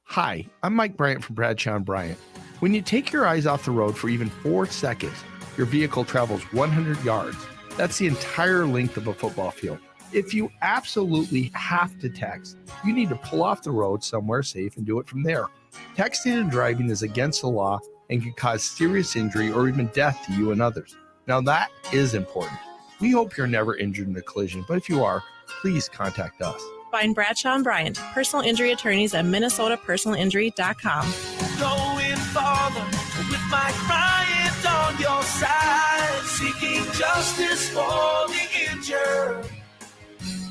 Hi, I'm Mike Bryant from Bradshaw & Bryant. When you take your eyes off the road for even 4 seconds, your vehicle travels 100 yards. That's the entire length of a football field. If you absolutely have to text, you need to pull off the road somewhere safe and do it from there. Texting and driving is against the law and can cause serious injury or even death to you and others. Now that is important. We hope you're never injured in a collision, but if you are, please contact us. Find Bradshaw and Bryant, personal injury attorneys at minnesotapersonalinjury.com. Going farther with Mike Bryant on your side, seeking justice for the injured.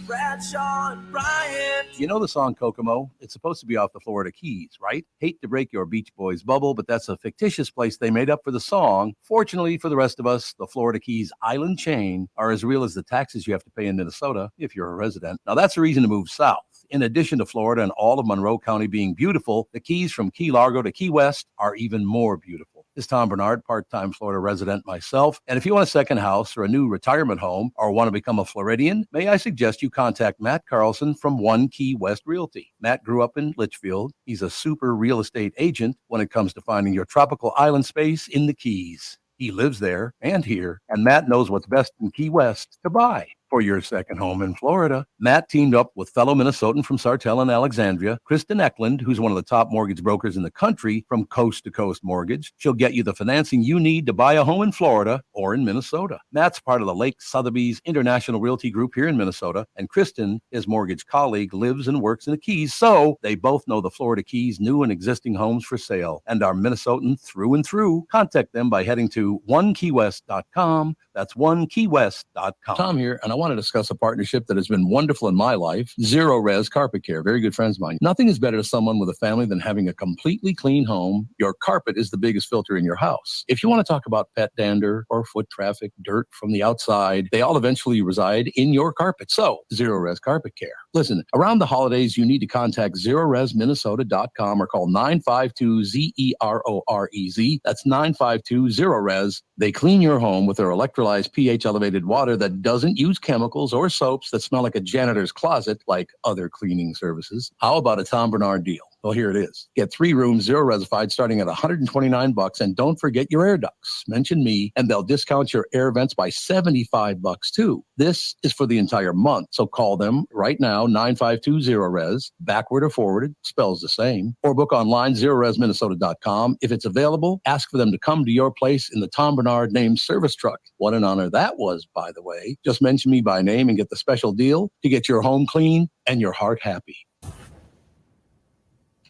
Bradshaw and Bryant. You know the song Kokomo? It's supposed to be off the Florida Keys, right? Hate to break your Beach Boys bubble, but that's a fictitious place they made up for the song. Fortunately for the rest of us, the Florida Keys island chain are as real as the taxes you have to pay in Minnesota if you're a resident. Now that's a reason to move south. In addition to Florida and all of Monroe County being beautiful, the Keys from Key Largo to Key West are even more beautiful. This is Tom Barnard, part-time Florida resident myself. And if you want a second house or a new retirement home or want to become a Floridian, may I suggest you contact Matt Carlson from One Key West Realty. Matt grew up in Litchfield. He's a super real estate agent when it comes to finding your tropical island space in the Keys. He lives there and here, and Matt knows what's best in Key West to buy for your second home in Florida. Matt teamed up with fellow Minnesotan from Sartell and Alexandria, Kristen Eklund, who's one of the top mortgage brokers in the country from Coast to Coast Mortgage. She'll get you the financing you need to buy a home in Florida or in Minnesota. Matt's part of the Lake Sotheby's International Realty Group here in Minnesota, and Kristen, his mortgage colleague, lives and works in the Keys, so they both know the Florida Keys' new and existing homes for sale and are Minnesotan through and through. Contact them by heading to onekeywest.com. That's onekeywest.com. Tom here, and I want to discuss a partnership that has been wonderful in my life. Zero Res Carpet Care. Very good friends of mine. Nothing is better to someone with a family than having a completely clean home. Your carpet is the biggest filter in your house. If you want to talk about pet dander or foot traffic, dirt from the outside, they all eventually reside in your carpet. So, Zero Res Carpet Care. Listen, around the holidays, you need to contact ZeroResMinnesota.com or call 952-ZEROREZ. That's 952-ZERO-RES. They clean your home with their electrolyzed pH-elevated water that doesn't use chemicals or soaps that smell like a janitor's closet like other cleaning services. How about a Tom Barnard deal? Well, here it is. Get 3 rooms, 0 resified, starting at $129. And don't forget your air ducts. Mention me, and they'll discount your air vents by $75 too. This is for the entire month. So call them right now, 952-0-RES, backward or forwarded, spells the same, or book online, ZeroResMinnesota.com. If it's available, ask for them to come to your place in the Tom Barnard named service truck. What an honor that was, by the way. Just mention me by name and get the special deal to get your home clean and your heart happy.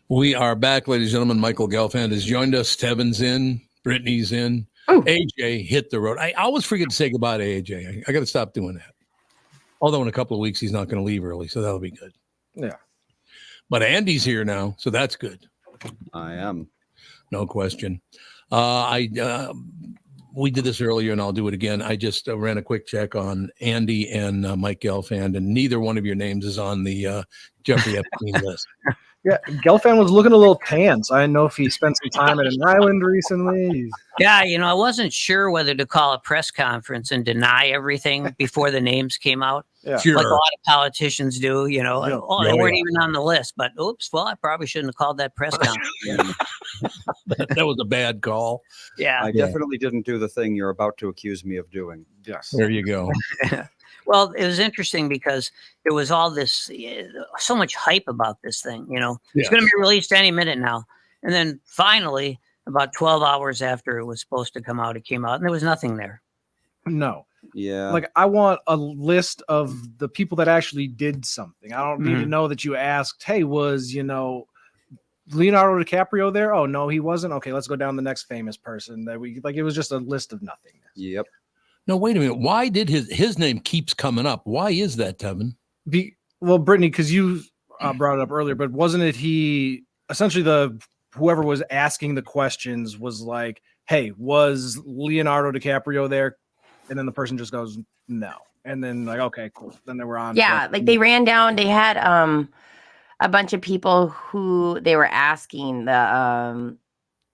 We are back, ladies and gentlemen. Michael Gelfand has joined us. Tevin's in. Brittany's in. AJ hit the road. I always forget to say goodbye to AJ. I got to stop doing that. Although in a couple of weeks, he's not going to leave early, so that'll be good. Yeah. But Andy's here now, so that's good. I am. No question. We did this earlier, and I'll do it again. I just ran a quick check on Andy and Mike Gelfand, and neither one of your names is on the Jeffrey Epstein list. Yeah, Gelfand was looking a little tan, so I didn't know if he spent some time at an island recently. Yeah, I wasn't sure whether to call a press conference and deny everything before the names came out. Yeah. Like a lot of politicians do, they weren't even on the list. But oops, well, I probably shouldn't have called that press conference. That was a bad call. Yeah. I definitely didn't do the thing you're about to accuse me of doing. Yes. There you go. Well, it was interesting because there was all this, so much hype about this thing, It's going to be released any minute now. And then finally, about 12 hours after it was supposed to come out, it came out, and there was nothing there. No. Yeah. Like, I want a list of the people that actually did something. I don't need to know that you asked, hey, was, Leonardo DiCaprio there? Oh, no, he wasn't. Okay, let's go down the next famous person that it was just a list of nothingness. Yep. No, wait a minute. Why did his name keeps coming up? Why is that, Tevin? Well, Brittany, because you brought it up earlier, but wasn't it he essentially whoever was asking the questions was like, hey, was Leonardo DiCaprio there? And then the person just goes, no. And then okay, cool. Then they were on. Yeah, they ran down. They had a bunch of people who they were asking the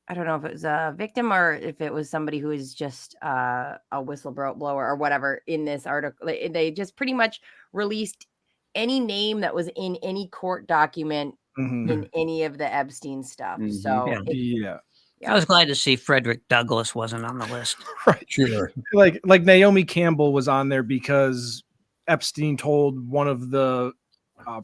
I don't know if it was a victim or if it was somebody who is just a whistleblower or whatever in this article. They just pretty much released any name that was in any court document in any of the Epstein stuff. So I was glad to see Frederick Douglass wasn't on the list. Right. Sure. Like Naomi Campbell was on there because Epstein told one of the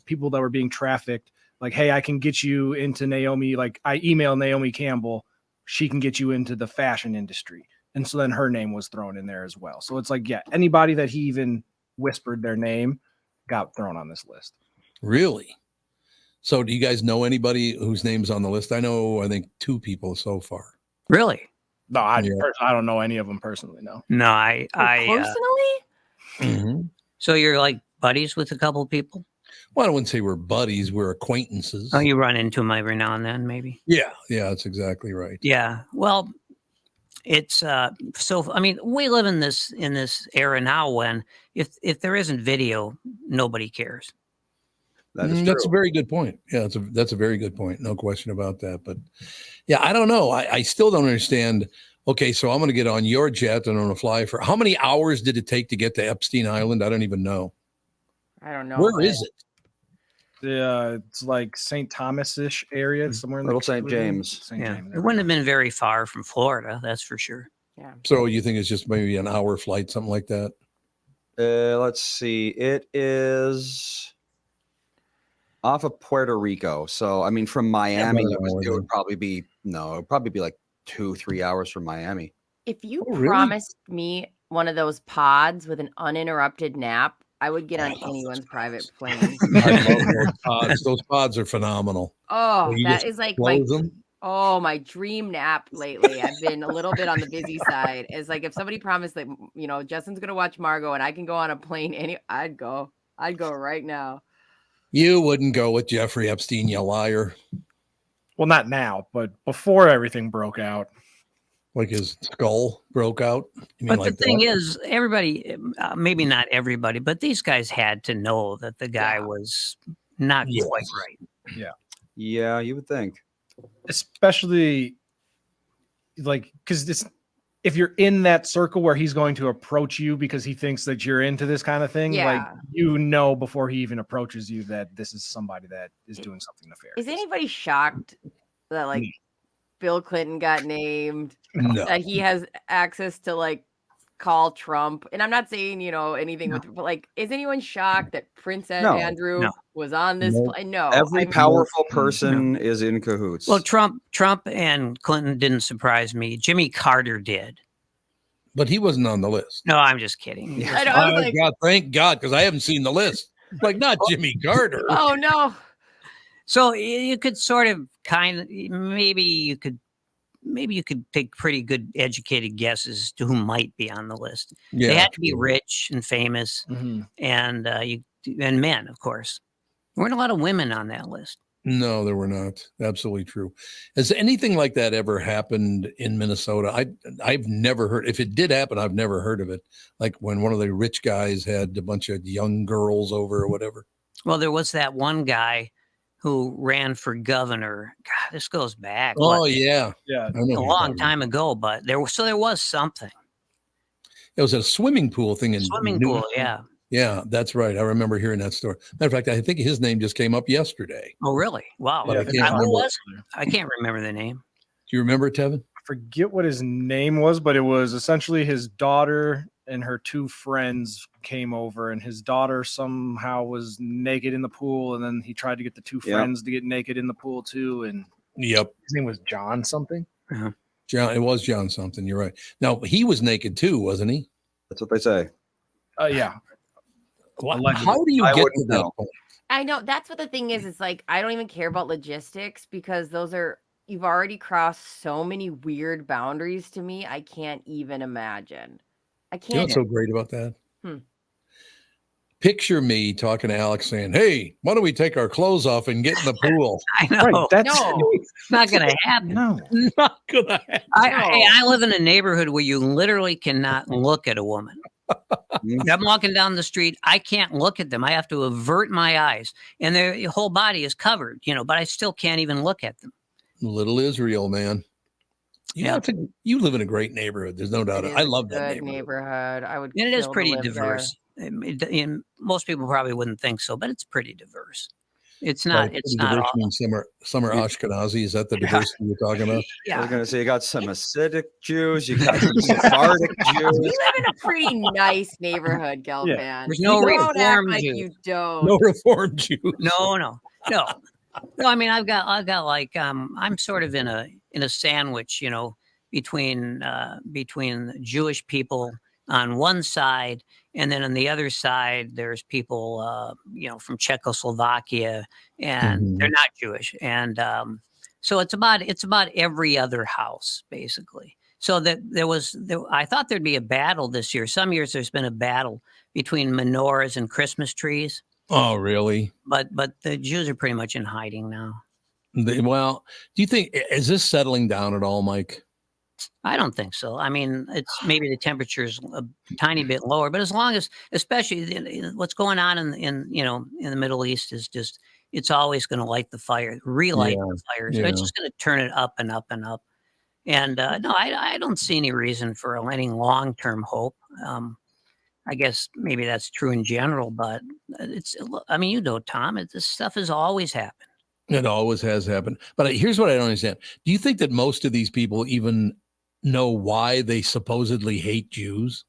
people that were being trafficked, like, hey, I can get you into Naomi. Like, I email Naomi Campbell. She can get you into the fashion industry. And so then her name was thrown in there as well. So it's like, anybody that he even whispered their name got thrown on this list. Really? So do you guys know anybody whose name's on the list? I think 2 people so far. Really? No, I don't know any of them personally. No. No, I personally. So you're like buddies with a couple of people? Well, I wouldn't say we're buddies. We're acquaintances. Oh, you run into them every now and then, maybe? Yeah, that's exactly right. Yeah. Well, it's we live in this era now when if there isn't video, nobody cares. That's a very good point. Yeah, that's a very good point. No question about that. But yeah, I don't know. I still don't understand. Okay, so I'm going to get on your jet and I'm going to fly for how many hours did it take to get to Epstein Island? I don't even know. I don't know. Where is it? Yeah, it's like St. Thomas-ish area, somewhere in Little St. James. It wouldn't have been very far from Florida, that's for sure. Yeah. So you think it's just maybe an hour flight, something like that? Let's see. It is off of Puerto Rico. So, I mean, from Miami, it would probably be like 2-3 hours from Miami. If you promised me one of those pods with an uninterrupted nap, I would get on anyone's private plane. I love those pods. Those pods are phenomenal. Oh, that is like my Oh, my dream nap lately. I've been a little bit on the busy side. It's like if somebody promised that, Justin's going to watch Margot and I can go on a plane, I'd go. I'd go right now. You wouldn't go with Jeffrey Epstein, you liar. Well, not now, but before everything broke out. Like his skull broke out? But the thing is, everybody, maybe not everybody, but these guys had to know that the guy was not quite right. Yeah. Yeah, you would think. Especially, because if you're in that circle where he's going to approach you because he thinks that you're into this kind of thing, before he even approaches you that this is somebody that is doing something nefarious. Is anybody shocked that Bill Clinton got named? No. That he has access to call Trump? And I'm not saying anything but is anyone shocked that Prince Andrew was on this? No. Every powerful person is in cahoots. Well, Trump and Clinton didn't surprise me. Jimmy Carter did. But he wasn't on the list. No, I'm just kidding. I know, I was God, thank God, because I haven't seen the list. Not Jimmy Carter. Oh, no. So you could sort of maybe you could take pretty good educated guesses to who might be on the list. Yeah, they had to be rich and famous, and men, of course. There weren't a lot of women on that list. No, there were not. Absolutely true. Has anything like that ever happened in Minnesota? I've never heard. If it did happen, I've never heard of it. Like when one of the rich guys had a bunch of young girls over or whatever. Well, there was that one guy who ran for governor. God, this goes back. Oh, yeah. A long time ago, but there was something. It was a swimming pool thing. Pool, yeah. Yeah, that's right. I remember hearing that story. Matter of fact, I think his name just came up yesterday. Oh, really? Wow. But I can't remember the name. Do you remember it, Tevin? I forget what his name was, but it was essentially his daughter and her two friends came over, and his daughter somehow was naked in the pool, and then he tried to get the two friends to get naked in the pool too. And his name was John something. John, it was John something. You're right. Now he was naked too, wasn't he? That's what they say. Yeah. How do you get to that point? I know that's what the thing is. It's I don't even care about logistics because you've already crossed so many weird boundaries to me. I can't even imagine. I can't. You know what's so great about that? Picture me talking to Alex saying, "Hey, why don't we take our clothes off and get in the pool?" I know. Right, it's not going to happen. No, not going to happen. I live in a neighborhood where you literally cannot look at a woman. I'm walking down the street. I can't look at them. I have to avert my eyes, and their whole body is covered. But I still can't even look at them. Little Israel, man. You live in a great neighborhood. There's no doubt. I love that neighborhood. I would. And it is pretty diverse. Most people probably wouldn't think so, but it's pretty diverse. It's not. Right, it's not. Some are Ashkenazi. Is that the diversity you're talking about? I was going to say you got some Hasidic Jews, you got some Sephardic Jews. You live in a pretty nice neighborhood, Gelfand. There's no Reform Jews. Jews. You don't. No Reform Jews. No. I mean, I've got I'm sort of in a sandwich, between Jewish people on one side, and then on the other side, there's people, from Czechoslovakia, and they're not Jewish, and so it's about every other house basically. So that I thought there'd be a battle this year. Some years there's been a battle between menorahs and Christmas trees. Oh, really? But the Jews are pretty much in hiding now. Well, do you think is this settling down at all, Mike? I don't think so. I mean, it's maybe the temperature's a tiny bit lower, but as long as, especially what's going on in the Middle East is just, it's always going to light the fire, relight the fire. So it's just going to turn it up and up and up. And no, I don't see any reason for any long-term hope. I guess maybe that's true in general, but Tom, this stuff has always happened. It always has happened. But here's what I don't understand. Do you think that most of these people even know why they supposedly hate Jews?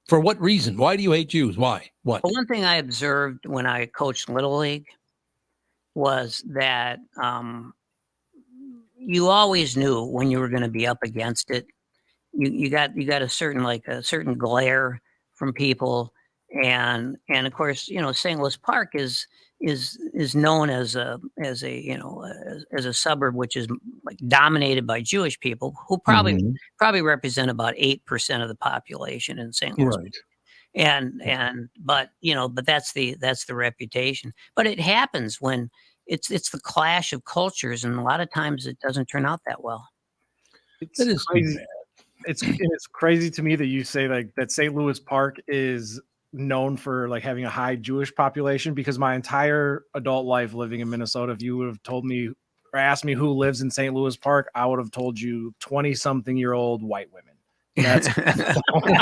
For what reason? Why do you hate Jews? Why? What? Well, one thing I observed when I coached Little League was that you always knew when you were going to be up against it. You got a certain glare from people, and of course, St. Louis Park is known as a suburb which is like dominated by Jewish people who probably represent about 8% of the population in St. Louis. Right. But that's the reputation. But it happens when it's the clash of cultures, and a lot of times it doesn't turn out that well. It's crazy. It's crazy to me that you say like that St. Louis Park is known for like having a high Jewish population, because my entire adult life living in Minnesota, if you would have told me or asked me who lives in St. Louis Park, I would have told you 20-something-year-old white women. That's the only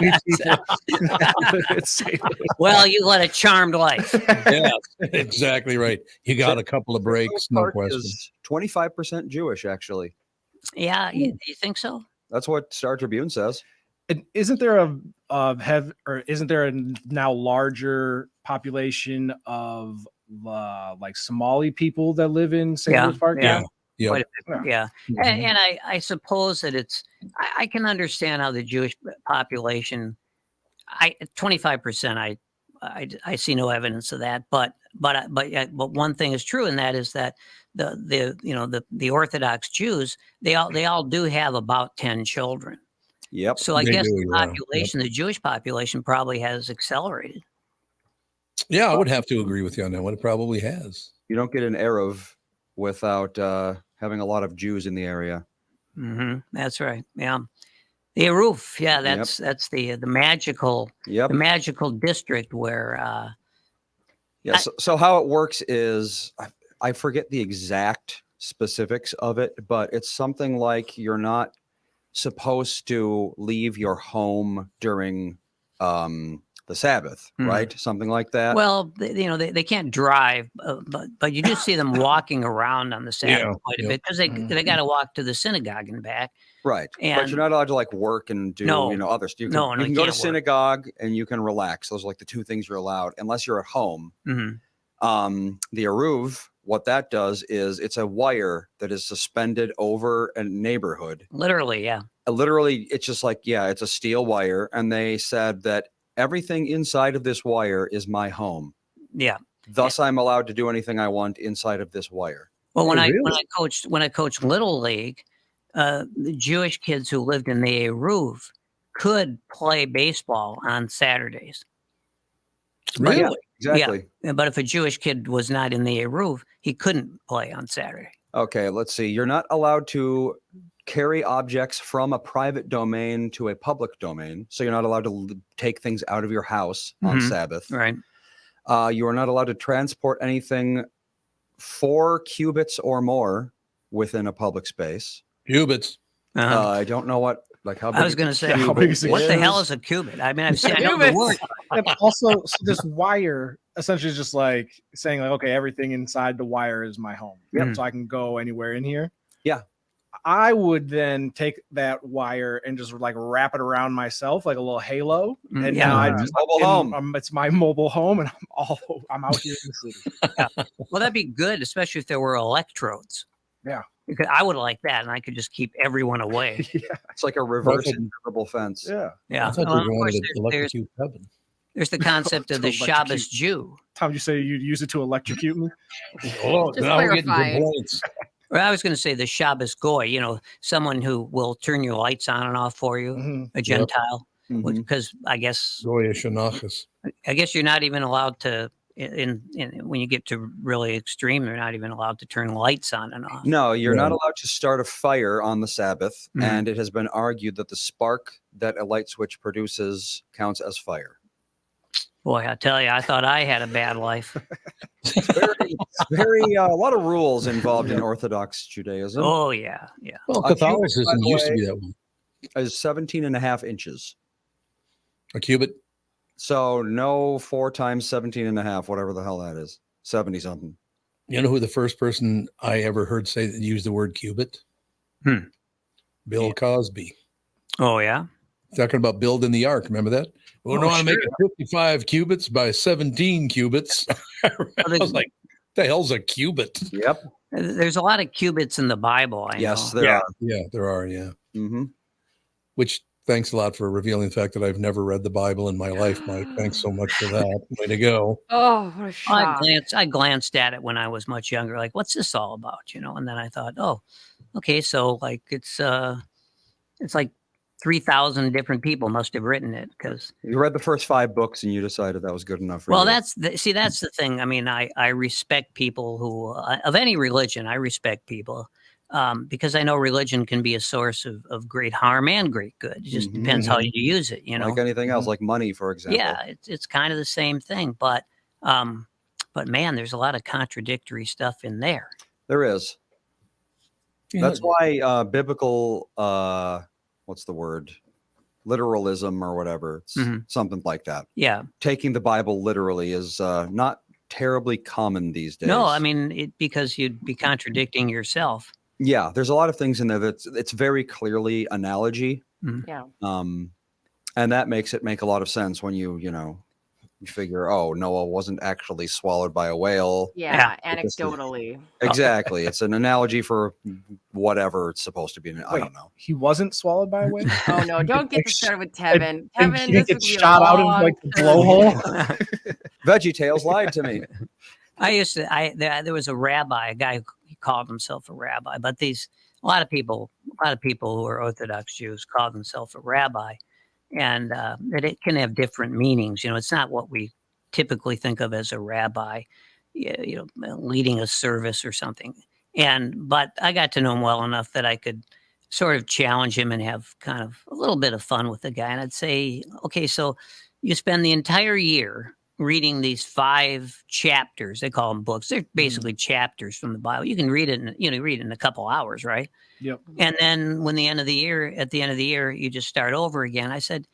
people. Well, you led a charmed life. Yeah, exactly right. You got a couple of breaks, no question. 25% Jewish, actually. Yeah, you think so? That's what Star Tribune says. And isn't there isn't there a now larger population of like Somali people that live in St. Louis Park? Yeah. And I suppose that I can understand how the Jewish population, 25%, I see no evidence of that, but one thing is true, and that is that the Orthodox Jews, they all do have about 10 children. Yep. So I guess the population, the Jewish population, probably has accelerated. Yeah, I would have to agree with you on that one. It probably has. You don't get an Erev without having a lot of Jews in the area. Mm-hmm. That's right. Yeah. The Aruf. Yeah, that's the magical the magical district where so how it works is I forget the exact specifics of it, but it's something like you're not supposed to leave your home during the Sabbath, right? Something like that. Well, they can't drive, but you do see them walking around on the Sabbath quite a bit, because they got to walk to the synagogue and back. Right. And but you're not allowed to like work and do other stuff. You can go to synagogue and you can relax. Those are like the two things you're allowed, unless you're at home. Mm-hmm. The Eruv, what that does is it's a wire that is suspended over a neighborhood. Literally, yeah. Literally, it's just like, it's a steel wire. And they said that everything inside of this wire is my home. Yeah. Thus, I'm allowed to do anything I want inside of this wire. Well, when I coached Little League, the Jewish kids who lived in the Eruv could play baseball on Saturdays. Really? Yeah, exactly. Yeah. But if a Jewish kid was not in the Eruv, he couldn't play on Saturday. Okay, let's see. You're not allowed to carry objects from a private domain to a public domain. So you're not allowed to take things out of your house on Sabbath. Right. You are not allowed to transport anything 4 cubits or more within a public space. Cubits. I don't know what, like how big. I was going to say, how big is it? what the hell is a cubit? I mean, I know the word. And also, so this wire essentially is just like saying like, okay, everything inside the wire is my home. Yep. So I can go anywhere in here. Yeah. I would then take that wire and just like wrap it around myself like a little halo. And now I just mobile home. It's my mobile home, and I'm out here in the city. Yeah. Well, that'd be good, especially if there were electrodes. Yeah. Because I would like that, and I could just keep everyone away. It's like a reverse invisible fence. Yeah. Yeah. I thought Well, you of course, wanted to electrocute heaven. there's the concept of the Shabbos Jew. Tom, you say you'd use it to electrocute me? Oh, Just now we're getting clarifying. complaints. Well, I was going to say the Shabbos Goy, someone who will turn your lights on and off for you, a Gentile, because I guess Goya Shanachas. I guess you're not even allowed to, when you get to really extreme, you're not even allowed to turn lights on and off. No, you're not allowed to start a fire on the Sabbath. And it has been argued that the spark that a light switch produces counts as fire. Boy, I tell you, I thought I had a bad life. Very a lot of rules involved in Orthodox Judaism. Oh, yeah. Yeah. Well, Catholicism used to be that way. Is 17.5 inches. A cubit? So no 4 times 17.5, whatever the hell that is. 70 something. You know who the first person I ever heard say that used the word cubit? Bill Cosby. Oh, yeah? Talking about building the ark. Remember that? We don't want to make it 55 cubits by 17 cubits. I was like, the hell's a cubit? Yep. There's a lot of cubits in the Bible. I know. There are. Yeah, there are. Yeah. Mm-hmm. Which Thanks a lot for revealing the fact that I've never read the Bible in my life, Mike. Thanks so much for that. Way to go. Oh, what a shock. I glanced at it when I was much younger, like, what's this all about? And then I thought, oh, okay, so like it's like 3,000 different people must have written it, because You read the first 5 books and you decided that was good enough for well, you. that's the thing. I mean, I respect people who of any religion. I respect people because I know religion can be a source of great harm and great good. It just depends how you use it. Like anything else, like money, for example. Yeah, it's kind of the same thing, but man, there's a lot of contradictory stuff in there. There is. That's why biblical, what's the word? Literalism or whatever. It's something like that. Yeah. Taking the Bible literally is not terribly common these days. No, I mean, because you'd be contradicting yourself. Yeah, there's a lot of things in there it's very clearly analogy. Yeah. And that makes it make a lot of sense when you figure, oh, Noah wasn't actually swallowed by a whale. Yeah, anecdotally. Exactly. It's an analogy for whatever it's supposed to be. I don't know. He wasn't swallowed by a whale? Oh, no, don't get started with Tevin. Tevin, He this get would be shot out of long like the blowhole. Veggie Tales lied to me. There was a rabbi, a guy who called himself a rabbi, but a lot of people who are Orthodox Jews call themselves a rabbi, and that it can have different meanings. It's not what we typically think of as a rabbi, leading a service or something. But I got to know him well enough that I could sort of challenge him and have kind of a little bit of fun with the guy. And I'd say, okay, so you spend the entire year reading these 5 chapters. They call them books. They're basically chapters from the Bible. You can read it in a couple hours, right? Yep. And then at the end of the year, you just start over again. I said,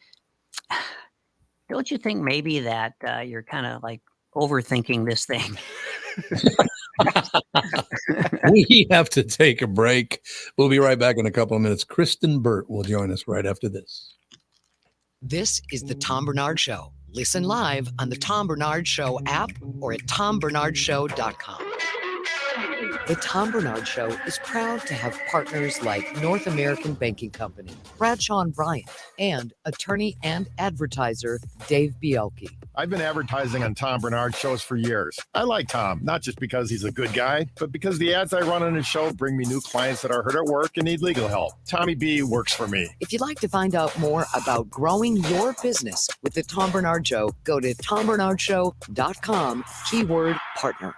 don't you think maybe that you're kind of like overthinking this thing? We have to take a break. We'll be right back in a couple of minutes. Kristen Burt will join us right after this. This is the Tom Barnard Show. Listen live on the Tom Barnard Show app or at tombernardshow.com. The Tom Barnard Show is proud to have partners like North American Banking Company, Bradshaw and Bryant, and attorney and advertiser Dave Bielke. I've been advertising on Tom Barnard shows for years. I like Tom, not just because he's a good guy, but because the ads I run on his show bring me new clients that are hurt at work and need legal help. Tommy B works for me. If you'd like to find out more about growing your business with the Tom Barnard Show, go to tombernardshow.com, keyword partner.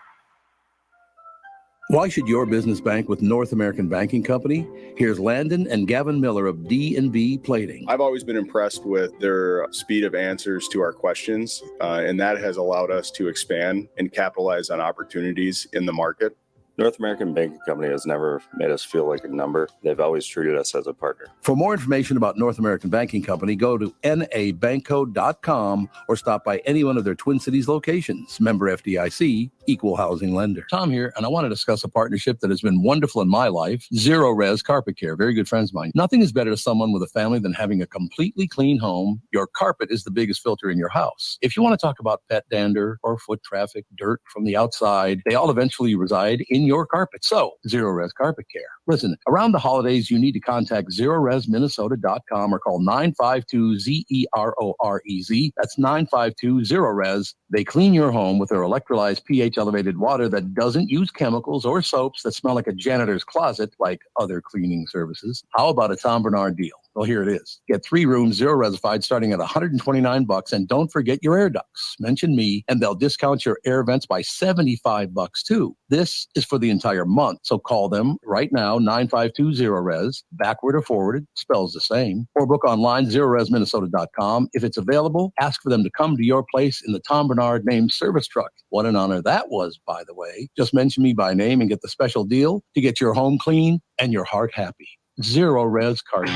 Why should your business bank with North American Banking Company? Here's Landon and Gavin Miller of D&B Plating. I've always been impressed with their speed of answers to our questions, and that has allowed us to expand and capitalize on opportunities in the market. North American Banking Company has never made us feel like a number. They've always treated us as a partner. For more information about North American Banking Company, go to nabankco.com or stop by any one of their Twin Cities locations. Member FDIC, equal housing lender. Tom here, and I want to discuss a partnership that has been wonderful in my life. Zero Res Carpet Care, very good friends of mine. Nothing is better to someone with a family than having a completely clean home. Your carpet is the biggest filter in your house. If you want to talk about pet dander or foot traffic, dirt from the outside, they all eventually reside in your carpet. So, Zero Res Carpet Care. Listen, around the holidays, you need to contact ZeroResMinnesota.com or call 952-ZEROREZ. That's 952-ZERO-RES. They clean your home with their electrolyzed pH-elevated water that doesn't use chemicals or soaps that smell like a janitor's closet like other cleaning services. How about a Tom Barnard deal? Well, here it is. Get 3 rooms, 0 resified, starting at $129, and don't forget your air ducts. Mention me, and they'll discount your air vents by $75 too. This is for the entire month, so call them right now, 952-0-RES, backward or forwarded, spells the same, or book online, ZeroResMinnesota.com. If it's available, ask for them to come to your place in the Tom Barnard named service truck. What an honor that was, by the way. Just mention me by name and get the special deal to get your home clean and your heart happy. Zero Res Carpet.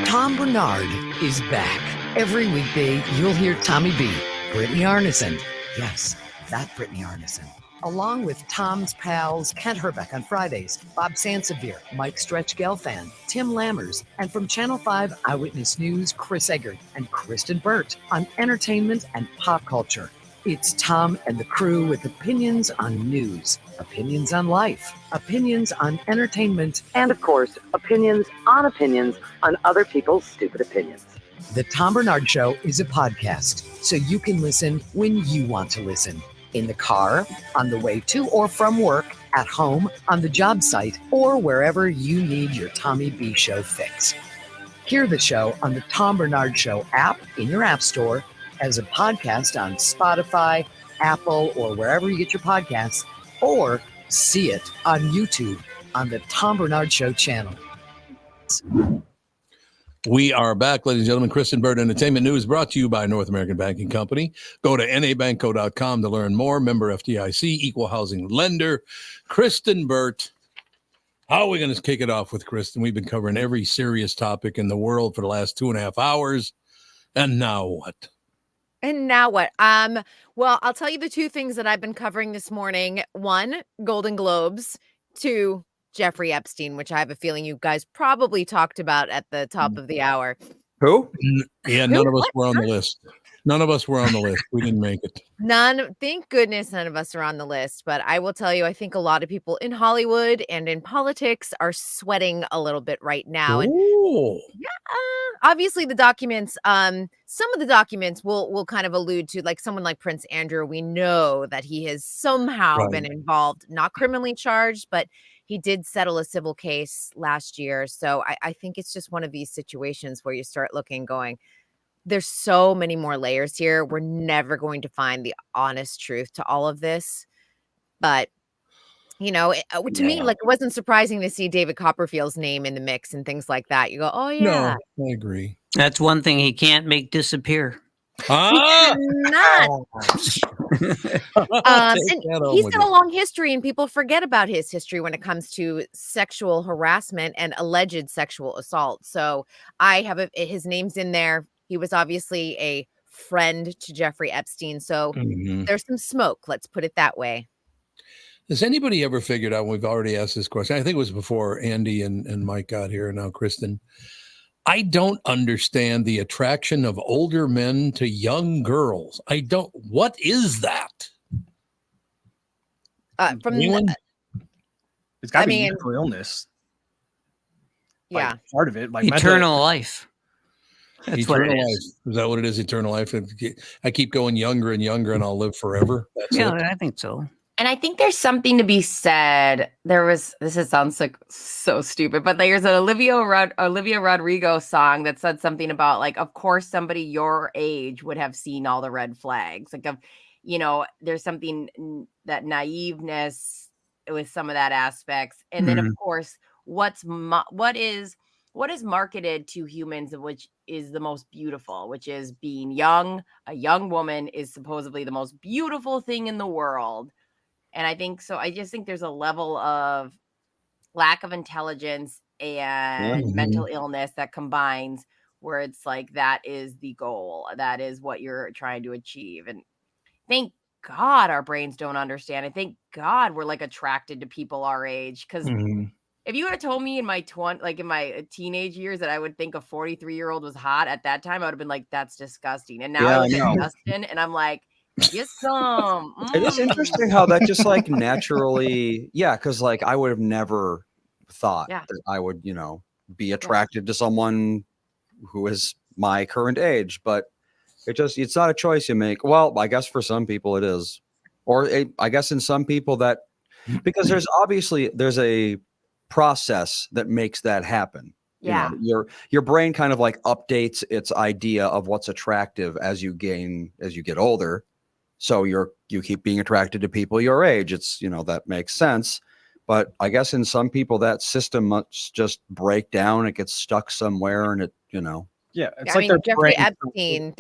Tom Barnard is back. Every weekday, you'll hear Tommy B, Brittany Arneson. Yes, that Brittany Arneson. Along with Tom's pals, Kent Herbeck on Fridays, Bob Sansevier, Mike Stretch Gelfand, Tim Lammers, and from Channel 5 Eyewitness News, Chris Egert and Kristen Burt on entertainment and pop culture. It's Tom and the crew with opinions on news, opinions on life, opinions on entertainment, and of course, opinions on other people's stupid opinions. The Tom Barnard Show is a podcast, so you can listen when you want to listen. In the car, on the way to or from work, at home, on the job site, or wherever you need your Tommy B Show fix. Hear the show on the Tom Barnard Show app in your app store, as a podcast on Spotify, Apple, or wherever you get your podcasts, or see it on YouTube on the Tom Barnard Show channel. We are back, ladies and gentlemen. Kristen Burt Entertainment News brought to you by North American Banking Company. Go to nabanco.com to learn more. Member FDIC, equal housing lender. Kristen Burt. How are we going to kick it off with Kristen? We've been covering every serious topic in the world for the last 2.5 hours. And now what? And now what? Well, I'll tell you the two things that I've been covering this morning. One, Golden Globes. Two, Jeffrey Epstein, which I have a feeling you guys probably talked about at the top of the hour. Who? Yeah, none of us were on the list. None of us were on the list. We didn't make it. Thank goodness none of us are on the list. But I will tell you, I think a lot of people in Hollywood and in politics are sweating a little bit right now. And yeah, obviously the documents, some of the documents will kind of allude to, like, someone like Prince Andrew. We know that he has somehow been involved, not criminally charged, but he did settle a civil case last year. So I think it's just one of these situations where you start looking, going, there's so many more layers here. We're never going to find the honest truth to all of this. But, you know, to me, like, it wasn't surprising to see David Copperfield's name in the mix and things like that. You go, oh, yeah. No, I agree. That's one thing he can't make disappear. Not. And he's got a long history, and people forget about his history when it comes to sexual harassment and alleged sexual assault. So I have his name's in there. He was obviously a friend to Jeffrey Epstein. So there's some smoke. Let's put it that way. Has anybody ever figured out, we've already asked this question, I think it was before Andy and Mike got here, and now Kristen, I don't understand the attraction of older men to young girls. What is that? It's got to be mental illness. Yeah. Part of it. Like eternal life. That's eternal life. Is that what it is? Eternal life. I keep going younger and younger, and I'll live forever. That's it. I think so. And I think there's something to be said. Sounds like so stupid, but there's an Olivia Rodrigo song that said something about, like, of course somebody your age would have seen all the red flags. Like, there's something, that naiveness with some of that aspects. And then, of course, what is marketed to humans, which is the most beautiful, which is being young. A young woman is supposedly the most beautiful thing in the world. And I think so. I just think there's a level of lack of intelligence and mental illness that combines, where it's like, that is the goal. That is what you're trying to achieve. And thank God our brains don't understand. And thank God we're, like, attracted to people our age. Because if you would have told me in my teenage years that I would think a 43-year-old was hot at that time, I would have been like, that's disgusting. And now I look at Justin and I'm like, get some. It is interesting how that just, like, naturally, because, like, I would have never thought that I would, be attracted to someone who is my current age, but it's not a choice you make. Well, I guess for some people it is, or I guess in some people that, because there's a process that makes that happen. Your brain kind of, like, updates its idea of what's attractive as you get older. So you keep being attracted to people your age. It's, that makes sense. But I guess in some people that system must just break down. It gets stuck somewhere, and It's like Jeffrey Epstein,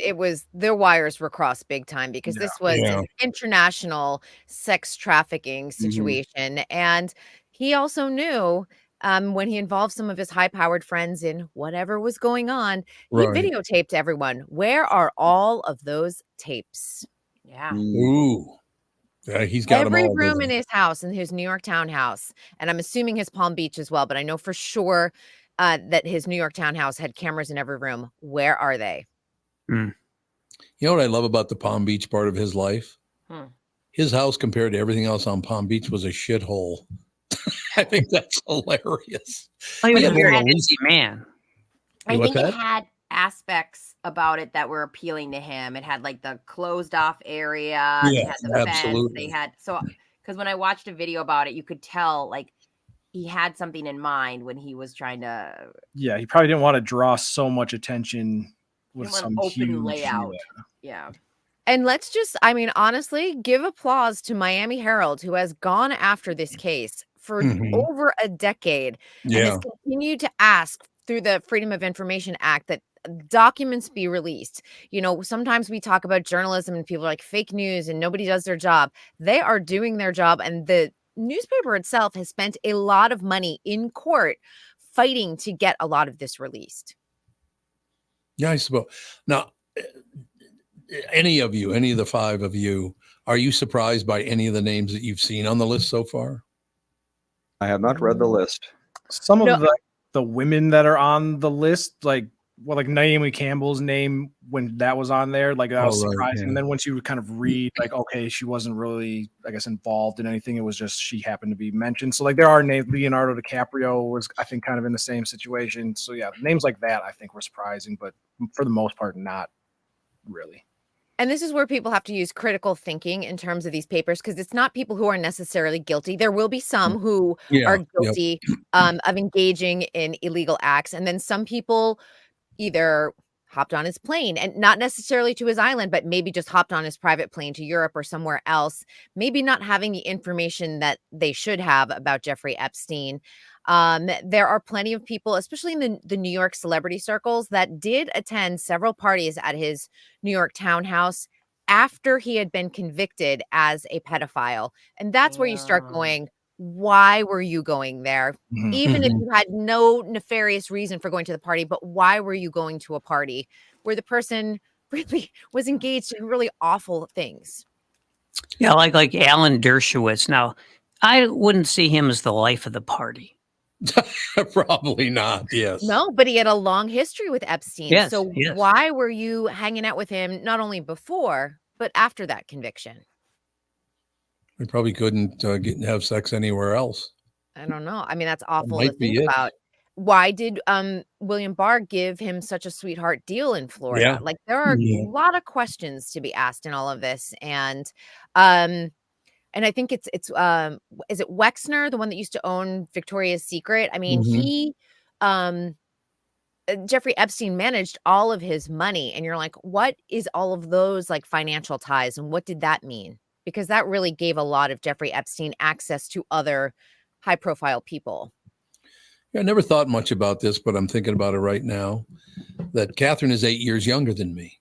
their wires were crossed big time, because this was an international sex trafficking situation. And he also knew, when he involved some of his high-powered friends in whatever was going on, he videotaped everyone. Where are all of those tapes? Yeah. Ooh. Yeah, he's got every them all room in his house, in his New York townhouse. And I'm assuming his Palm Beach as well, but I know for sure that his New York townhouse had cameras in every room. Where are they? You know what I love about the Palm Beach part of his life? His house compared to everything else on Palm Beach was a shithole. I think that's hilarious. Oh, he was He a had very one of the busy man. I What's think it that? had aspects about it that were appealing to him. It had like the closed off area. They had Yes, the fence. They absolutely. had because when I watched a video about it, you could tell like he had something in mind when he was trying to Yeah, he probably didn't want to draw so much attention with want some open huge layout. Yeah. And let's just, I mean, honestly, give applause to Miami Herald, who has gone after this case for Mhm. over a decade and has Yeah. continued to ask through the Freedom of Information Act that documents be released. You know, sometimes we talk about journalism and people are like fake news and nobody does their job. They are doing their job. And the newspaper itself has spent a lot of money in court fighting to get a lot of this released. Yeah, I suppose. Now, any of the five of you, are you surprised by any of the names that you've seen on the list so far? I have not read the list. Some of the women that are on the list, like Naomi Campbell's name when that was on there, like that was Oh, right, surprising. yeah. And then once you kind of read, like, okay, she wasn't really, I guess, involved in anything. It was just she happened to be mentioned. So like there are names. Leonardo DiCaprio was, I think, kind of in the same situation. So yeah, names like that I think were surprising, but for the most part, not really. And this is where people have to use critical thinking in terms of these papers, because it's not people who are necessarily guilty. There will be some who are guilty of engaging in illegal acts. And then some people either hopped on his plane and not necessarily to his island, but maybe just hopped on his private plane to Europe or somewhere else, maybe not having the information that they should have about Jeffrey Epstein. There are plenty of people, especially in the New York celebrity circles, that did attend several parties at his New York townhouse after he had been convicted as a pedophile. And that's where you start going, why were you going there? Even if you had no nefarious reason for going to the party, but why were you going to a party where the person really was engaged in really awful things? Yeah, like Alan Dershowitz. Now, I wouldn't see him as the life of the party. Probably not. Yes. No, but he had a long history with Epstein. Yes, So yes. why were you hanging out with him not only before, but after that conviction? They probably couldn't have sex anywhere else. I don't know. I mean, that's awful to might be think it. about. Why did William Barr give him such a sweetheart deal in Florida? Yeah. Like there are Yeah. a lot of questions to be asked in all of this. And I think it's is it Wexner, the one that used to own Victoria's Secret? I mean, he Jeffrey Epstein managed all of his money, and you're like, what is all of those like financial ties, and what did that mean? Because that really gave a lot of Jeffrey Epstein access to other high-profile people. Yeah, I never thought much about this, but I'm thinking about it right now. That Catherine is 8 years younger than me.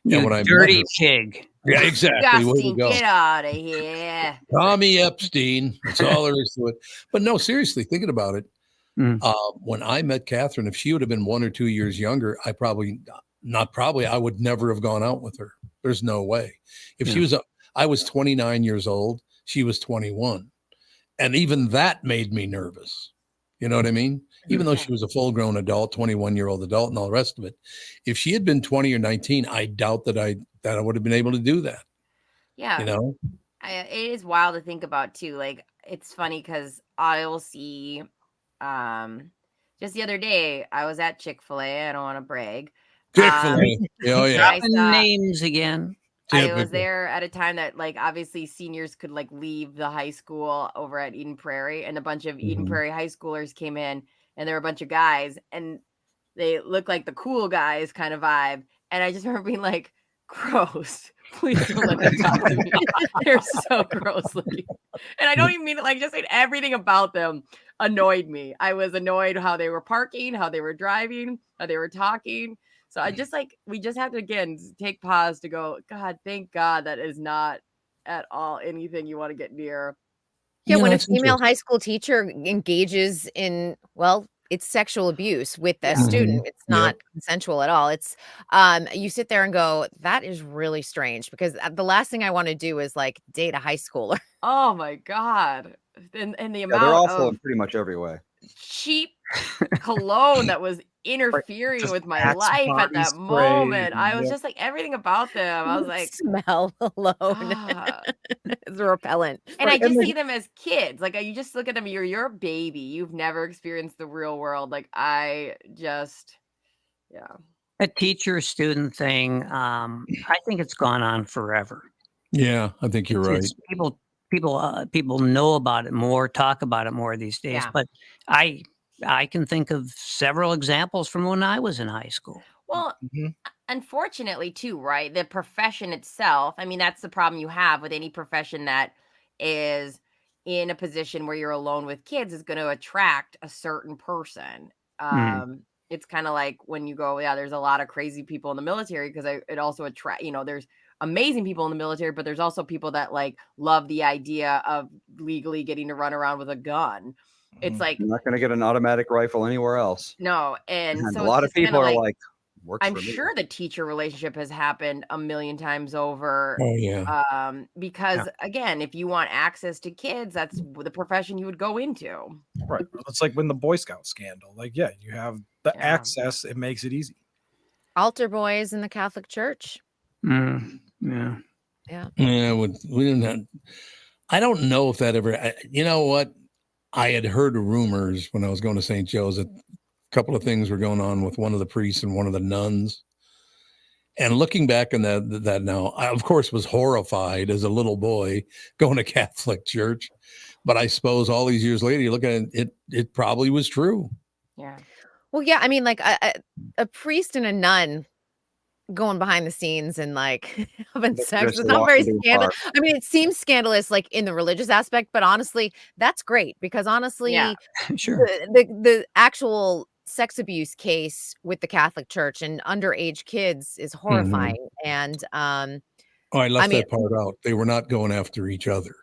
You and when I dirty met her, pig. yeah, exactly. Way to Justin, go. get out of here. Tommy Epstein. That's all there is to it. But no, seriously, thinking about it, when I met Catherine, if she would have been 1 or 2 years younger, I would never have gone out with her. There's no way. If she was, I was 29 years old, she was 21. And even that made me nervous. You know what I mean? Even though she was a full-grown adult, 21-year-old adult and all the rest of it. If she had been 20 or 19, I doubt that I would have been able to do that. Yeah. You know? It is wild to think about too. Like it's funny because I will see just the other day I was at Chick-fil-A. I don't want to brag. Chick-fil-A. Oh yeah. Names again. I was there at a time that like obviously seniors could like leave the high school over at Eden Prairie, and a bunch of Eden Prairie high schoolers came in, and there were a bunch of guys, and they looked like the cool guys kind of vibe. And I just remember being like, gross. Please don't let them talk to me. They're so gross looking. And I don't even mean it like just like everything about them annoyed me. I was annoyed how they were parking, how they were driving, how they were talking. So I just like, we just have to, again, take pause to go, God, thank God that is not at all anything you want to get near. Yeah, when a female high school teacher engages in, well, it's sexual abuse with a student. It's not consensual at all. It's you sit there and go, that is really strange, because the last thing I want to do is like date a high schooler. Oh my God. And the amount They're awful of in pretty much every way. cheap cologne that was interfering with my Axe life at body that spray, moment. I was yep. just like everything about them. I was like, smell alone. It's a repellent. and I Right, and just then- see them as kids. Like you just look at them. You're a baby. You've never experienced the real world. Like I just, yeah. A teacher-student thing, I think it's gone on forever. Yeah, I think you're right. It's people know about it more, talk about it more these days. Yeah. But I can think of several examples from when I was in high school. Well, unfortunately, too, right? The profession itself. I mean, that's the problem you have with any profession that is in a position where you're alone with kids is going to attract a certain person. It's kind of like when you go, yeah, there's a lot of crazy people in the military because it also attract, there's amazing people in the military, but there's also people that like love the idea of legally getting to run around with a gun. It's like, You're not going to get an automatic rifle anywhere else. no. And And so a lot of people are like, works I'm for me. sure the teacher relationship has happened a million times over. Oh, yeah. Because again, if you want access to kids, that's the profession you would go into. Right. It's like when the Boy Scout scandal. Like, yeah, you have the Yeah. access. It makes it easy. Altar boys in the Catholic Church. Yeah. Yeah. Yeah, we didn't have, I don't know if that ever, you know what? I had heard rumors when I was going to St. Joe's that a couple of things were going on with one of the priests and one of the nuns. And looking back on that now, I, of course, was horrified as a little boy going to Catholic church. But I suppose all these years later, you look at it, it probably was true. Yeah. Well, yeah. I mean, like a priest and a nun going behind the scenes and like having They're sex. just It's not very walking to a scandalous. bar. I mean, it seems scandalous like in the religious aspect, but honestly, that's great because honestly, Yeah. Sure. the actual sex abuse case with the Catholic Church and underage kids is horrifying. And Oh, I left mean- that part out. They were not going after each other.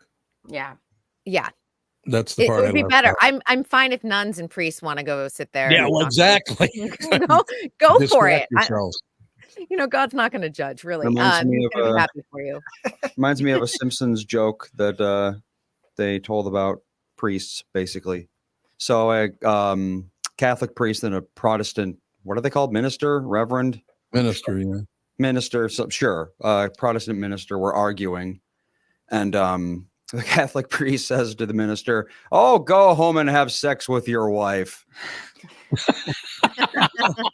Yeah. yeah, That's the it part would I be left better. out. I'm fine if nuns and priests want to go sit there. Yeah, and well, talk. exactly. Go for Distract it. yourselves. God's not going to judge, really. Reminds me He's of, going to be happy for you. Reminds me of a Simpsons joke that they told about priests, basically. So a Catholic priest and a Protestant, what are they called? Minister, reverend, Minister, yeah. minister. So sure, Protestant minister were arguing, and the Catholic priest says to the minister, "Oh, go home and have sex with your wife."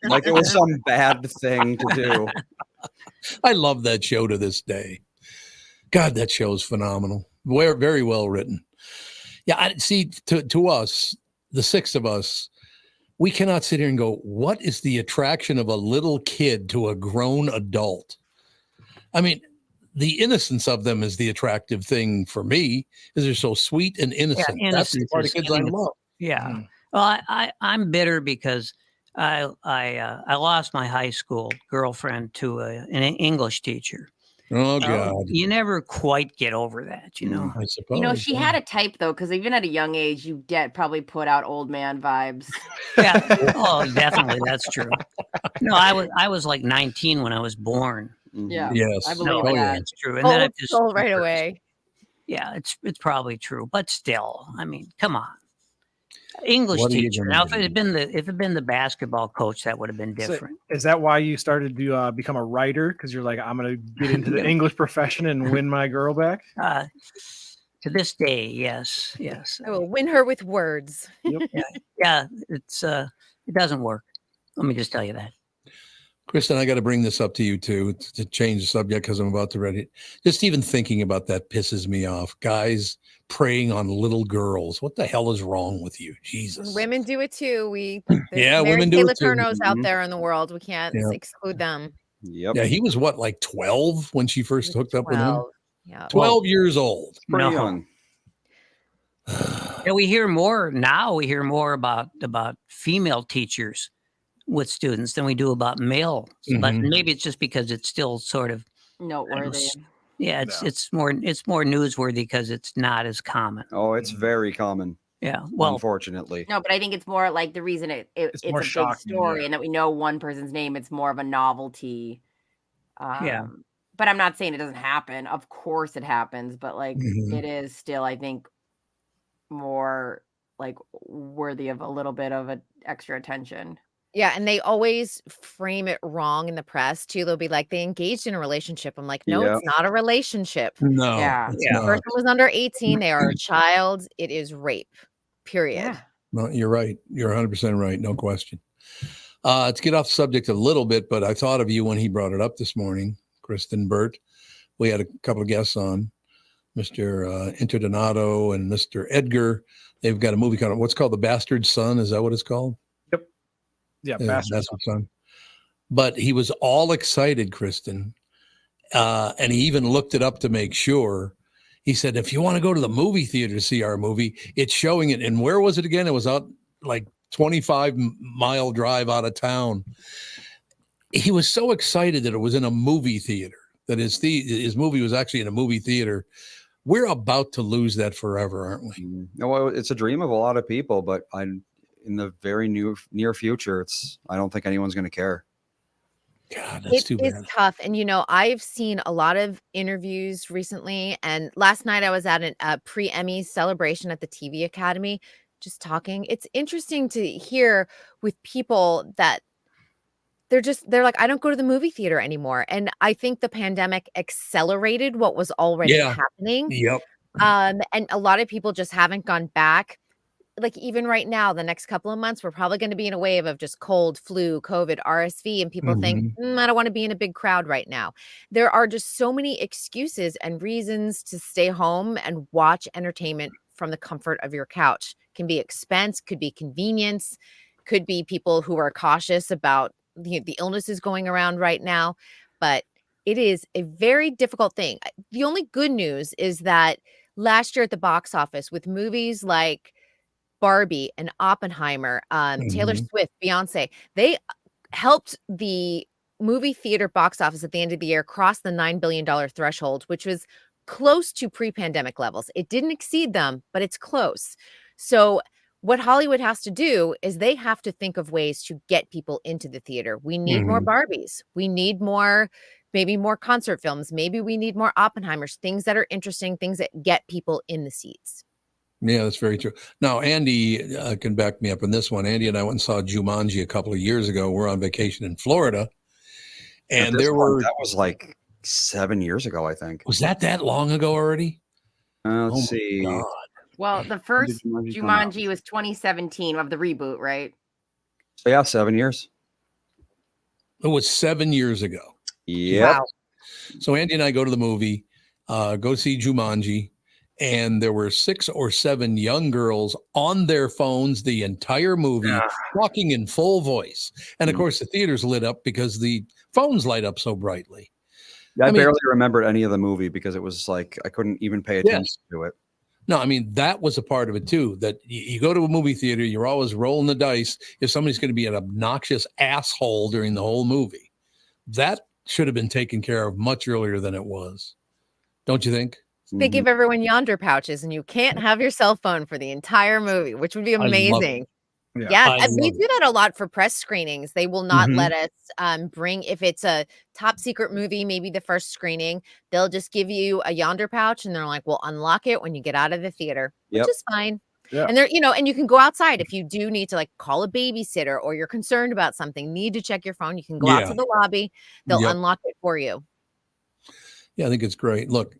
Like it was some bad thing to do. I love that show to this day. God, that show is phenomenal. Very well written. Yeah, I see. To us, the six of us, we cannot sit here and go, "What is the attraction of a little kid to a grown adult?" I mean, the innocence of them is the attractive thing for me, because they're so sweet and innocent. That's the innocence part of is kids I getting- love. Yeah. Well, I'm bitter because I lost my high school girlfriend to an English teacher. Oh So God! you never quite get over that, you know. I suppose. She had a type though, because even at a young age, you probably put out old man vibes. Yeah. Oh, definitely, that's true. No, I was like 19 when I was born. Yeah. Yes. I No, believe that. that's true. And then Old it just soul right away. Yeah, it's probably true, but still, I mean, come on. English What are you teacher. gonna Now, do? if it had been the basketball coach, that would have been So, different. is that why you started to become a writer? Because you're like, I'm going to get into the English profession and win my girl back? To this day, yes. I will win her with words. Yeah, it's it doesn't work. Let me just tell you that. Kristen, I got to bring this up to you too, to change the subject, because I'm about to read it. Just even thinking about that pisses me off. Guys preying on little girls. What the hell is wrong with you? Jesus. Women do it too. Yeah, Mary women do Kay it too. Letourneau's out Mhm. there in the world. We can't Yeah. exclude them. Yep. Yeah, he was what, like 12 when she first hooked up with him? 12. Yeah. 12 years old. Pretty No. young. Yeah, we hear more now. We hear more about female teachers with students than we do about male. But Mhm. maybe it's just because it's still sort of Noteworthy. yeah. It's more newsworthy because it's not as common. Oh, it's very common. Yeah. Well, Unfortunately. No, but I think it's more like the reason it's more a big shocking, story yeah. and that we know one person's name. It's more of a novelty. Yeah. But I'm not saying it doesn't happen. Of course it happens, but like Mhm. it is still, I think, more like worthy of a little bit of an extra attention. Yeah, and they always frame it wrong in the press too. They'll be like, they engaged in a relationship. I'm like, no, Yeah. it's not a relationship. No, Yeah. it's The not. person was under 18. They are a child. It is rape. Period. Yeah. No, you're right. You're 100% right. No question. To get off the subject a little bit, but I thought of you when he brought it up this morning, Kristen Burt. We had a couple of guests on, Mr. Interdonato and Mr. Edgar. They've got a movie called, what's called The Bastard Son. Is that what it's called? Yeah, Bastard Son. But he was all excited, Kristen. And he even looked it up to make sure. He said, if you want to go to the movie theater to see our movie, it's showing it. And where was it again? It was out like 25-mile drive out of town. He was so excited that it was in a movie theater, that his movie was actually in a movie theater. We're about to lose that forever, aren't we? Well, it's a dream of a lot of people, but in the very near future, I don't think anyone's going to care. God, that's too bad. It's tough. And, I've seen a lot of interviews recently. And last night I was at a pre-Emmy celebration at the TV Academy, just talking. It's interesting to hear with people that they're like, I don't go to the movie theater anymore. And I think the pandemic accelerated what was already happening. Yep. And a lot of people just haven't gone back. Like even right now, the next couple of months, we're probably going to be in a wave of just cold, flu, COVID, RSV, and people think, I don't want to be in a big crowd right now. There are just so many excuses and reasons to stay home and watch entertainment from the comfort of your couch. Can be expense, could be convenience, could be people who are cautious about the illnesses going around right now. But it is a very difficult thing. The only good news is that last year at the box office with movies like Barbie and Oppenheimer, Taylor Swift, Beyonce, they helped the movie theater box office at the end of the year cross the $9 billion threshold, which was close to pre-pandemic levels. It didn't exceed them, but it's close. So what Hollywood has to do is they have to think of ways to get people into the theater. We need more Barbies. We need maybe more concert films. Maybe we need more Oppenheimers, things that are interesting, things that get people in the seats. Yeah, that's very true. Now, Andy can back me up on this one. Andy and I went and saw Jumanji a couple of years ago. We're on vacation in Florida. And that was like 7 years ago, I think. Was that long ago already? Let's see. God. Well, the first Jumanji was 2017 of the reboot, right? So yeah, 7 years. It was 7 years ago. Yeah. Wow. So Andy and I go to the movie, go see Jumanji. And there were 6 or 7 young girls on their phones the entire movie, talking in full voice. And of course, the theater's lit up because the phones light up so brightly. I barely remembered any of the movie because it was like I couldn't even pay attention to it. No, I mean, that was a part of it too, that you go to a movie theater, you're always rolling the dice if somebody's going to be an obnoxious asshole during the whole movie. That should have been taken care of much earlier than it was. Don't you think? They give everyone yonder pouches and you can't have your cell phone for the entire movie, which would be amazing. Yeah, we do that a lot for press screenings. They will not let us bring, if it's a top secret movie, maybe the first screening, they'll just give you a yonder pouch and they're like, well, unlock it when you get out of the theater, which is fine. Yeah. And and you can go outside if you do need to call a babysitter or you're concerned about something, need to check your phone. You can go out to the lobby. They'll unlock it for you. Yeah, I think it's great. Look,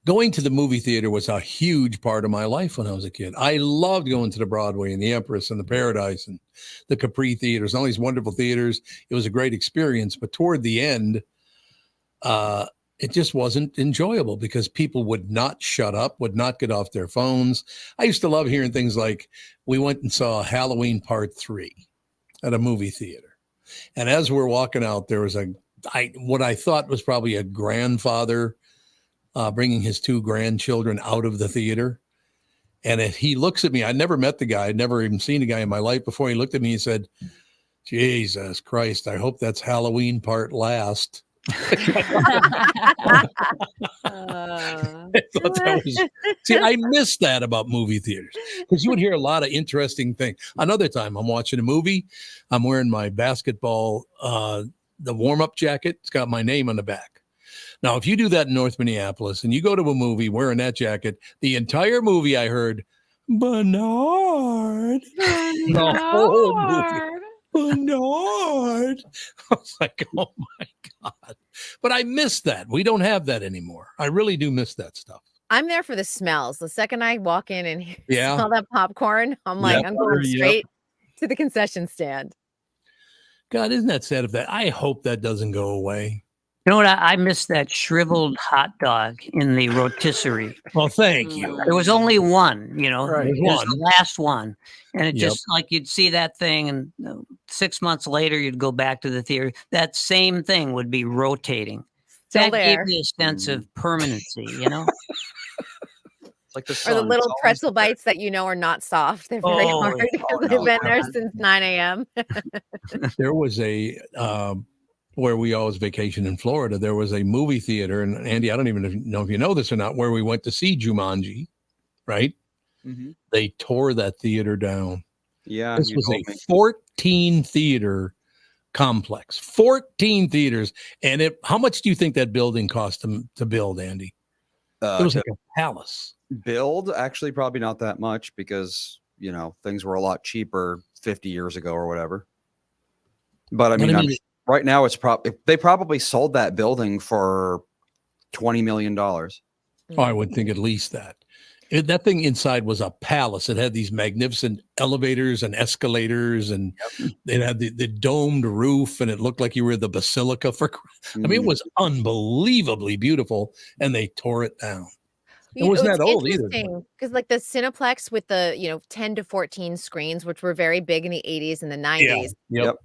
going to the movie theater was a huge part of my life when I was a kid. I loved going to the Broadway and the Empress and the Paradise and the Capri theaters, all these wonderful theaters. It was a great experience. But toward the end, it just wasn't enjoyable because people would not shut up, would not get off their phones. I used to love hearing things like, we went and saw Halloween Part 3 at a movie theater. And as we're walking out, there was what I thought was probably a grandfather bringing his 2 grandchildren out of the theater. And he looks at me. I never met the guy. I'd never even seen a guy in my life before. He looked at me and said, Jesus Christ, I hope that's Halloween Part last. I missed that about movie theaters because you would hear a lot of interesting things. Another time I'm watching a movie. I'm wearing my basketball, the warm-up jacket. It's got my name on the back. Now, if you do that in North Minneapolis and you go to a movie wearing that jacket, the entire movie I heard, Barnard. The whole movie. Barnard. I was like, oh my God. But I miss that. We don't have that anymore. I really do miss that stuff. I'm there for the smells. The second I walk in and Yeah. smell that popcorn, I'm like, I'm going straight to the concession stand. God, isn't that sad of that? I hope that doesn't go away. You know what? I missed that shriveled hot dog in the rotisserie. Well, thank you. There was only one, you know, Right. it was the last one. And it Yep. just like you'd see that thing, and 6 months later, you'd go back to the theater. That same thing would be rotating. Still That there. gave me a sense of permanency, you know? Like the Or the sun, little it's always pretzel bites that you know are not soft. They're very Oh, hard because no, they've been there God. since 9 a.m. There was a where we always vacation in Florida. There was a movie theater, and Andy, I don't even know if you know this or not, where we went to see Jumanji, right? Mhm. They tore that theater down. Yeah, This you was told a me. 14 theater complex, 14 theaters. And how much do you think that building cost to build, Andy? It was To like a palace. build, actually, probably not that much because things were a lot cheaper 50 years ago or whatever. But I mean, right now it's they probably sold that building for $20 million. Oh, I would think at least that. That thing inside was a palace. It had these magnificent elevators and escalators, and it had the domed roof, and it looked like you were in the basilica. I mean, it was unbelievably beautiful, and they tore it down. It wasn't that old either. Because like the Cineplex with the 10 to 14 screens, which were very big in the 80s and the 90s. Yep.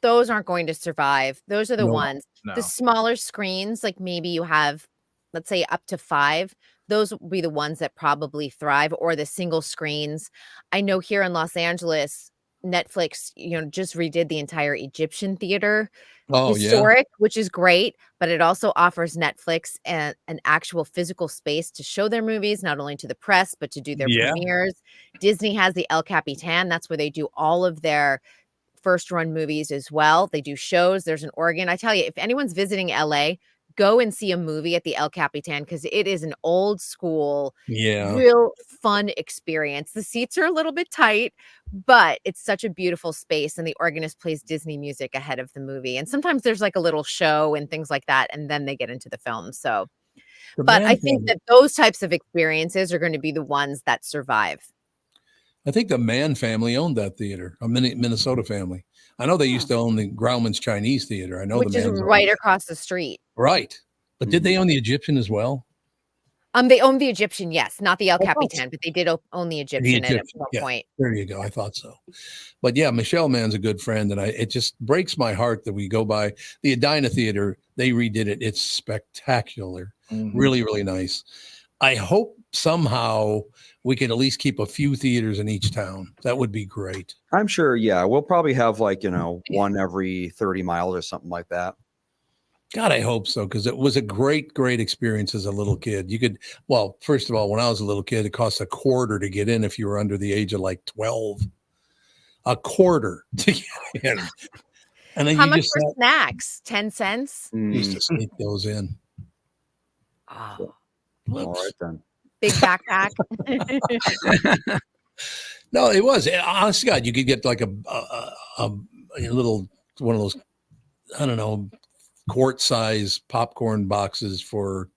Those aren't going to survive. Those are the No, ones. no. The smaller screens, like maybe you have, let's say, up to 5. Those will be the ones that probably thrive, or the single screens. I know here in Los Angeles, Netflix, just redid the entire Egyptian theater. Oh, Historic, which is great, but it also offers Netflix an actual physical space to show their movies, not only to the press, but to do their premieres. Disney has the El Capitan. That's where they do all of their first run movies as well. They do shows. There's an Oregon. I tell you, if anyone's visiting LA, go and see a movie at the El Capitan because it is an old school, real fun experience. The seats are a little bit tight, but it's such a beautiful space. And the organist plays Disney music ahead of the movie. And sometimes there's like a little show and things like that. And then they get into the film. So, but I think that those types of experiences are going to be the ones that survive. I think the Mann family owned that theater, a Minnesota family. I know they used to own the Grauman's Chinese Theater. I know which is right across the street. Right. But did they own the Egyptian as well? They owned the Egyptian, yes, not the El Capitan, but they did own the Egyptian at one point. There you go. I thought so. But yeah, Michelle Mann's a good friend, and it just breaks my heart that we go by the Edina Theater. They redid it. It's spectacular. Really, really nice. I hope somehow we can at least keep a few theaters in each town. That would be great. I'm sure. Yeah, we'll probably have one every 30 miles or something like that. God, I hope so, because it was a great, great experience as a little kid. First of all, when I was a little kid, it cost $0.25 to get in if you were under the age of 12. $0.25 to get in. And then how much for snacks? 10 cents? Used to sneak those in. Oh, all right then. Big backpack. No, it was. Honest to God, you could get like a little one of those, I don't know, quart size popcorn boxes for,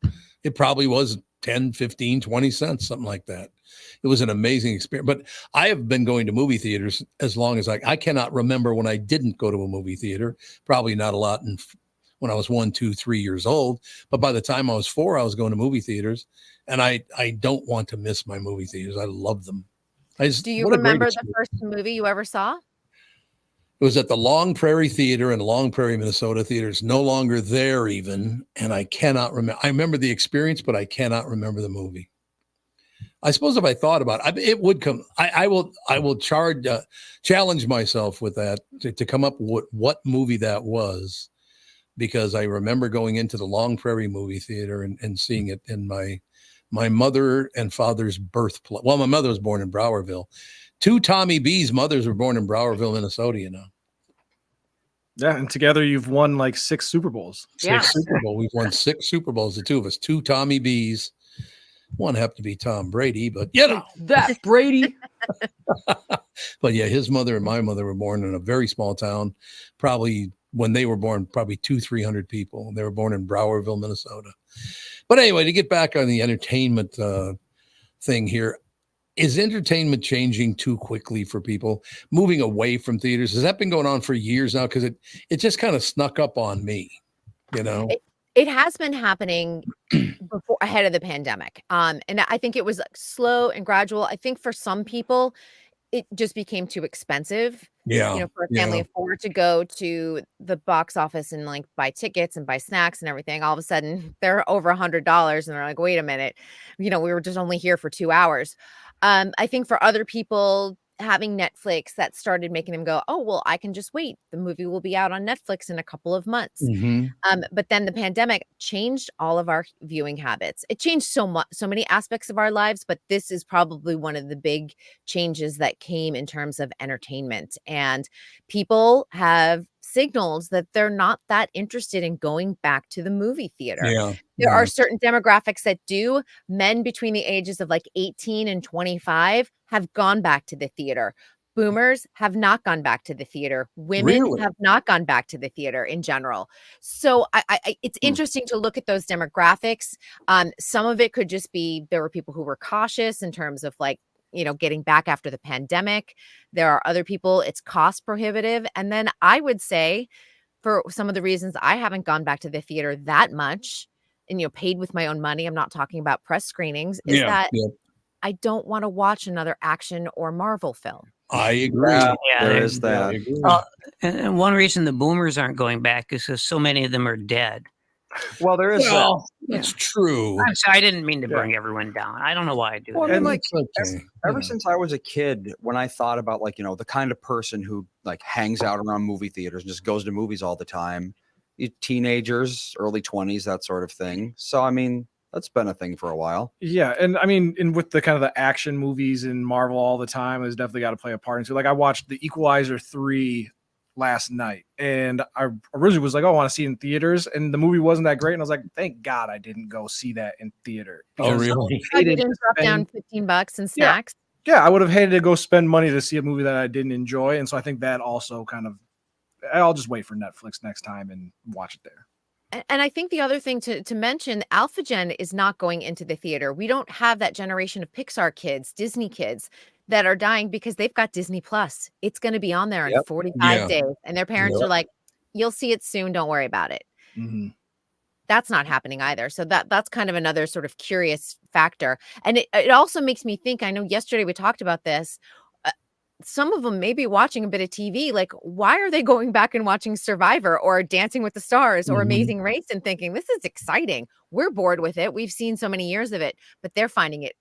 it probably was 10, 15, 20 cents, something like that. It was an amazing experience. But I have been going to movie theaters as long as I cannot remember when I didn't go to a movie theater. Probably not a lot when I was 1, 2, 3 years old. But by the time I was 4, I was going to movie theaters. And I don't want to miss my movie theaters. I love them. Do you remember the first movie you ever saw? It was at the Long Prairie Theater in Long Prairie, Minnesota. Theater is no longer there even. And I cannot remember. I remember the experience, but I cannot remember the movie. I suppose if I thought about it, it would come. I will challenge myself with that to come up with what movie that was, because I remember going into the Long Prairie movie theater and seeing it in my mother and father's birthplace. Well, my mother was born in Browerville. 2 Tommy B's mothers were born in Browerville, Minnesota, Yeah, and together you've won 6 Super Bowls. 6 Super Bowls. We've won 6 Super Bowls, the two of us. 2 Tommy B's. One happened to be Tom Brady, but you know that Brady. But yeah, his mother and my mother were born in a very small town. Probably when they were born, probably 200-300 people. They were born in Browerville, Minnesota. But anyway, to get back on the entertainment thing here, is entertainment changing too quickly for people, moving away from theaters? Has that been going on for years now? Because it just kind of snuck up on me, you know? It has been happening before, ahead of the pandemic. And I think it was slow and gradual. I think for some people, it just became too expensive. Yeah. You know, for a family of 4 to go to the box office and like buy tickets and buy snacks and everything. All of a sudden they're over $100 and they're like, wait a minute, you know, we were just only here for 2 hours. I think for other people, having Netflix, that started making them go, oh, well, I can just wait. The movie will be out on Netflix in a couple of months. But then the pandemic changed all of our viewing habits. It changed so many aspects of our lives, but this is probably one of the big changes that came in terms of entertainment. And people have signaled that they're not that interested in going back to the movie theater. There are certain demographics that do. Men between the ages of like 18 and 25 have gone back to the theater. Boomers have not gone back to the theater. Women have not gone back to the theater in general. So it's interesting to look at those demographics. Some of it could just be there were people who were cautious in terms of like, you know, getting back after the pandemic. There are other people, it's cost prohibitive. And then I would say for some of the reasons I haven't gone back to the theater that much and, you know, paid with my own money, I'm not talking about press screenings, is that I don't want to watch another action or Marvel film. I agree. There is that. And one reason the boomers aren't going back is because so many of them are dead. Well, there is that's true. I'm sorry, I didn't mean to bring everyone down. I don't know why I do Well, that. I mean, like, ever since I was a kid, when I thought about like, you know, the kind of person who like hangs out around movie theaters and just goes to movies all the time, teenagers, early 20s, that sort of thing. So, I mean, that's been a thing for a while. Yeah, and I mean, and with the kind of the action movies and Marvel all the time, has definitely got to play a part into. Like, I watched The Equalizer 3 last night, and I originally was like, oh, I want to see it in theaters, and the movie wasn't that great, and I was like, thank God I didn't go see that in theater. Oh, really? I didn't drop down $15 in snacks. Yeah, I would have hated to go spend money to see a movie that I didn't enjoy, and so I think that also kind of, I'll just wait for Netflix next time and watch it there. And I think the other thing to mention, Alpha Gen is not going into the theater. We don't have that generation of Pixar kids, Disney kids that are dying because they've got Disney Plus. It's going to be on there in 45 days. And their parents are like, you'll see it soon. Don't worry about it. That's not happening either. So that's kind of another sort of curious factor. And it also makes me think, I know yesterday we talked about this. Some of them may be watching a bit of TV. Like, why are they going back and watching Survivor or Dancing with the Stars or Amazing Race and thinking this is exciting? We're bored with it. We've seen so many years of it, but they're finding it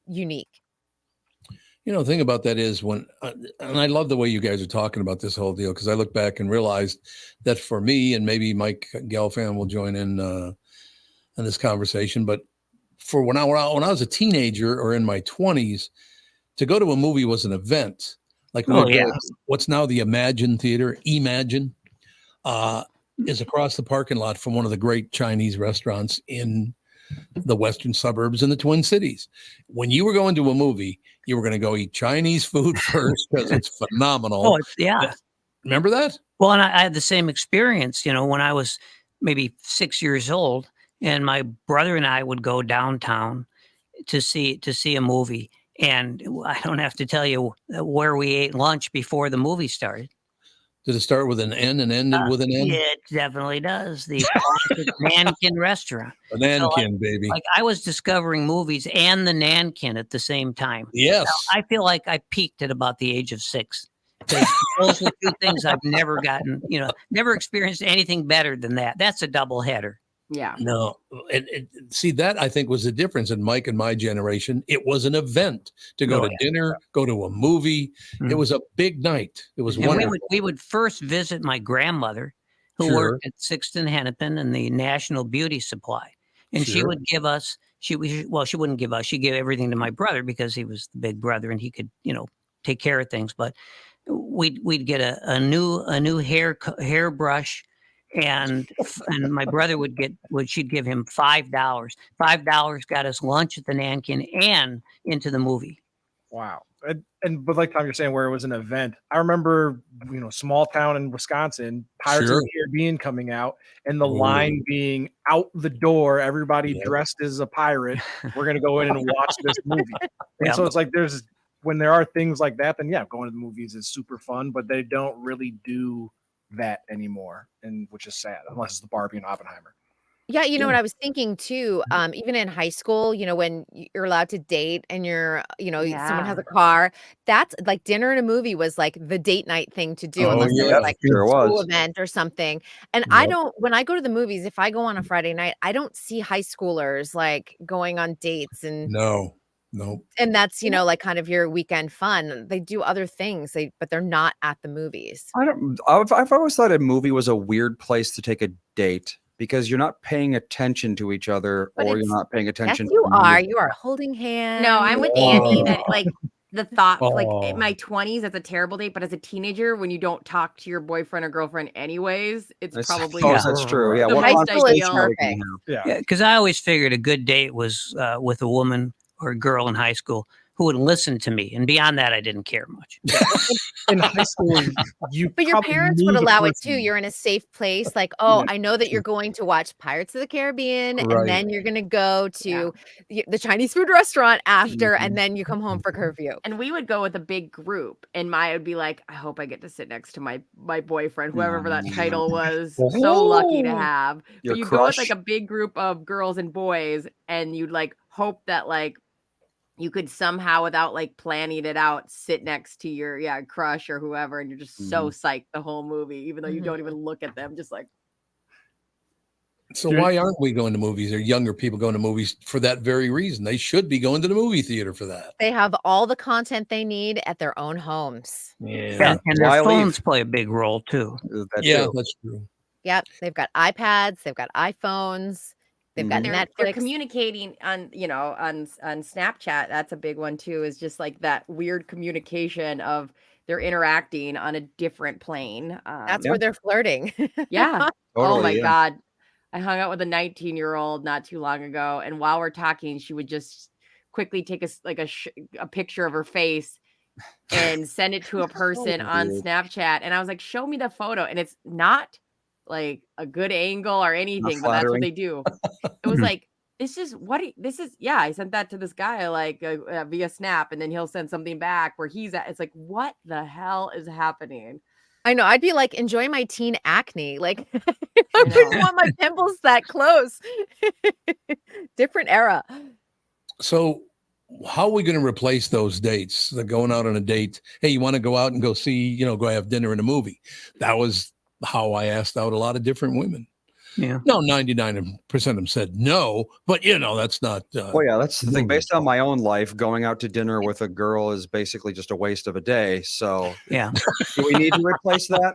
unique. You know, the thing about that is when, and I love the way you guys are talking about this whole deal, because I look back and realized that for me, and maybe Mike Gelfand will join in this conversation, but for when I was a teenager or in my 20s, to go to a movie was an event. Like what's now the Imagine Theater, Imagine, is across the parking lot from one of the great Chinese restaurants in the western suburbs in the Twin Cities. When you were going to a movie, you were going to go eat Chinese food first because it's phenomenal. Remember that? Well, and I had the same experience, you know, when I was maybe 6 years old, and my brother and I would go downtown to see a movie. And I don't have to tell you where we ate lunch before the movie started. Did it start with an N and ended with an N? It definitely does. The Nankin restaurant. The Nankin, baby. Like I was discovering movies and the Nankin at the same time. Yes. Now, I feel like I peaked at about the age of 6. Those are two things I've never gotten, you know, never experienced anything better than that. That's a double header. Yeah. No, see, that I think was the difference in Mike and my generation. It was an event to go to dinner, go to a movie. It was a big night. It was wonderful. We would first visit my grandmother, who worked at Sixth and Hennepin and the National Beauty Supply. And she would give us, she wouldn't give us, she'd give everything to my brother because he was the big brother and he could, you know, take care of things. But we'd get a new hairbrush and my brother she'd give him $5. $5 got us lunch at the Nankin and into the movie. Wow. But like Tom, you're saying where it was an event. I remember, small town in Wisconsin, Pirates of the Caribbean coming out, and the line being out the door, everybody dressed as a pirate. We're gonna go in and watch this movie. And so it's like when there are things like that, then going to the movies is super fun, but they don't really do that anymore, and which is sad, unless it's the Barbie and Oppenheimer. Yeah, what I was thinking too, even in high school, when you're allowed to date and you're, someone has a car, that's like dinner and a movie was like the date night thing to do, unless there was like a school event or something. And when I go to the movies, if I go on a Friday night, I don't see high schoolers like going on dates and no. And that's, like kind of your weekend fun. They do other things, but they're not at the movies. I've always thought a movie was a weird place to take a date, because you're not paying attention to each other, or you're not paying attention. Yes, you are holding hands. No, I'm with Andy that like the thought, like in my 20s, that's a terrible date. But as a teenager, when you don't talk to your boyfriend or girlfriend anyways, it's probably that's true. Yeah, high school is perfect. Yeah, because I always figured a good date was with a woman or a girl in high school who would listen to me, and beyond that, I didn't care much. In high school, but your parents would allow it too. You're in a safe place, like, I know that you're going to watch Pirates of the Caribbean, and then you're going to go to the Chinese food restaurant after, and then you come home for curfew. And we would go with a big group, and Maya would be like, I hope I get to sit next to my boyfriend, whoever that title was. So lucky to have. But you go with like a big group of girls and boys, and you'd like hope that like you could somehow, without like planning it out, sit next to your crush or whoever, and you're just so psyched the whole movie, even though you don't even look at them, just like. So why aren't we going to movies, or younger people going to movies for that very reason? They should be going to the movie theater for that. They have all the content they need at their own homes. Yeah, and their phones play a big role too. That's true. Yep, they've got iPads, they've got iPhones. They've got Netflix. They're communicating on Snapchat. That's a big one too, is just like that weird communication of they're interacting on a different plane. That's where they're flirting. Yeah. Oh my God. I hung out with a 19-year-old not too long ago. And while we're talking, she would just quickly take a picture of her face and send it to a person on Snapchat. And I was like, show me the photo. And it's not like a good angle or anything, but that's what they do. It was like, I sent that to this guy like via Snap, and then he'll send something back where he's at. It's like, what the hell is happening? I know. I'd be like, enjoy my teen acne. Like, I wouldn't want my pimples that close. Different era. So how are we going to replace those dates? They're going out on a date. Hey, you want to go out and go see, go have dinner in a movie? That was how I asked out a lot of different women. Yeah. No, 99% of them said no, but that's not. That's the thing. Based on my own life, going out to dinner with a girl is basically just a waste of a day. So yeah, do we need to replace that?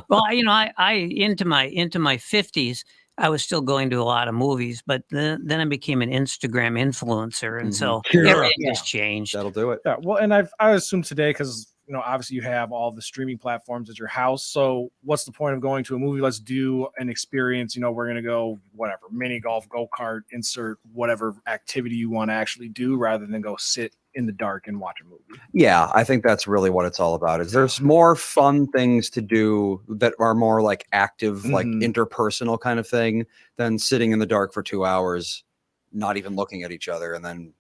Well, I into my 50s, I was still going to a lot of movies, but then I became an Instagram influencer, and so everything has changed. That'll do it. Yeah. Well, and I assume today, because obviously you have all the streaming platforms at your house. So what's the point of going to a movie? Let's do an experience. We're going to go whatever, mini golf, go-kart, insert whatever activity you want to actually do, rather than go sit in the dark and watch a movie. Yeah, I think that's really what it's all about. Is there's more fun things to do that are more like active, like interpersonal kind of thing than sitting in the dark for 2 hours, not even looking at each other, and then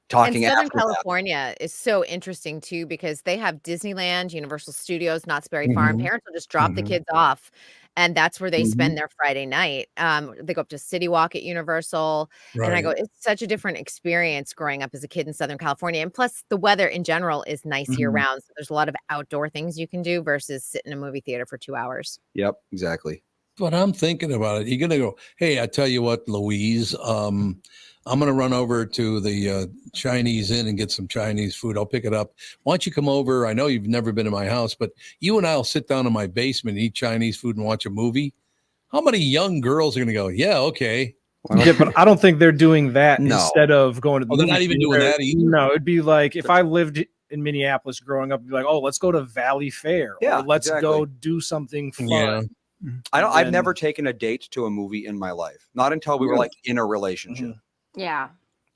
talking. And Southern California is so interesting too, because they have Disneyland, Universal Studios, Knott's Berry Farm. Parents will just drop the kids off, and that's where they spend their Friday night. They go up to City Walk at Universal, and I go, it's such a different experience growing up as a kid in Southern California. And plus, the weather in general is nice year round, so there's a lot of outdoor things you can do versus sit in a movie theater for 2 hours. Yep, exactly. But I'm thinking about it. You're going to go, hey, I tell you what, Louise, I'm going to run over to the Chinese Inn and get some Chinese food. I'll pick it up. Why don't you come over? I know you've never been to my house, but you and I will sit down in my basement and eat Chinese food and watch a movie. How many young girls are going to go, yeah, okay. Yeah, but I don't think they're doing that instead of going to the movie. They're not even doing that either. No, it'd be like if I lived in Minneapolis growing up, it'd be like, oh, let's go to Valley Fair. Yeah, or let's go do something fun. Yeah. I've never taken a date to a movie in my life. Not until we were like in a relationship. Yeah.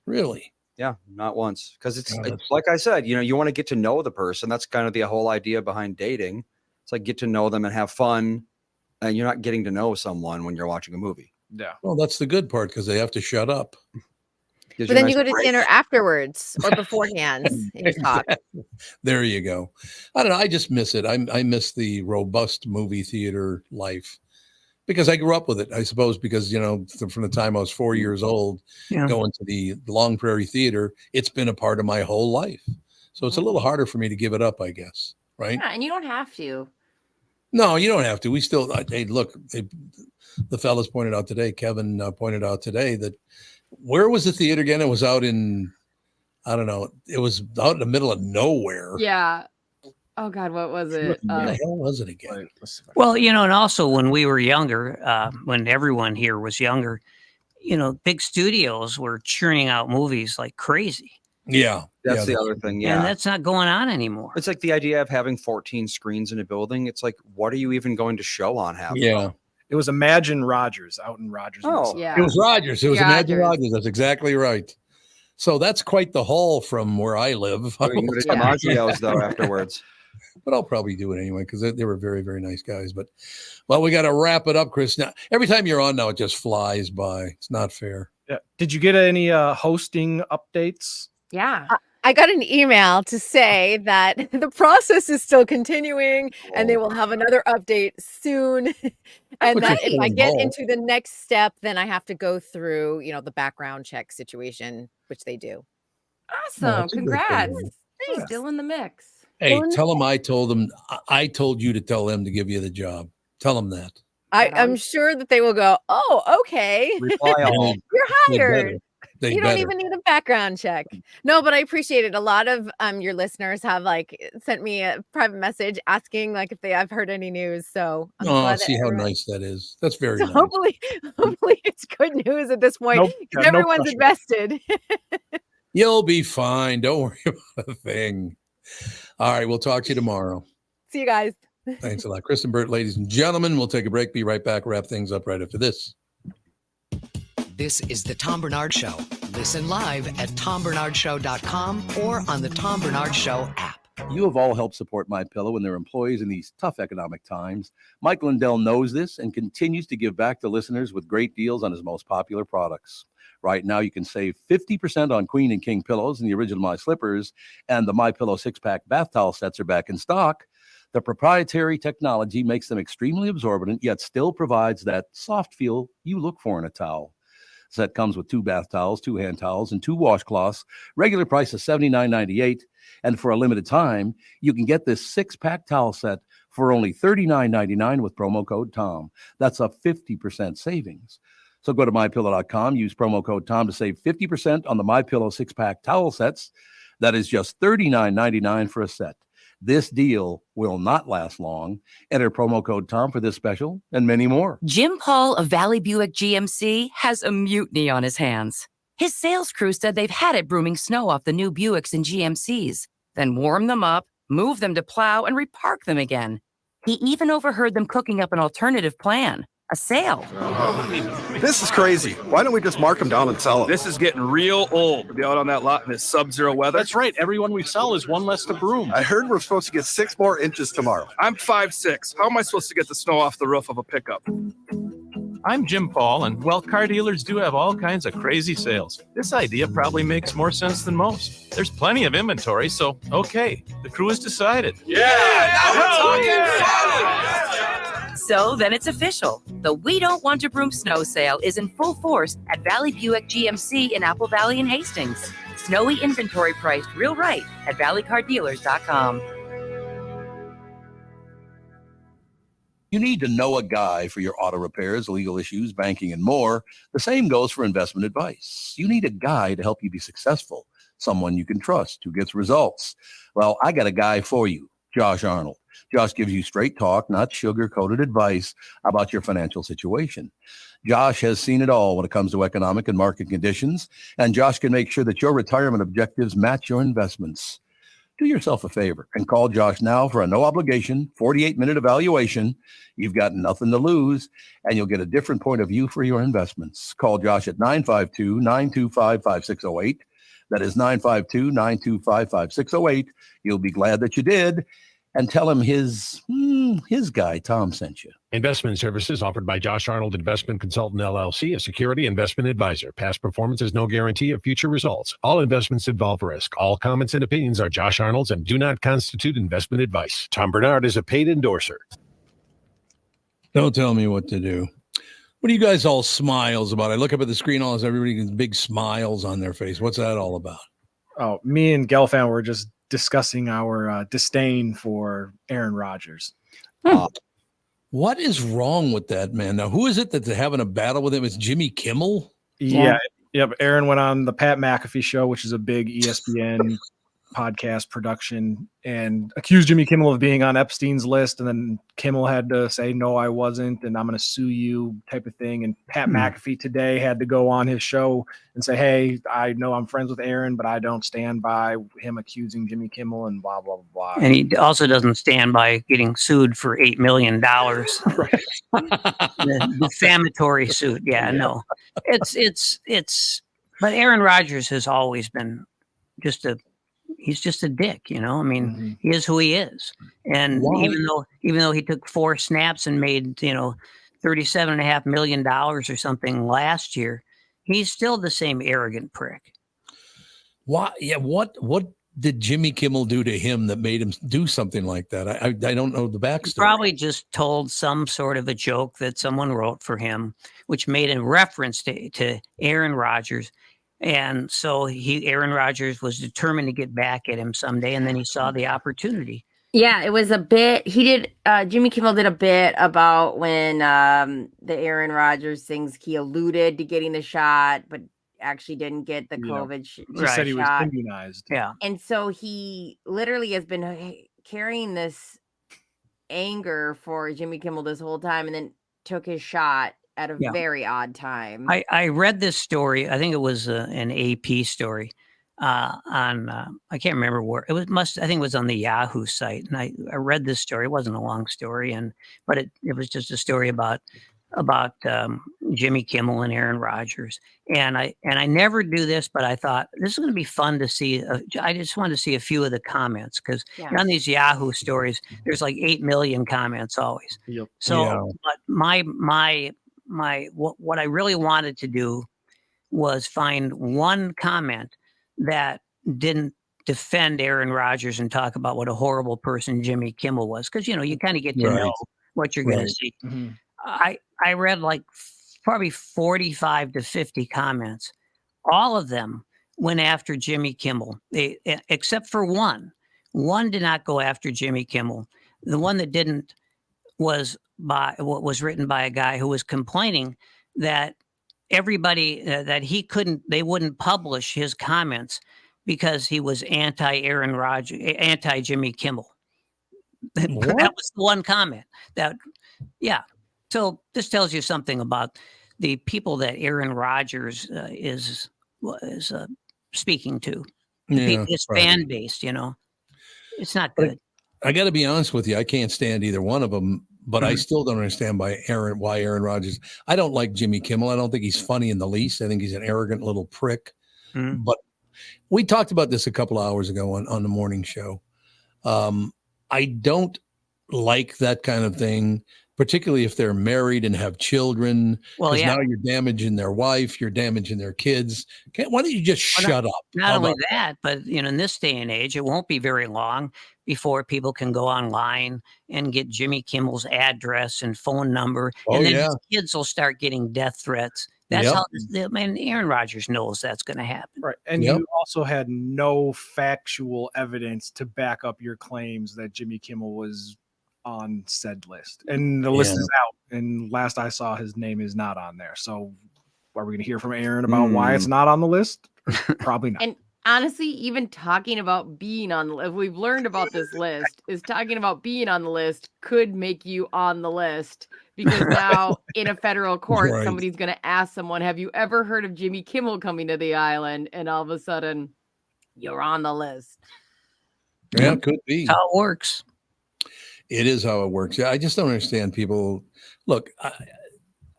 Really? Yeah, not once. Because it's like I said, you want to get to know the person. That's kind of the whole idea behind dating. It's like get to know them and have fun. And you're not getting to know someone when you're watching a movie. Yeah. Well, that's the good part because they have to shut up. But then you go to dinner afterwards or beforehand and you talk. There you go. I don't know. I just miss it. I miss the robust movie theater life because I grew up with it, I suppose, because, from the time I was 4 years old, going to the Long Prairie Theater, it's been a part of my whole life. So it's a little harder for me to give it up, I guess. Right. Yeah, and you don't have to. No, you don't have to. We still, hey, look, the fellas pointed out today, Kevin pointed out today that where was the theater again? It was out in, I don't know, it was out in the middle of nowhere. Yeah. Oh God, what was it? Where the hell was it again? Well, and also when we were younger, when everyone here was younger, big studios were churning out movies like crazy. Yeah. That's the other thing. Yeah. And that's not going on anymore. It's like the idea of having 14 screens in a building. It's like, what are you even going to show on half? Yeah. It was Imagine Rogers out in Rogers. Oh, yeah. It was Rogers. It was Imagine Rogers. That's exactly right. So that's quite the haul from where I live. You go to DiMaggio's though afterwards. But I'll probably do it anyway because they were very, very nice guys. But, well, we got to wrap it up, Chris. Now, every time you're on now, it just flies by. It's not fair. Yeah. Did you get any hosting updates? Yeah. I got an email to say that the process is still continuing and they will have another update soon. And that if I get into the next step, then I have to go through, the background check situation, which they do. Awesome. Congrats. Hey, still in the mix. Hey, tell them I told you to tell them to give you the job. Tell them that. I'm sure that they will go, oh, okay. Reply all. You're hired. You don't even need a background check. No, but I appreciate it. A lot of your listeners have sent me a private message asking if I've heard any news. So I'm glad see how nice that is. That's very nice. Hopefully it's good news at this point because everyone's invested. You'll be fine. Don't worry about a thing. All right, we'll talk to you tomorrow. See you guys. Thanks a lot, Kristen Burt, ladies and gentlemen. We'll take a break. Be right back. Wrap things up right after this. This is the Tom Barnard Show. Listen live at TomBarnardShow.com or on the Tom Barnard Show app. You have all helped support MyPillow and their employees in these tough economic times. Mike Lindell knows this and continues to give back to listeners with great deals on his most popular products. Right now, you can save 50% on Queen and King pillows and the original My Slippers, and the MyPillow 6-pack bath towel sets are back in stock. The proprietary technology makes them extremely absorbent, yet still provides that soft feel you look for in a towel. Set comes with 2 bath towels, 2 hand towels, and 2 washcloths. Regular price is $79.98. And for a limited time, you can get this 6-pack towel set for only $39.99 with promo code TOM. That's a 50% savings. So go to MyPillow.com, use promo code TOM to save 50% on the MyPillow 6-pack towel sets. That is just $39.99 for a set. This deal will not last long. Enter promo code TOM for this special and many more. Jim Paul of Valley Buick GMC has a mutiny on his hands. His sales crew said they've had it brooming snow off the new Buicks and GMCs, then warm them up, move them to plow, and repark them again. He even overheard them cooking up an alternative plan. A sale. This is crazy. Why don't we just mark them down and sell them? This is getting real old to be out on that lot in this sub-zero weather. That's right. Everyone we sell is one less to broom. I heard we're supposed to get 6 more inches tomorrow. I'm 5'6". How am I supposed to get the snow off the roof of a pickup? I'm Jim Paul, and while car dealers do have all kinds of crazy sales, this idea probably makes more sense than most. There's plenty of inventory, so okay, the crew has decided. Yeah, now we're talking. So then it's official. The We Don't Want to Broom snow sale is in full force at Valley Buick GMC in Apple Valley and Hastings. Snowy inventory priced real right at valleycardealers.com. You need to know a guy for your auto repairs, legal issues, banking, and more. The same goes for investment advice. You need a guy to help you be successful, someone you can trust who gets results. Well, I got a guy for you, Josh Arnold. Josh gives you straight talk, not sugar-coated advice about your financial situation. Josh has seen it all when it comes to economic and market conditions, and Josh can make sure that your retirement objectives match your investments. do yourself a favor and call Josh now for a no obligation 48-minute evaluation. You've got nothing to lose, and you'll get a different point of view for your investments. Call Josh at 952-925-5608. That is 952-925-5608. You'll be glad that you did. And tell him his guy, Tom, sent you. Investment services offered by Josh Arnold Investment Consultant, LLC, a security investment advisor. Past performance is no guarantee of future results. All investments involve risk. All comments and opinions are Josh Arnold's and do not constitute investment advice. Tom Barnard is a paid endorser. Don't tell me what to do. What are you guys all smiles about? I look up at the screen, all everybody has big smiles on their face. What's that all about? Oh, me and Gelfand were just discussing our disdain for Aaron Rodgers. What is wrong with that man? Now, who is it that's having a battle with him? It's Jimmy Kimmel? Yeah. Yep. Aaron went on the Pat McAfee show, which is a big ESPN podcast production, and accused Jimmy Kimmel of being on Epstein's list. And then Kimmel had to say, no, I wasn't, and I'm going to sue you type of thing. And Pat McAfee today had to go on his show and say, hey, I know I'm friends with Aaron, but I don't stand by him accusing Jimmy Kimmel and blah, blah, blah. And he also doesn't stand by getting sued for $8 million. Right. The defamatory suit. Yeah, no, it's, but Aaron Rodgers has always been he's just a dick, you know. I mean, he is who he is. And even though he took 4 snaps and made, $37.5 million or something last year, he's still the same arrogant prick. Why? Yeah. What did Jimmy Kimmel do to him that made him do something like that? I don't know the backstory. He probably just told some sort of a joke that someone wrote for him, which made a reference to Aaron Rodgers. And so Aaron Rodgers was determined to get back at him someday, and then he saw the opportunity. Yeah, it was a bit. Jimmy Kimmel did a bit about when the Aaron Rodgers things. He alluded to getting the shot, but actually didn't get the COVID shot. He said he was immunized. Yeah. And so he literally has been carrying this anger for Jimmy Kimmel this whole time, and then took his shot at a very odd time. I read this story. I think it was an AP story on I can't remember where it was. I think it was on the Yahoo site. And I read this story. It wasn't a long story, but it was just a story about Jimmy Kimmel and Aaron Rodgers. And I never do this, but I thought this is going to be fun to see. I just wanted to see a few of the comments because on these Yahoo stories, there's like 8 million comments always. Yep. So, but what I really wanted to do was find one comment that didn't defend Aaron Rodgers and talk about what a horrible person Jimmy Kimmel was. Because, you kind of get to know what you're going to see. Mm-hmm. I read like probably 45 to 50 comments. All of them went after Jimmy Kimmel, except for one. One did not go after Jimmy Kimmel. The one that didn't was written by a guy who was complaining that everybody that they wouldn't publish his comments because he was anti Jimmy Kimmel. That was the one comment so this tells you something about the people that Aaron Rodgers is speaking to. His fan base, it's not good. I got to be honest with you. I can't stand either one of them, but I still don't understand why Aaron Rodgers. I don't like Jimmy Kimmel. I don't think he's funny in the least. I think he's an arrogant little prick. But we talked about this a couple of hours ago on the morning show. I don't like that kind of thing, particularly if they're married and have children. Well, now you're damaging their wife, you're damaging their kids. Why don't you just shut up? Not only that, but in this day and age, it won't be very long before people can go online and get Jimmy Kimmel's address and phone number, and then his kids will start getting death threats. That's how Aaron Rodgers knows that's going to happen. Right. And you also had no factual evidence to back up your claims that Jimmy Kimmel was on said list. And the list is out. And last I saw, his name is not on there. So are we going to hear from Aaron about why it's not on the list? Probably not. And honestly, even talking about being on the list, we've learned about this list, is talking about being on the list could make you on the list. Because now in a federal court, somebody's going to ask someone, have you ever heard of Jimmy Kimmel coming to the island? And all of a sudden, you're on the list. Yeah, could be. How it works. It is how it works. Yeah, I just don't understand people. Look,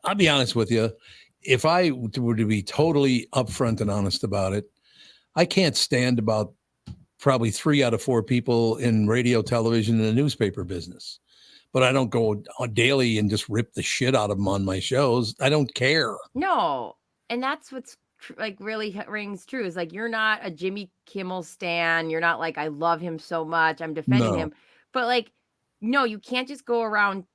I'll be honest with you. If I were to be totally upfront and honest about it, I can't stand about probably 3 out of 4 people in radio, television, and the newspaper business. But I don't go on daily and just rip the shit out of them on my shows. I don't care. No. And that's what's like really rings true is like, you're not a Jimmy Kimmel stan. You're not like, I love him so much, I'm defending him. But like, no, you can't just go around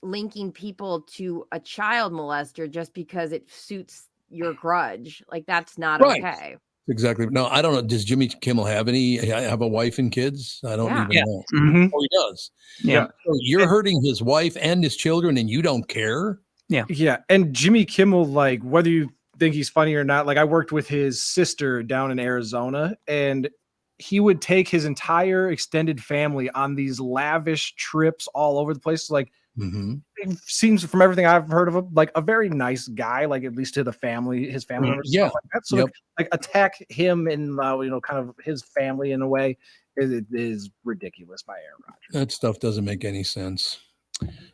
linking people to a child molester just because it suits your grudge. Like, that's not okay. Exactly. No, I don't know. Does Jimmy Kimmel have a wife and kids? I don't even know. Mm-hmm. Oh, he does. Yeah. So you're hurting his wife and his children and you don't care? Yeah. Yeah. And Jimmy Kimmel, like, whether you think he's funny or not, like, I worked with his sister down in Arizona, and he would take his entire extended family on these lavish trips all over the place. Like, it seems from everything I've heard of him, like a very nice guy, like at least to the family, his family members, stuff like that. So like attack him and kind of his family in a way is ridiculous by Aaron Rodgers. That stuff doesn't make any sense.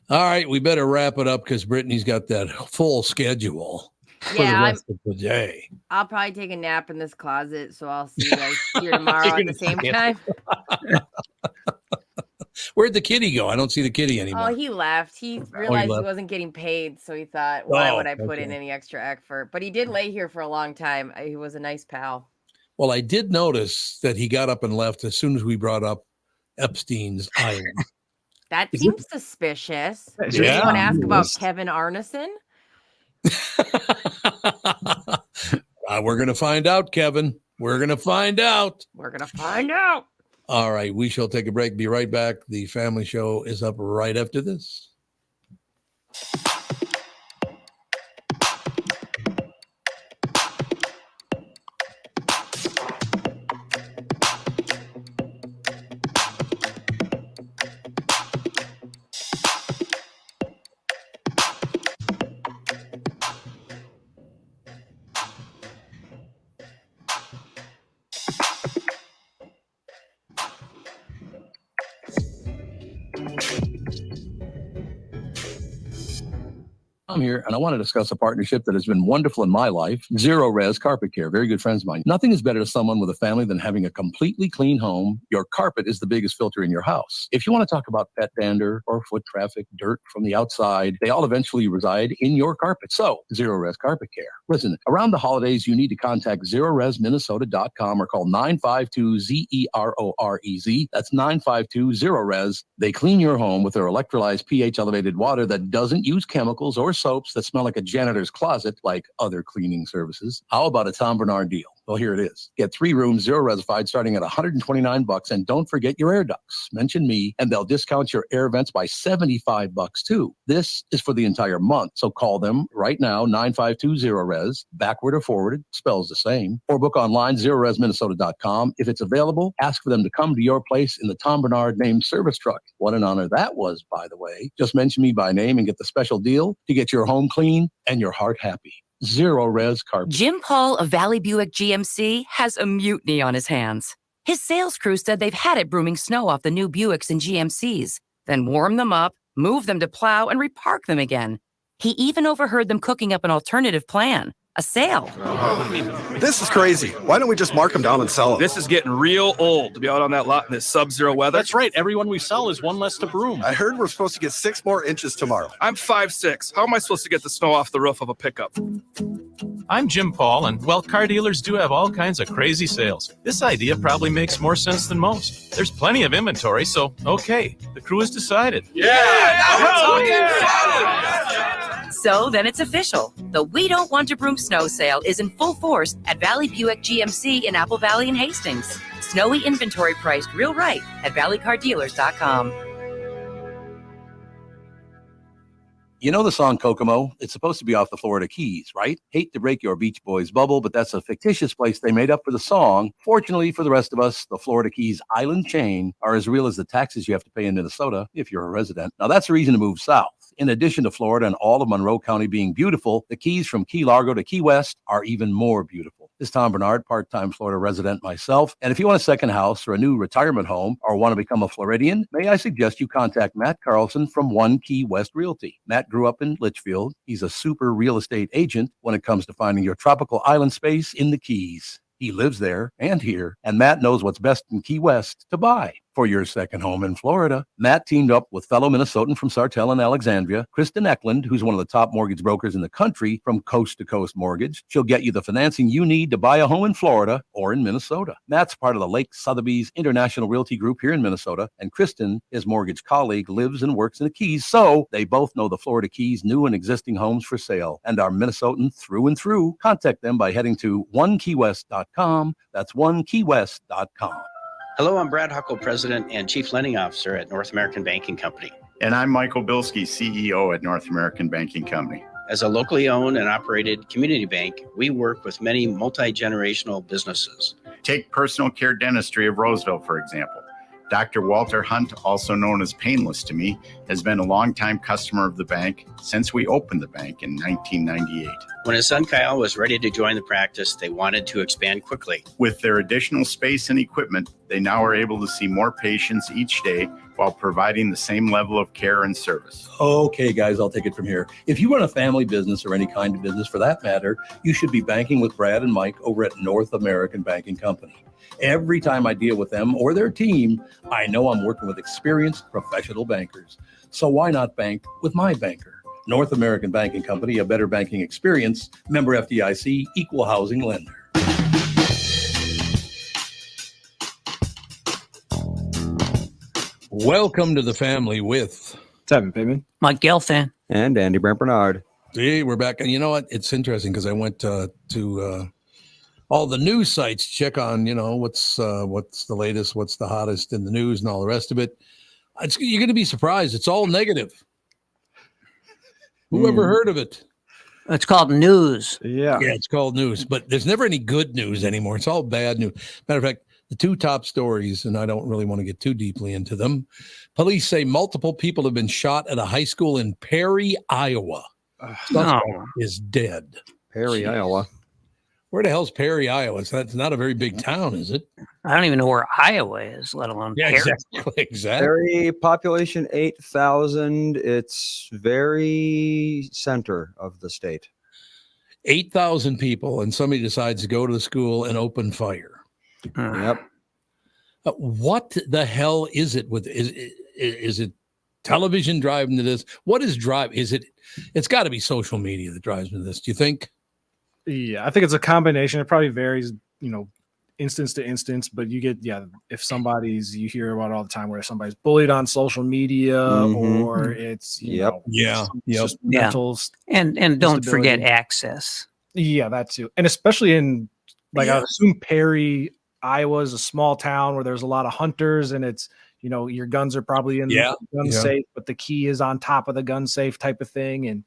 All right, we better wrap it up because Brittany's got that full schedule for the rest of the day. I'll probably take a nap in this closet, so I'll see you guys here tomorrow at the same time. Where'd the kitty go? I don't see the kitty anymore. Oh, he left. He realized he wasn't getting paid, so he thought, why would I put in any extra effort? But he did lay here for a long time. He was a nice pal. Well, I did notice that he got up and left as soon as we brought up Epstein's island. That seems suspicious. Did Yeah, anyone ask about yes. Kevin Arneson? We're going to find out, Kevin. We're going to find out. We're going to find out. All right, we shall take a break. Be right back. The family show is up right after this. I'm here and I want to discuss a partnership that has been wonderful in my life. Zero Res Carpet Care, very good friends of mine. Nothing is better to someone with a family than having a completely clean home. Your carpet is the biggest filter in your house. If you want to talk about pet dander or foot traffic, dirt from the outside, they all eventually reside in your carpet. So, Zero Res Carpet Care. Listen, around the holidays, you need to contact ZeroResMinnesota.com or call 952-ZEROREZ. That's 952-ZERO-RES. They clean your home with their electrolyzed pH elevated water that doesn't use chemicals or soaps that smell like a janitor's closet like other cleaning services. How about a Tom Barnard deal? Well, here it is. Get 3 rooms, 0 resified, starting at $129, and don't forget your air ducts. Mention me, and they'll discount your air vents by $75 too. This is for the entire month, so call them right now, 952-0-RES, backward or forward, spells the same, or book online, ZeroResMinnesota.com. If it's available, ask for them to come to your place in the Tom Barnard named service truck. What an honor that was, by the way. Just mention me by name and get the special deal to get your home clean and your heart happy. Zero Res Carpet. Jim Paul of Valley Buick GMC has a mutiny on his hands. His sales crew said they've had it brooming snow off the new Buicks and GMCs, then warm them up, move them to plow, and repark them again. He even overheard them cooking up an alternative plan, a sale. This is crazy. Why don't we just mark them down and sell them? This is getting real old to be out on that lot in this sub-zero weather. That's right. Everyone we sell is one less to broom. I heard we're supposed to get 6 more inches tomorrow. I'm 5'6". How am I supposed to get the snow off the roof of a pickup? I'm Jim Paul, and well, car dealers do have all kinds of crazy sales. This idea probably makes more sense than most. There's plenty of inventory, so okay, the crew has decided. So then it's official. The We Don't Want to Broom snow sale is in full force at Valley Buick GMC in Apple Valley and Hastings. Snowy inventory priced real right at valleycardealers.com. You know the song Kokomo? It's supposed to be off the Florida Keys, right? Hate to break your Beach Boys bubble, but that's a fictitious place they made up for the song. Fortunately for the rest of us, the Florida Keys island chain are as real as the taxes you have to pay in Minnesota if you're a resident. Now that's a reason to move south. In addition to Florida and all of Monroe County being beautiful, the Keys from Key Largo to Key West are even more beautiful. This is Tom Barnard, part-time Florida resident myself. And if you want a second house or a new retirement home or want to become a Floridian, may I suggest you contact Matt Carlson from One Key West Realty. Matt grew up in Litchfield. He's a super real estate agent when it comes to finding your tropical island space in the Keys. He lives there and here, and Matt knows what's best in Key West to buy for your second home in Florida. Matt teamed up with fellow Minnesotan from Sartell and Alexandria, Kristen Eklund, who's one of the top mortgage brokers in the country from Coast to Coast Mortgage. She'll get you the financing you need to buy a home in Florida or in Minnesota. Matt's part of the Lake Sotheby's International Realty Group here in Minnesota, and Kristen, his mortgage colleague, lives and works in the Keys, so they both know the Florida Keys' new and existing homes for sale and are Minnesotan through and through. Contact them by heading to onekeywest.com. That's onekeywest.com. Hello, I'm Brad Huckle, President and Chief Lending Officer at North American Banking Company. And I'm Michael Bilski, CEO at North American Banking Company. As a locally owned and operated community bank, we work with many multi-generational businesses. Take Personal Care Dentistry of Roseville, for example. Dr. Walter Hunt, also known as Painless to me, has been a longtime customer of the bank since we opened the bank in 1998. When his son Kyle was ready to join the practice, they wanted to expand quickly. With their additional space and equipment, they now are able to see more patients each day while providing the same level of care and service. Okay, guys, I'll take it from here. If you run a family business or any kind of business for that matter, you should be banking with Brad and Mike over at North American Banking Company. Every time I deal with them or their team, I know I'm working with experienced professional bankers. So why not bank with my banker? North American Banking Company, a better banking experience, member FDIC, equal housing lender. Welcome to the family with Tevin Pittman, Mike Gelfand, and Andy Barnard. Hey, we're back. And you know what? It's interesting because I went to all the news sites, check on, what's the latest, what's the hottest in the news and all the rest of it. You're going to be surprised. It's all negative. Who ever heard of it? It's called news. Yeah, it's called news, but there's never any good news anymore. It's all bad news. Matter of fact, the two top stories, and I don't really want to get too deeply into them. Police say multiple people have been shot at a high school in Perry, Iowa. Is dead. Perry, Iowa. Where the hell's Perry, Iowa? That's not a very big town, is it? I don't even know where Iowa is, let alone Perry. Exactly. Perry, population 8,000. It's very center of the state. 8,000 people, and somebody decides to go to the school and open fire. Yep. What the hell is it with? Is it television driving to this? What is driving? It's got to be social media that drives me to this. Do you think? Yeah, I think it's a combination. It probably varies, instance to instance, but you get, if you hear about it all the time where somebody's bullied on social media or it's, just mental and don't forget access. Yeah, that too. And especially in, I would assume Perry, Iowa is a small town where there's a lot of hunters and it's, your guns are probably in the gun safe, but the key is on top of the gun safe type of thing. And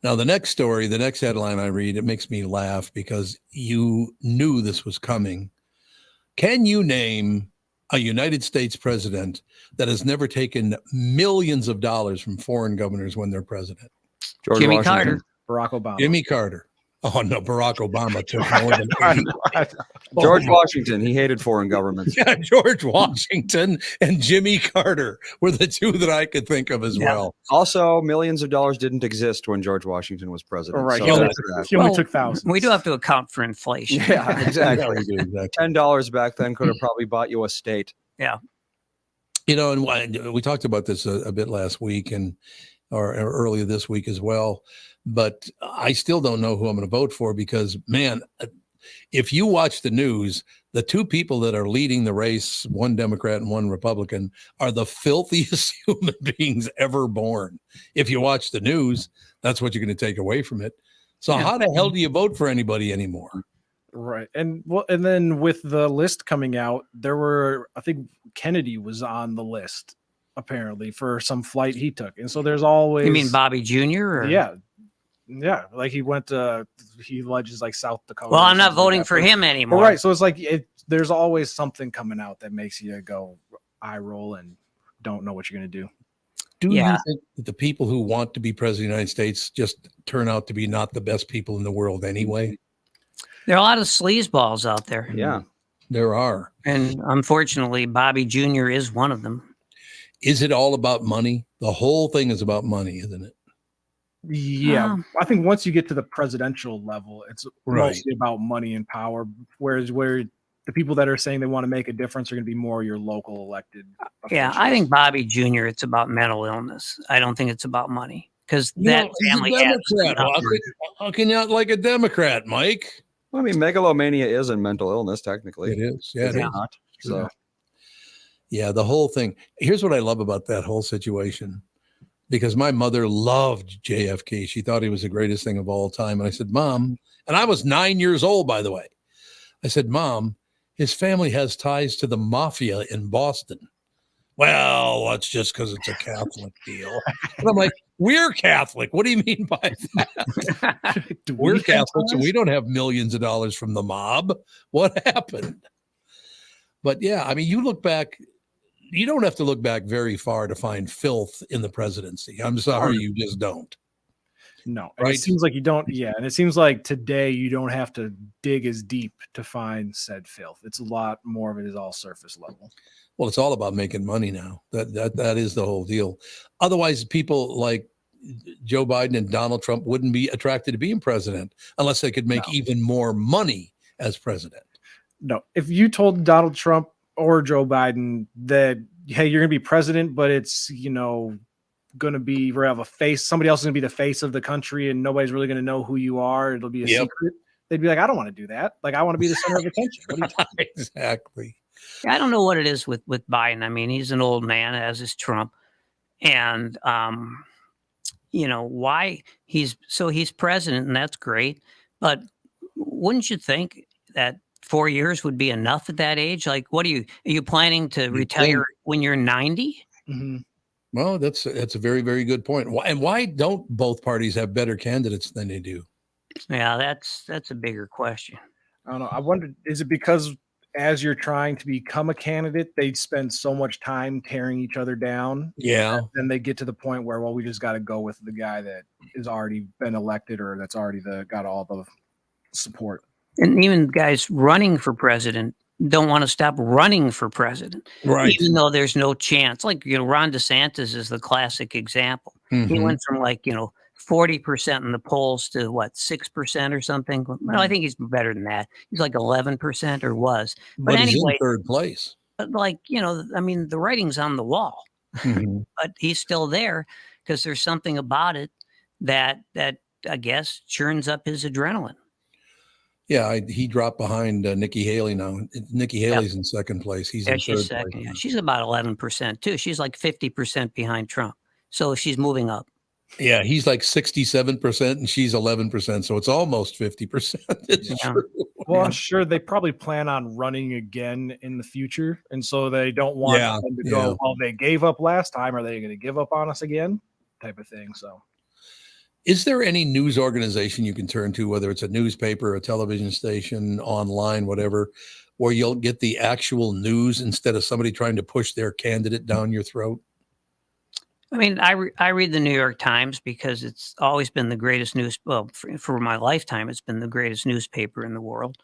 Now, the next story, the next headline I read, it makes me laugh because you knew this was coming. Can you name a United States president that has never taken millions of dollars from foreign governors when they're president? Jimmy Carter. Barack Obama. Jimmy Carter. Oh, no, Barack Obama took more than George Washington. He hated foreign governments. Yeah, George Washington and Jimmy Carter were the two that I could think of as well. Also, millions of dollars didn't exist when George Washington was president. Right. So he only took thousands. We do have to account for inflation. Yeah, exactly. Yeah, we do, exactly. $10 back then could have probably bought you a state. Yeah. And we talked about this a bit last week or earlier this week as well. But I still don't know who I'm going to vote for because, man, if you watch the news, the two people that are leading the race, one Democrat and one Republican, are the filthiest human beings ever born. If you watch the news, that's what you're going to take away from it. So how the hell do you vote for anybody anymore? Right. And then with the list coming out, I think Kennedy was on the list apparently for some flight he took. And so there's always. You mean Bobby Jr.? Or? Yeah. Yeah, like he alleges like South Dakota. Well, I'm not voting for him anymore. Well, right, so it's like there's always something coming out that makes you go eye roll and don't know what you're going to do. Do you think that the people who want to be president of the United States just turn out to be not the best people in the world anyway? There are a lot of sleazeballs out there. Yeah, there are. And unfortunately, Bobby Jr. is one of them. Is it all about money? The whole thing is about money, isn't it? Yeah, I think once you get to the presidential level, it's Right. mostly about money and power. Whereas where the people that are saying they want to make a difference are going to be more your local elected. Yeah, I think Bobby Jr., it's about mental illness. I don't think it's about money because that family he's a has Democrat. How can you not like a Democrat, Mike? Well, I mean, megalomania is a mental illness, technically. It is. Yeah, Is it it is. not? So, yeah, the whole thing. Here's what I love about that whole situation. Because my mother loved JFK. She thought he was the greatest thing of all time. And I said, Mom, and I was 9 years old, by the way. I said, Mom, his family has ties to the mafia in Boston. Well, that's just because it's a Catholic deal. And I'm like, we're Catholic. What do you mean by that? We're Catholics and we don't have millions of dollars from the mob. What happened? But yeah, I mean, you look back, you don't have to look back very far to find filth in the presidency. I'm sorry, you just don't. No, Right? It seems like you don't. Yeah, and it seems like today you don't have to dig as deep to find said filth. It's a lot more of it is all surface level. Well, it's all about making money now. That is the whole deal. Otherwise, people like Joe Biden and Donald Trump wouldn't be attracted to being president unless they could make even more money as president. No, if you told Donald Trump or Joe Biden that, hey, you're going to be president, but it's, going to be, we have a face, somebody else is going to be the face of the country and nobody's really going to know who you are. It'll be a secret. They'd be like, I don't want to do that. Like, I want to be the center of attention. What are you talking about? Exactly. I don't know what it is with Biden. I mean, he's an old man, as is Trump. And, why he's president, and that's great. But wouldn't you think that 4 years would be enough at that age? Like, are you planning to retire when you're 90? Mm-hmm. Well, that's a very, very good point. And why don't both parties have better candidates than they do? Yeah, that's a bigger question. I don't know. I wonder, is it because as you're trying to become a candidate, they spend so much time tearing each other down? Yeah. Then they get to the point where, well, we just got to go with the guy that has already been elected or that's already got all the support. And even guys running for president don't want to stop running for president, right? Even though there's no chance. Like, Ron DeSantis is the classic example. Mm-hmm. He went from 40% in the polls to 6% or something. Well, I think he's better than that. He's like 11% or was. But he's anyway, in third place. But the writing's on the wall. Mm-hmm. But he's still there because there's something about it that I guess churns up his adrenaline. Yeah, he dropped behind Nikki Haley now. Nikki Haley's in second place. He's in she's third second. place. Yeah, she's about 11% too. She's like 50% behind Trump. So she's moving up. Yeah, he's like 67% and she's 11%. So it's almost 50%. It's true. Well, I'm sure they probably plan on running again in the future. And so they don't want them to go, well, they gave up last time. Are they going to give up on us again? Type of thing. So. Is there any news organization you can turn to, whether it's a newspaper, a television station, online, whatever, where you'll get the actual news instead of somebody trying to push their candidate down your throat? I mean, I read the New York Times because it's always been the greatest news. Well, for my lifetime, it's been the greatest newspaper in the world.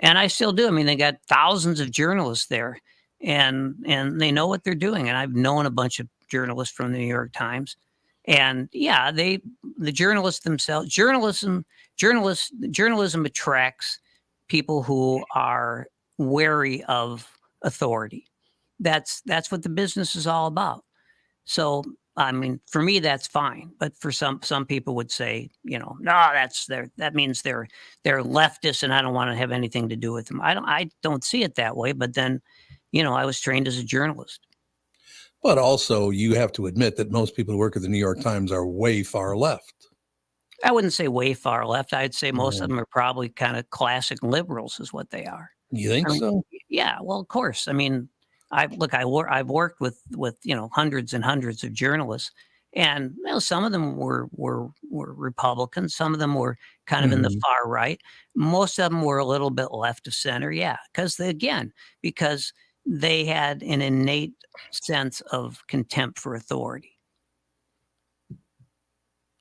And I still do. I mean, they got thousands of journalists there and they know what they're doing. And I've known a bunch of journalists from the New York Times. And yeah, the journalists themselves, journalism attracts people who are wary of authority. That's what the business is all about. So, I mean, for me, that's fine. But for some people would say, no, that means they're leftists and I don't want to have anything to do with them. I don't see it that way. But then, I was trained as a journalist. But also, you have to admit that most people who work at the New York Times are way far left. I wouldn't say way far left. I'd say most of them are probably kind of classic liberals is what they are. You think so? Yeah, well, of course. I mean, I've worked with hundreds and hundreds of journalists, and some of them were Republicans. Some of them were kind of in the far right. Most of them were a little bit left of center. Yeah, because they had an innate sense of contempt for authority.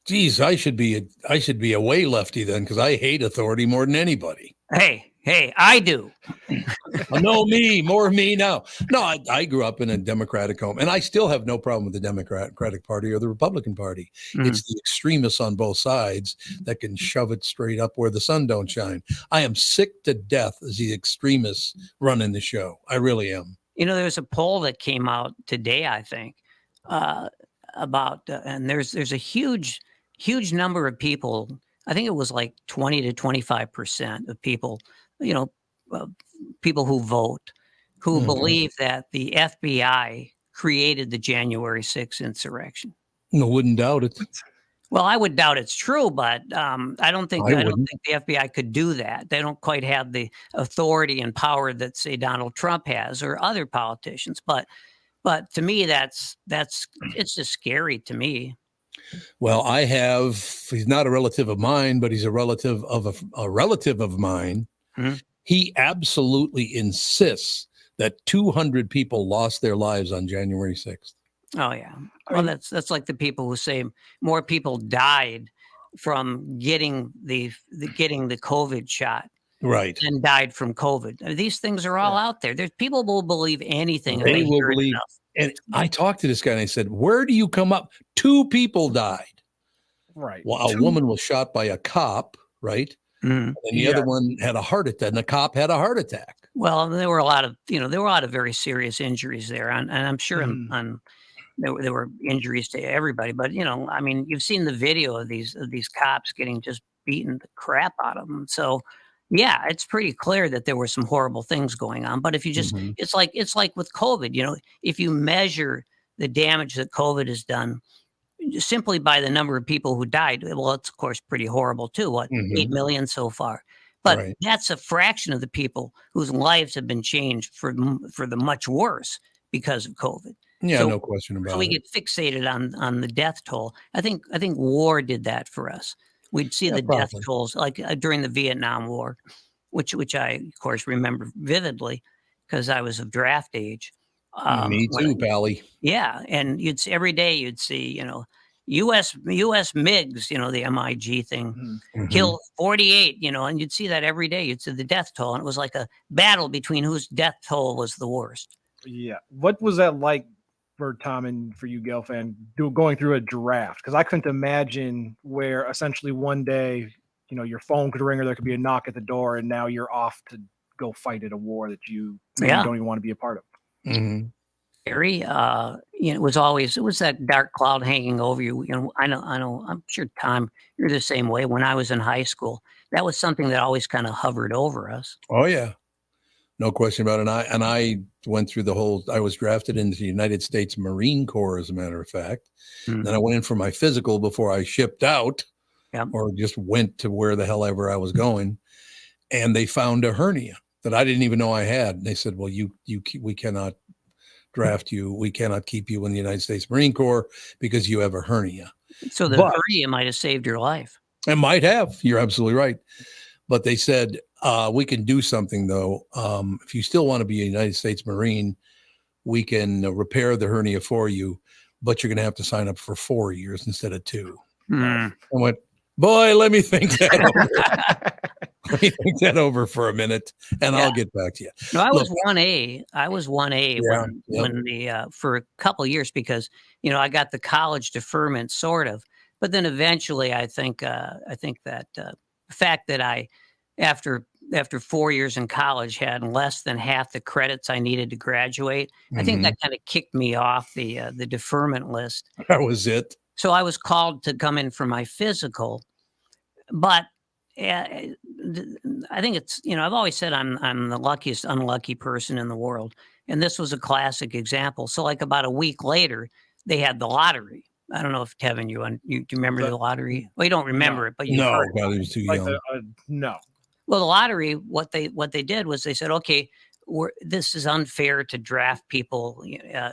Geez, I should be a way lefty then, because I hate authority more than anybody. Hey, I do. No, more me now. No, I grew up in a Democratic home, and I still have no problem with the Democratic Party or the Republican Party. It's the extremists on both sides that can shove it straight up where the sun don't shine. I am sick to death as the extremists running the show. I really am. You know, there's a poll that came out today, I think, about, and there's a huge number of people. I think it was like 20 to 25% of people, you know, people who vote, who believe that the FBI created the January 6th insurrection. No, wouldn't doubt it. Well, I would doubt it's true, but I don't think the FBI could do that. They don't quite have the authority and power that, say, Donald Trump has or other politicians. But to me, it's just scary to me. Well, he's not a relative of mine, but he's a relative of a relative of mine. Mm-hmm. He absolutely insists that 200 people lost their lives on January 6th. Oh, yeah. Well, that's like the people who say more people died from getting the COVID shot, right, than died from COVID. I mean, these things are all out there. There's people will believe anything. They will believe. And I talked to this guy and I said, "Where do you come up? 2 people died. Right. Well, a woman was shot by a cop, right? Mm-hmm. And the other one had a heart attack, and the cop had a heart attack. Well, there were a lot of very serious injuries there, and I'm sure there were injuries to everybody. But I mean, you've seen the video of these cops getting just beaten the crap out of them. So, yeah, it's pretty clear that there were some horrible things going on. But if you just, it's like with COVID. If you measure the damage that COVID has done simply by the number of people who died, well, it's of course pretty horrible too. What 8 million so far. But that's a fraction of the people whose lives have been changed for the much worse because of COVID. Yeah, so, no question about it. So we get fixated on the death toll. I think war did that for us. We'd see the death tolls like during the Vietnam War, which I of course remember vividly because I was of draft age. Me too, Pally. Yeah, and every day you'd see U.S. MiGs, the MiG thing, kill 48, and you'd see that every day. You'd see the death toll, and it was like a battle between whose death toll was the worst. Yeah. What was that like for Tom and for you, Gelfand, going through a draft? Because I couldn't imagine where essentially one day, your phone could ring or there could be a knock at the door, and now you're off to go fight at a war that you don't even want to be a part of. Scary. It was that dark cloud hanging over you. I know. I'm sure, Tom, you're the same way. When I was in high school, that was something that always kind of hovered over us. Oh yeah, no question about it. And I went through I was drafted into the United States Marine Corps, as a matter of fact. Then I went in for my physical before I shipped out, or just went to where the hell ever I was going. And they found a hernia that I didn't even know I had. And they said, "Well, we cannot draft you. We cannot keep you in the United States Marine Corps because you have a hernia." So the hernia might have saved your life. It might have. You're absolutely right. But they said, we can do something, though. If you still want to be a United States Marine, we can repair the hernia for you, but you're going to have to sign up for 4 years instead of 2. I went, boy, let me think that over. Let me think that over for a minute, and I'll get back to you. No, I was 1A. I was 1A when for a couple of years because I got the college deferment sort of, but then eventually I think that the fact that I after 4 years in college had less than half the credits I needed to graduate, I think that kind of kicked me off the deferment list. That was it. So I was called to come in for my physical, but I think it's, I've always said I'm the luckiest unlucky person in the world. And this was a classic example. So like about a week later, they had the lottery. I don't know if Kevin, do you remember the lottery? Well, you don't remember it, but you heard it. No, he was too young. No. Well, the lottery, what they did was they said, okay, this is unfair to draft people,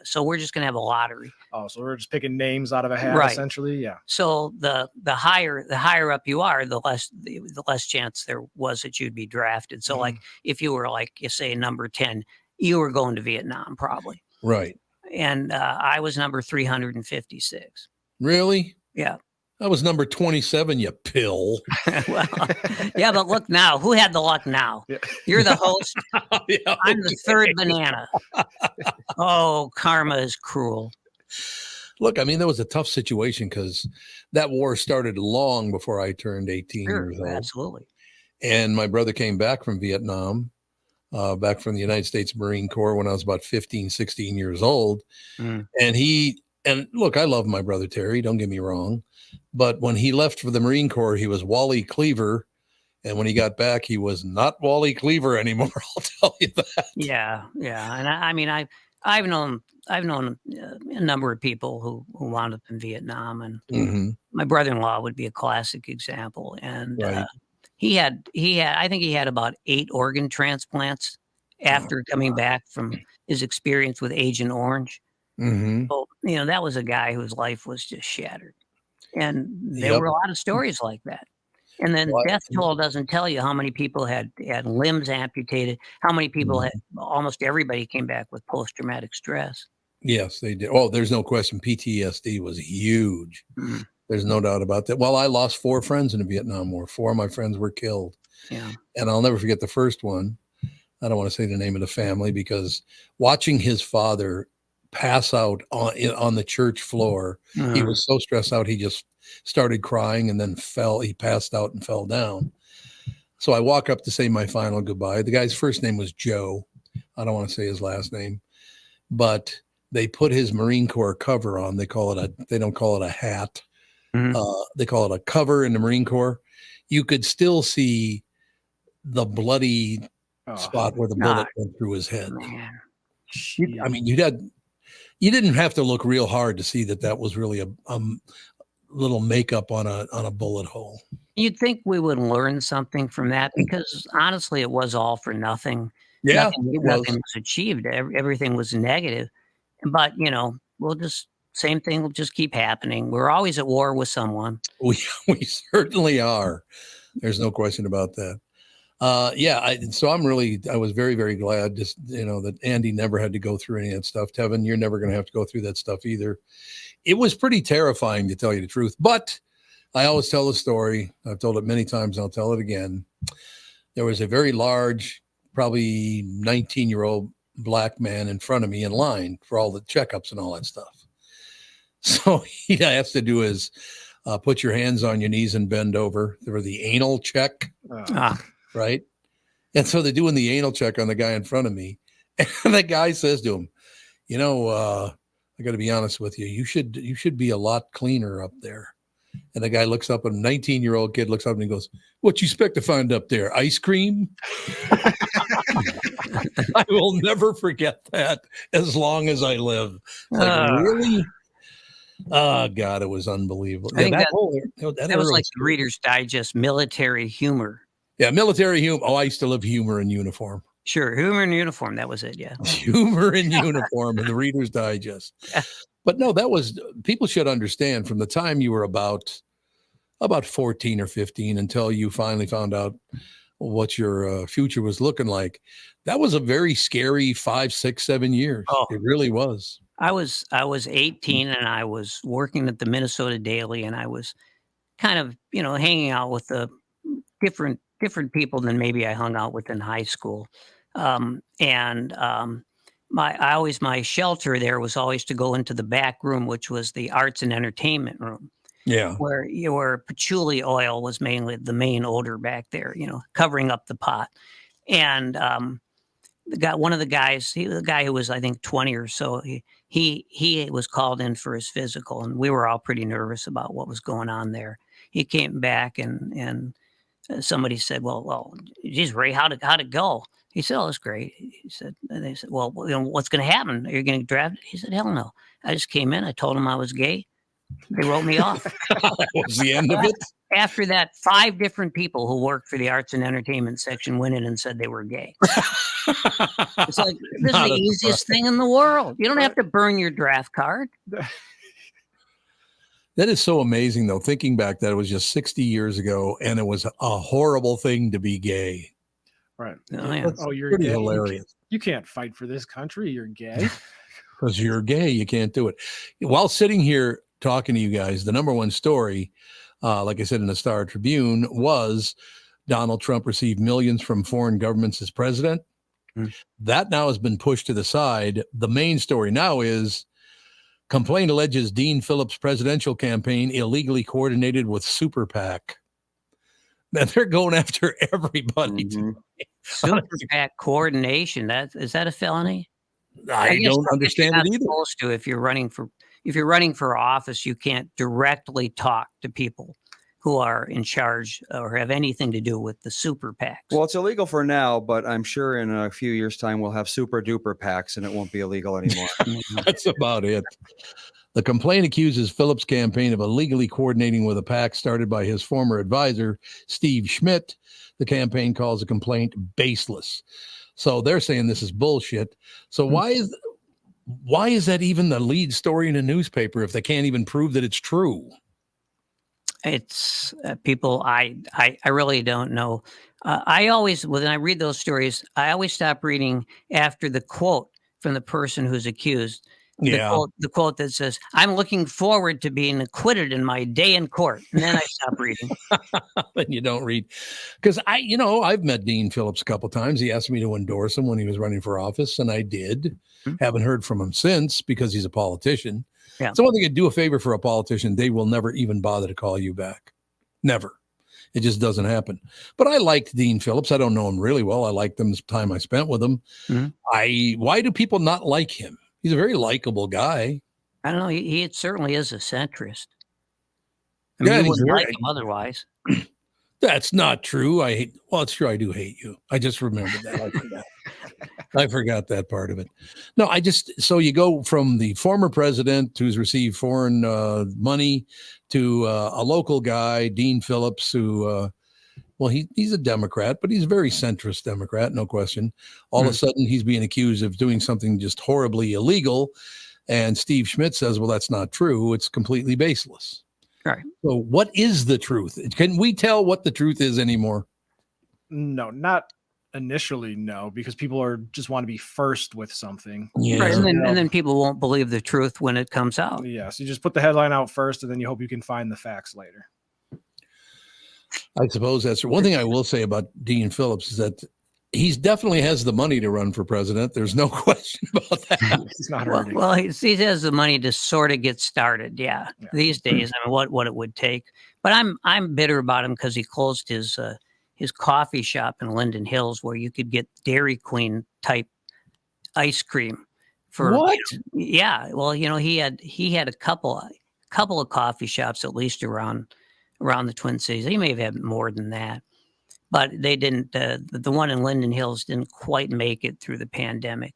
so we're just going to have a lottery. Oh, so we're just picking names out of a hat, essentially, yeah. So the higher up you are, the less chance there was that you'd be drafted. So like if you were you say number 10, you were going to Vietnam probably. Right. And I was number 356. Really? Yeah. I was number 27, you pill. Well, yeah, but look now. Who had the luck now? You're the host. Yeah, I'm the third banana. Oh, karma is cruel. Look, I mean, that was a tough situation because that war started long before I turned 18 Sure, years old. absolutely. And my brother came back from Vietnam, back from the United States Marine Corps when I was about 15, 16 years old. Mm. And look, I love my brother Terry, don't get me wrong. But when he left for the Marine Corps, he was Wally Cleaver. And when he got back, he was not Wally Cleaver anymore. I'll tell you that. Yeah. And I mean, I've known a number of people who wound up in Vietnam, and my brother-in-law would be a classic example. And Right. he had I think he had about 8 organ transplants after coming back from his experience with Agent Orange. Mm-hmm. So, that was a guy whose life was just shattered. And there Yep. were a lot of stories like that. And then death toll doesn't tell you how many people had limbs amputated, how many people had, almost everybody came back with post-traumatic stress. Yes, they did. Oh, there's no question. PTSD was huge. Mm. There's no doubt about that. Well, I lost 4 friends in the Vietnam War. 4 of my friends were killed. Yeah. And I'll never forget the first one. I don't want to say the name of the family because watching his father pass out on the church floor, he was so stressed out, he just started crying and then fell. He passed out and fell down. So I walk up to say my final goodbye. The guy's first name was Joe. I don't want to say his last name, but they put his Marine Corps cover on. They don't call it a hat. They call it a cover in the Marine Corps. You could still see the bloody spot where the bullet went through his head. I mean, you didn't have to look real hard to see that was really a little makeup on a bullet hole. You'd think we would learn something from that because honestly, it was all for nothing. Yeah, nothing was achieved. Everything was negative. But, same thing will just keep happening. We're always at war with someone. We certainly are. There's no question about that. So I was very, very glad that Andy never had to go through any of that stuff. Tevin, you're never going to have to go through that stuff either. It was pretty terrifying, to tell you the truth, but I always tell the story. I've told it many times. And I'll tell it again. There was a very large, probably 19-year-old black man in front of me in line for all the checkups and all that stuff. So he has to do is put your hands on your knees and bend over for the anal check. Right. And so they're doing the anal check on the guy in front of me. And the guy says to him, I got to be honest with you. You should be a lot cleaner up there. And the guy looks up, and a 19-year-old kid looks up and he goes, "What you expect to find up there? Ice cream?" I will never forget that as long as I live. Really? Oh, God, it was unbelievable. I think that was like the Reader's Digest military humor. Yeah, military humor. Oh, I used to love humor in uniform. Sure, humor in uniform. That was it, yeah. Humor in uniform in the Reader's Digest. But no, people should understand from the time you were about 14 or 15 until you finally found out what your future was looking like. That was a very scary 5, 6, 7 years. Oh, it really was. I was 18 and I was working at the Minnesota Daily, and I was kind of, hanging out with the different people than maybe I hung out with in high school. My shelter there was always to go into the back room, which was the arts and entertainment room. Yeah. Where patchouli oil was mainly the main odor back there, covering up the pot. And one of the guys, the guy who was, I think, 20 or so, he was called in for his physical, and we were all pretty nervous about what was going on there. He came back and somebody said, well, geez, Ray, how'd it go? He said, "Oh, it's great." He said, and they said, "Well, what's going to happen? Are you going to get drafted?" He said, "Hell no. I just came in. I told them I was gay. They wrote me off." That was the end of it. After that, 5 different people who worked for the arts and entertainment section went in and said they were gay. It's like, this is the easiest thing in the world. You don't have to burn your draft card. That is so amazing, though, thinking back that it was just 60 years ago, and it was a horrible thing to be gay. Right. Oh, yeah. You're pretty gay. hilarious. You can't fight for this country. You're gay. Because you're gay, you can't do it. While sitting here talking to you guys, the number one story, like I said in the Star Tribune, was Donald Trump received millions from foreign governments as president. That now has been pushed to the side. The main story now is complaint alleges Dean Phillips' presidential campaign illegally coordinated with Super PAC. Now they're going after everybody. Super PAC coordination. Is that a felony? I don't understand it either. Supposed to, if you're running for office, you can't directly talk to people who are in charge or have anything to do with the super PACs. Well, it's illegal for now, but I'm sure in a few years' time we'll have super duper PACs and it won't be illegal anymore. That's about it. The complaint accuses Phillips' campaign of illegally coordinating with a PAC started by his former advisor, Steve Schmidt. The campaign calls the complaint baseless. So they're saying this is bullshit. So why is that even the lead story in a newspaper if they can't even prove that it's true? It's people. I really don't know. I always, when I read those stories, I always stop reading after the quote from the person who's accused. The quote that says, "I'm looking forward to being acquitted in my day in court," and then I stop reading. Then you don't read, because I've met Dean Phillips a couple of times. He asked me to endorse him when he was running for office, and I did. Haven't heard from him since because he's a politician. Yeah. So when they could do a favor for a politician, they will never even bother to call you back. Never. It just doesn't happen. But I liked Dean Phillips. I don't know him really well. I liked him the time I spent with him. Why do people not like him? He's a very likable guy. I don't know. He certainly is a centrist. I mean, you wouldn't like him otherwise. That's not true. It's true. I do hate you. I just remembered that. I forgot that part of it. No, so you go from the former president who's received foreign money to a local guy, Dean Phillips, who, he's a Democrat, but he's a very centrist Democrat, no question. All of a sudden, he's being accused of doing something just horribly illegal. And Steve Schmidt says, well, that's not true. It's completely baseless. Right. So what is the truth? Can we tell what the truth is anymore? No, not initially, no, because people just want to be first with something. Yeah. Right, and then people won't believe the truth when it comes out. Yes, you just put the headline out first, and then you hope you can find the facts later. I suppose that's one thing I will say about Dean Phillips is that he definitely has the money to run for president. There's no question about that. He's not hurting. Well, he has the money to sort of get started. Yeah. These days, I mean, what it would take. But I'm bitter about him because he closed his coffee shop in Linden Hills where you could get Dairy Queen type ice cream for what? Yeah. Well, he had a couple of coffee shops at least around the Twin Cities. He may have had more than that, but they didn't. The one in Linden Hills didn't quite make it through the pandemic.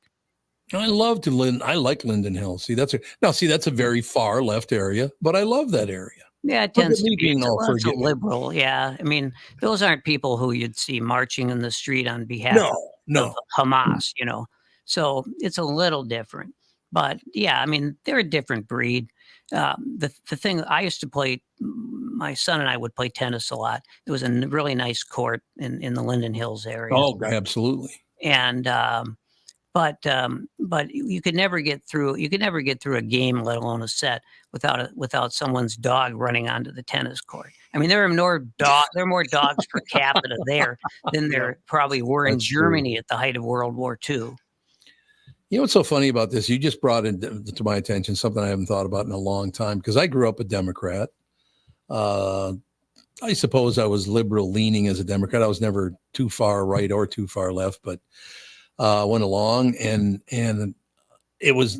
I like Linden Hills. That's a very far left area, but I love that area. Yeah, it tends to be a liberal. Yeah, I mean, those aren't people who you'd see marching in the street on behalf of Hamas. So it's a little different. But yeah, I mean, they're a different breed. The thing I used to play, my son and I would play tennis a lot. There was a really nice court in the Linden Hills area. Oh, absolutely. And but you could never get through. You could never get through a game, let alone a set, without someone's dog running onto the tennis court. I mean, there are more dogs per capita there than there probably were in Germany at the height of World War II. You know what's so funny about this? You just brought to my attention something I haven't thought about in a long time, because I grew up a Democrat. I suppose I was liberal leaning as a Democrat. I was never too far right or too far left, but went along and it was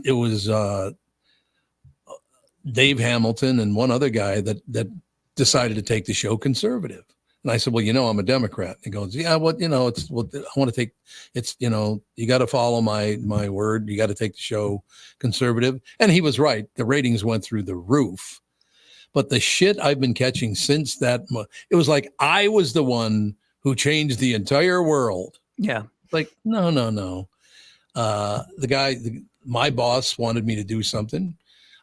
Dave Hamilton and one other guy that decided to take the show conservative. And I said, well, I'm a Democrat. He goes, yeah, I want to take, you got to follow my word. You got to take the show conservative. And he was right. The ratings went through the roof. But the shit I've been catching since that, it was like I was the one who changed the entire world. Yeah. Like, no. The guy, my boss wanted me to do something.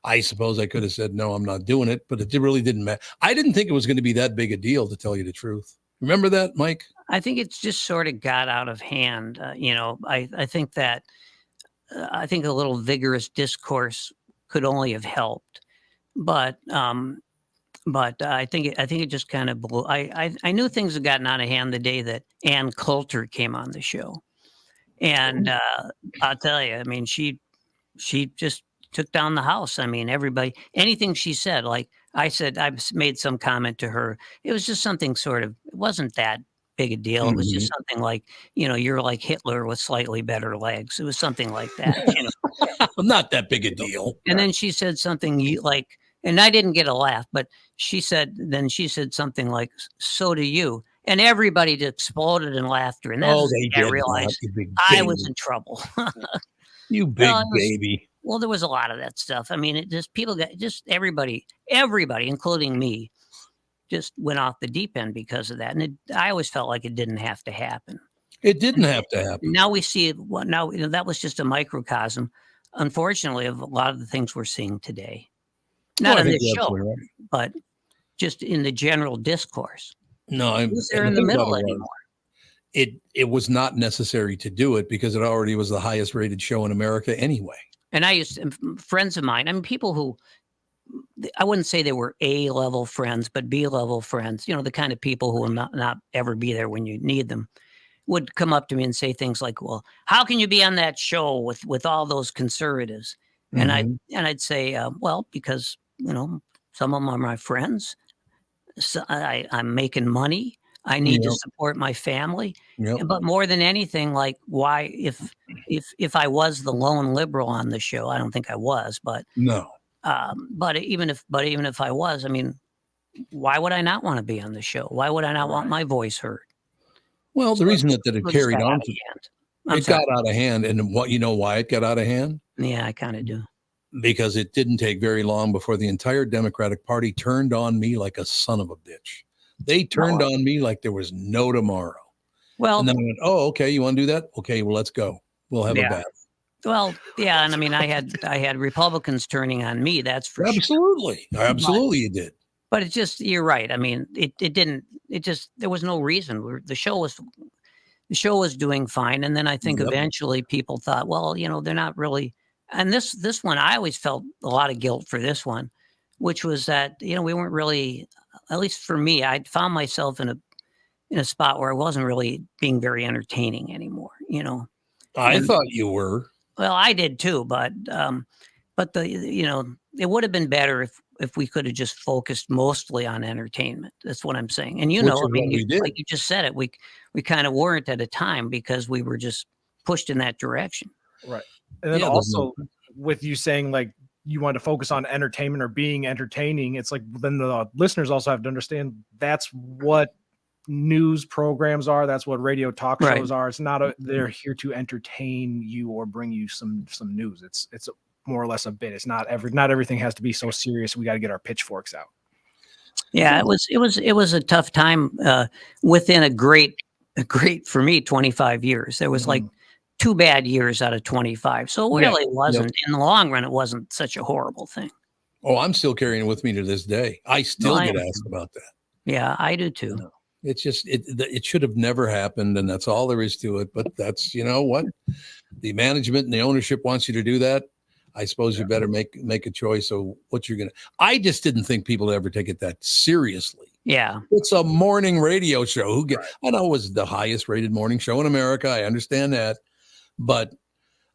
I suppose I could have said, no, I'm not doing it, but it really didn't matter. I didn't think it was going to be that big a deal, to tell you the truth. Remember that, Mike? I think it's just sort of got out of hand. I think that, I think a little vigorous discourse could only have helped. I think it just kind of blew. I knew things had gotten out of hand the day that Ann Coulter came on the show, and I'll tell you, I mean, she just took down the house. I mean, everybody, anything she said, like I said, I made some comment to her. It was just something sort of. It wasn't that big a deal. It was just something like, you're like Hitler with slightly better legs. It was something like that. Not that big a deal. And then she said something like, and I didn't get a laugh, but she said something like, "So do you." And everybody just exploded in laughter. And that's I realized I was in trouble. You big baby. Well, there was a lot of that stuff. I mean, everybody, including me, just went off the deep end because of that. And I always felt like it didn't have to happen. It didn't have to happen. Now we see it. Now, that was just a microcosm, unfortunately, of a lot of the things we're seeing today. Not in this show, but just in the general discourse. No, who's there in the middle anymore? It was not necessary to do it because it already was the highest rated show in America anyway. And friends of mine, I mean, people who, I wouldn't say they were A-level friends, but B-level friends, the kind of people who will not ever be there when you need them, would come up to me and say things like, "Well, how can you be on that show with all those conservatives?" And I'd say, well, because, some of them are my friends. So I'm making money. I need to support my family. But more than anything, like, why, if I was the lone liberal on the show, I don't think I was, but no. But even if I was, I mean, why would I not want to be on the show? Why would I not want my voice heard? Well, the reason that it carried on, it got out of hand. And why it got out of hand? Yeah, I kind of do. Because it didn't take very long before the entire Democratic Party turned on me like a son of a bitch. They turned on me like there was no tomorrow. Well, and then I went, "Oh, okay, you want to do that? Okay, well, let's go. We'll have a bath." Well, yeah, and I mean, I had Republicans turning on me. That's for absolutely, sure. Absolutely, you did. But it's just, you're right. I mean, there was no reason. The show was doing fine, and then I think eventually people thought, well, they're not really. And this one, I always felt a lot of guilt for this one, which was that we weren't really, at least for me, I found myself in a spot where I wasn't really being very entertaining anymore. I thought you were. Well, I did too, but it would have been better if we could have just focused mostly on entertainment. That's what I'm saying. And like you just said it, we kind of weren't at a time because we were just pushed in that direction. Right. And then also with you saying like you want to focus on entertainment or being entertaining, it's like then the listeners also have to understand that's what news programs are. That's what radio talk shows are. It's not they're here to entertain you or bring you some news. It's more or less a bit. It's not everything has to be so serious. We got to get our pitchforks out. Yeah, it was a tough time within a great for me 25 years. There was like 2 bad years out of 25. So it really wasn't in the long run. It wasn't such a horrible thing. Oh, I'm still carrying it with me to this day. I still get asked about that. Yeah, I do too. It's just it should have never happened, and that's all there is to it. But that's what the management and the ownership wants you to do that. I suppose you better make a choice of what you're gonna. I just didn't think people would ever take it that seriously. Yeah, it's a morning radio show. I know it was the highest rated morning show in America. I understand that, but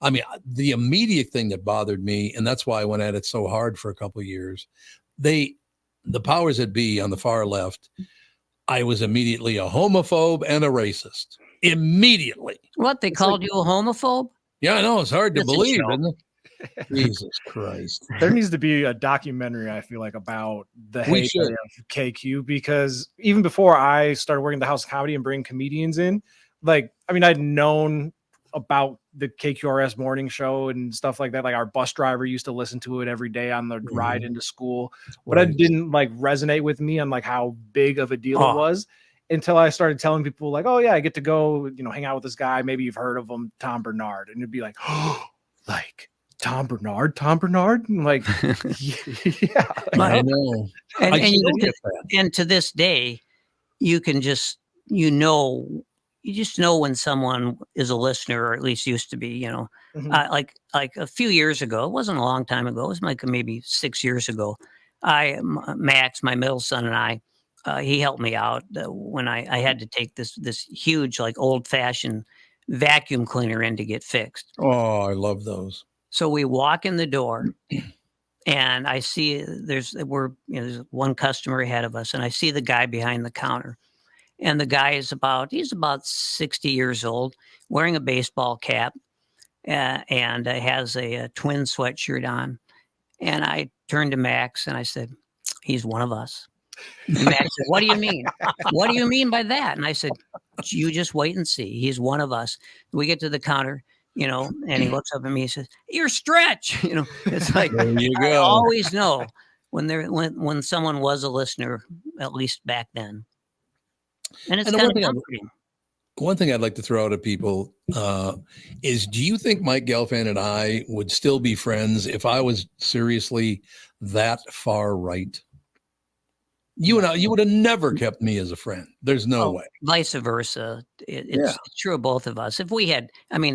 I mean the immediate thing that bothered me, and that's why I went at it so hard for a couple of years. The powers that be on the far left. I was immediately a homophobe and a racist. Immediately. What, they called you a homophobe? Yeah, I know. It's hard to believe, isn't it? Jesus Christ. There needs to be a documentary, I feel like, about the hate of KQ, because even before I started working at the House of Comedy and bringing comedians in, like, I mean, I'd known about the KQRS morning show and stuff like that. Like our bus driver used to listen to it every day on the ride into school, but it didn't like resonate with me on like how big of a deal it was until I started telling people like, oh yeah, I get to go, hang out with this guy. Maybe you've heard of him, Tom Barnard. And it'd be like, oh, like Tom Barnard. And like, yeah, I know. And to this day, you can just, you just know when someone is a listener, or at least used to be, like a few years ago, it wasn't a long time ago. It was like maybe 6 years ago. Max, my middle son, and I, he helped me out when I had to take this huge, like, old-fashioned vacuum cleaner in to get fixed. Oh, I love those. So we walk in the door, and I see there's one customer ahead of us, and I see the guy behind the counter. And the guy is about 60 years old, wearing a baseball cap, and has a twin sweatshirt on. And I turned to Max and I said, "He's one of us." And Max said, "What do you mean? What do you mean by that?" And I said, "You just wait and see. He's one of us." We get to the counter, and he looks up at me. He says, "You're Stretch." It's like, there you I go. always know when someone was a listener, at least back then. And it's kind of comforting. One thing I'd like to throw out at people is, do you think Mike Gelfand and I would still be friends if I was seriously that far right? You would have never kept me as a friend. There's no way. Vice versa. It's true of both of us. If we had,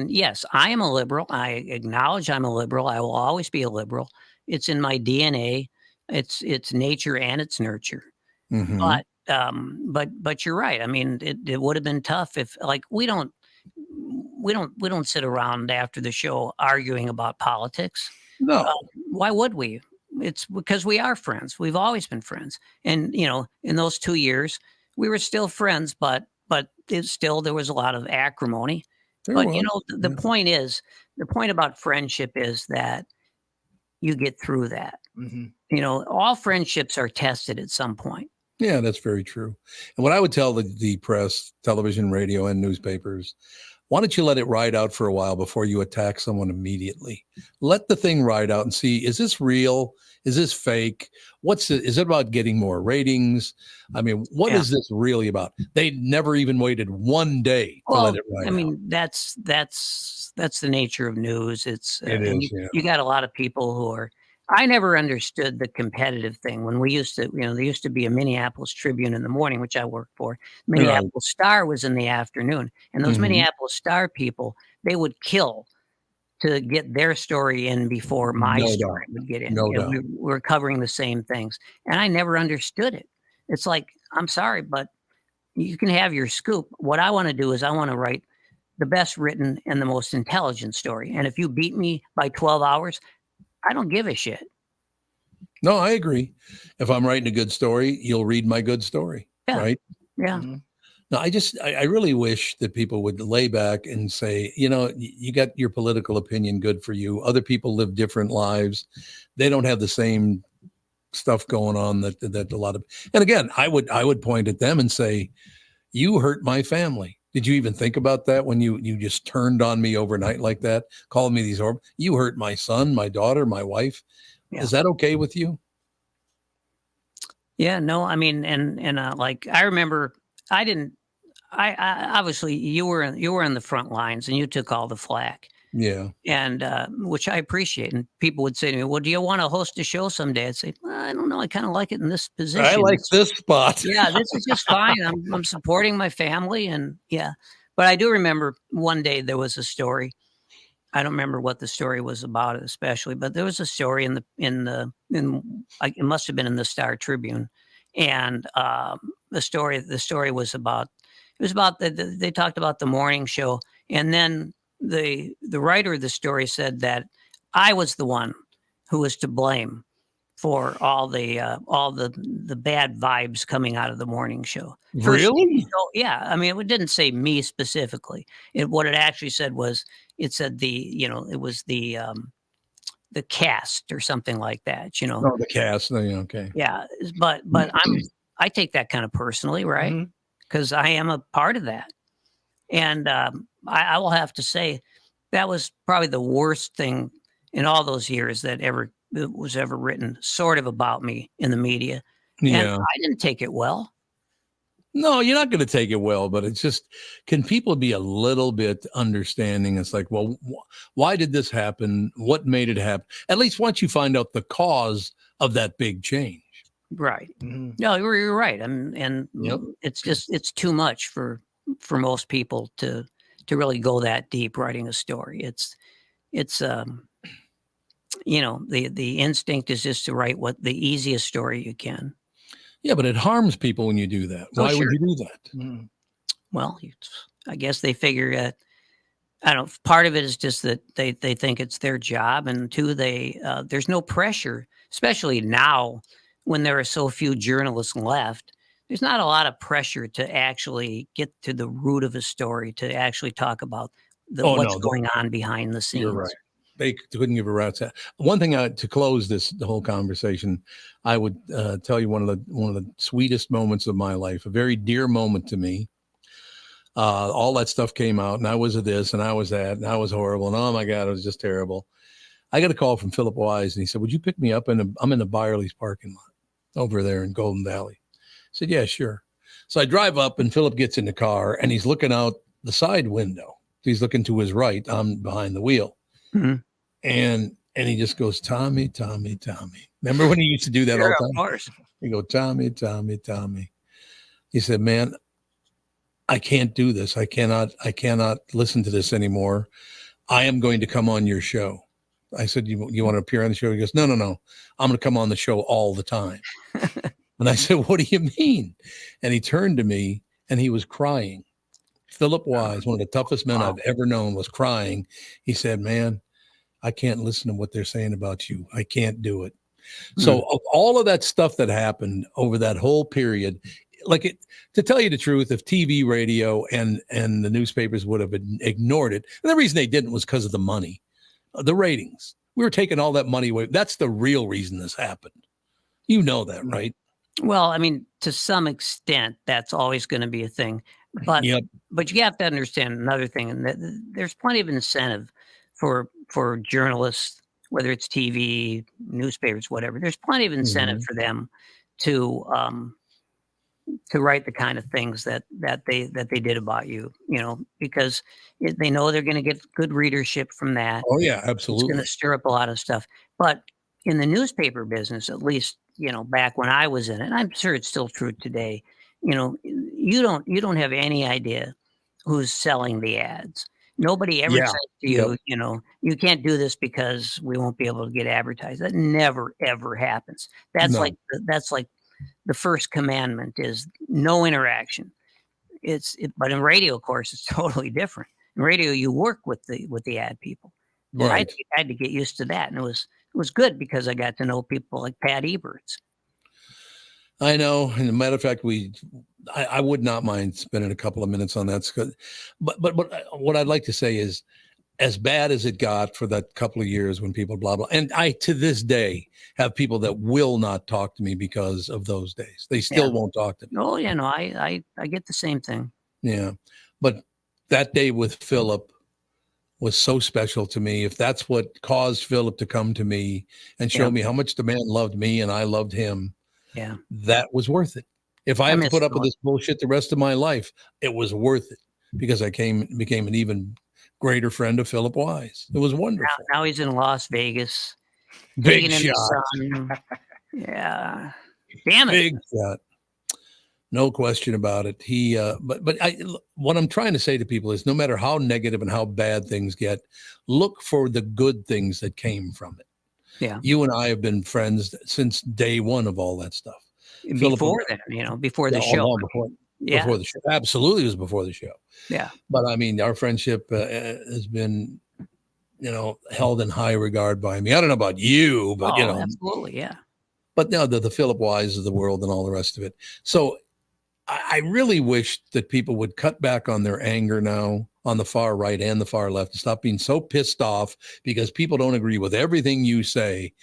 yes, I am a liberal. I acknowledge I'm a liberal. I will always be a liberal. It's in my DNA. It's nature and it's nurture. Mm-hmm. But you're right. It would have been tough if, like, we don't sit around after the show arguing about politics. No. Why would we? It's because we are friends. We've always been friends. And, in those 2 years, we were still friends, but there was a lot of acrimony. The point about friendship is that you get through that. Mm-hmm. All friendships are tested at some point. Yeah, that's very true. And what I would tell the press, television, radio, and newspapers, why don't you let it ride out for a while before you attack someone immediately? Let the thing ride out and see, is this real? Is this fake? Is it about getting more ratings? What is this really about? They never even waited one day to let it ride out. That's the nature of news. You got a lot of people who are. I never understood the competitive thing. When we used to, there used to be a Minneapolis Tribune in the morning, which I worked for. Minneapolis Star was in the afternoon. And those Minneapolis Star people, they would kill to get their story in before my story would get in. We were covering the same things. And I never understood it. It's like, I'm sorry, but you can have your scoop. What I want to do is I want to write the best written and the most intelligent story. And if you beat me by 12 hours, I don't give a shit. No, I agree. If I'm writing a good story, you'll read my good story, right? Yeah. Mm-hmm. No, I really wish that people would lay back and say, you got your political opinion, good for you. Other people live different lives. They don't have the same stuff going on that a lot of. And again, I would point at them and say, you hurt my family. Did you even think about that when you just turned on me overnight like that, calling me these horrible? You hurt my son, my daughter, my wife. Yeah. Is that okay with you? Yeah, no, like I remember, I obviously you were in the front lines and you took all the flack. Yeah. And which I appreciate. And people would say to me, "Well, do you want to host a show someday?" I'd say, well, I don't know. I kind of like it in this position. I like this spot. Yeah, this is just fine. I'm supporting my family, and yeah. But I do remember one day there was a story. I don't remember what the story was about, especially, but there was a story it must have been in the Star Tribune, and the story was about they talked about the morning show, and then the writer of the story said that I was the one who was to blame for all the bad vibes coming out of the morning show. Really? Yeah. It didn't say me specifically. What it actually said was, it said it was the cast or something like that. Oh, the cast. Okay. Yeah, but I take that kind of personally, right? Because I am a part of that, and I will have to say that was probably the worst thing in all those years that was ever written sort of about me in the media. Yeah. And I didn't take it well. No, you're not going to take it well, but it's just, can people be a little bit understanding? It's like, well, why did this happen? What made it happen? At least once you find out the cause of that big change. Right. Mm-hmm. No, you're right. And it's too much for most people to really go that deep writing a story. the instinct is just to write what the easiest story you can. Yeah, but it harms people when you do that. Why would you do that? Mm. Well, I guess they figure I don't know. Part of it is just that they think it's their job, and two, there's no pressure, especially now when there are so few journalists left. There's not a lot of pressure to actually get to the root of a story, to actually talk about what's going on behind the scenes. You're right. They couldn't give a rat's ass. One thing to close the whole conversation, I would tell you one of the sweetest moments of my life, a very dear moment to me. All that stuff came out, and I was this, and I was that, and I was horrible, and oh my God, it was just terrible. I got a call from Philip Wise, and he said, "Would you pick me up? I'm in the Byerly's parking lot over there in Golden Valley." I said, "Yeah, sure." So I drive up, and Philip gets in the car, and he's looking out the side window. He's looking to his right. I'm behind the wheel. Mm-hmm. And he just goes, Tommy, Tommy, Tommy. Remember when he used to do that all the time? Of course. He go, Tommy, Tommy, Tommy. He said, "Man, I can't do this. I cannot listen to this anymore. I am going to come on your show." I said, you want to appear on the show? He goes, no. I'm going to come on the show all the time. And I said, "What do you mean?" And he turned to me and he was crying. Philip Wise, one of the toughest men I've ever known, was crying. He said, "Man, I can't listen to what they're saying about you. I can't do it." So of all of that stuff that happened over that whole period, to tell you the truth, if TV, radio, and the newspapers would have ignored it, and the reason they didn't was because of the money, the ratings. We were taking all that money away. That's the real reason this happened. You know that, right? Well, I mean, to some extent, that's always going to be a thing. But but you have to understand another thing, and that there's plenty of incentive for journalists, whether it's TV, newspapers, whatever. There's plenty of incentive for them to write the kind of things that they did about you, because they know they're going to get good readership from that. Oh yeah, absolutely. It's going to stir up a lot of stuff. But in the newspaper business, at least, back when I was in it, and I'm sure it's still true today, you don't have any idea who's selling the ads. Nobody ever says to you, you can't do this because we won't be able to get advertised. That never ever happens. That's like the first commandment is no interaction. But in radio, of course, it's totally different. In radio, you work with the ad people. Right. I had to get used to that, and it was good because I got to know people like Pat Eberts. I know. And as a matter of fact, I would not mind spending a couple of minutes on that. But what I'd like to say is, as bad as it got for that couple of years when people blah, blah, and I, to this day, have people that will not talk to me because of those days. They still won't talk to me. Oh, yeah, no, I get the same thing. Yeah. But that day with Philip was so special to me. If that's what caused Philip to come to me and show me how much the man loved me and I loved him, that was worth it. If I have to put up with this bullshit the rest of my life, it was worth it because I became an even greater friend of Philip Wise. It was wonderful. Now he's in Las Vegas. Big shot. Yeah. Damn it. Big shot. No question about it. What I'm trying to say to people is no matter how negative and how bad things get, look for the good things that came from it. Yeah. You and I have been friends since day one of all that stuff. Before before the show. Before the show. Absolutely, it was before the show. Yeah. But I mean, our friendship has been, held in high regard by me. I don't know about you, but absolutely, yeah. But no, the Philip Wise of the world and all the rest of it. So I really wish that people would cut back on their anger now on the far right and the far left and stop being so pissed off because people don't agree with everything you say.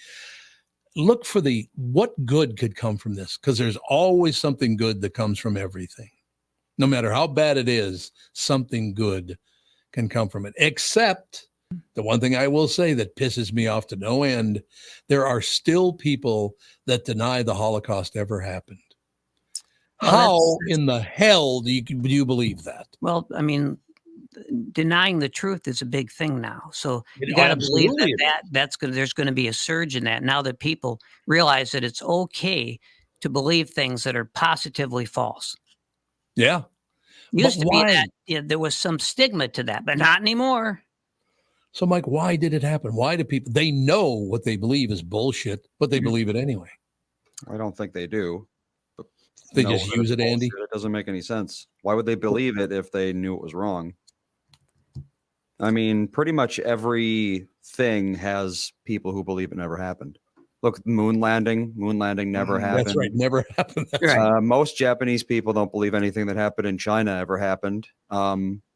Look for what good could come from this, because there's always something good that comes from everything. No matter how bad it is, something good can come from it. Except the one thing I will say that pisses me off to no end, there are still people that deny the Holocaust ever happened. How in the hell do you believe that? Well, I mean, denying the truth is a big thing now. So you got to believe there's going to be a surge in that now that people realize that it's okay to believe things that are positively false. Yeah. Used to be that there was some stigma to that, but not anymore. So, Mike, why did it happen? Why do people, they know what they believe is bullshit, but they believe it anyway? I don't think they do. They just use it, Andy? It doesn't make any sense. Why would they believe it if they knew it was wrong? I mean, pretty much everything has people who believe it never happened. Look, moon landing never happened. That's right, never happened. Most Japanese people don't believe anything that happened in China ever happened.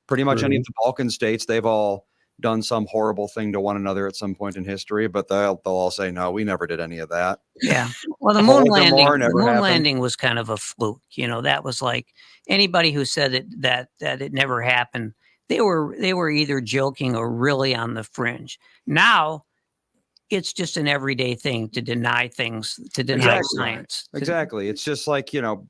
Pretty much any of the Balkan states, they've all done some horrible thing to one another at some point in history, but they'll all say, no, we never did any of that. Yeah. Well, the moon landing was kind of a fluke. You know, that was like anybody who said that it never happened. They were either joking or really on the fringe. Now it's just an everyday thing to deny things, to deny science. Exactly. It's just like, you know,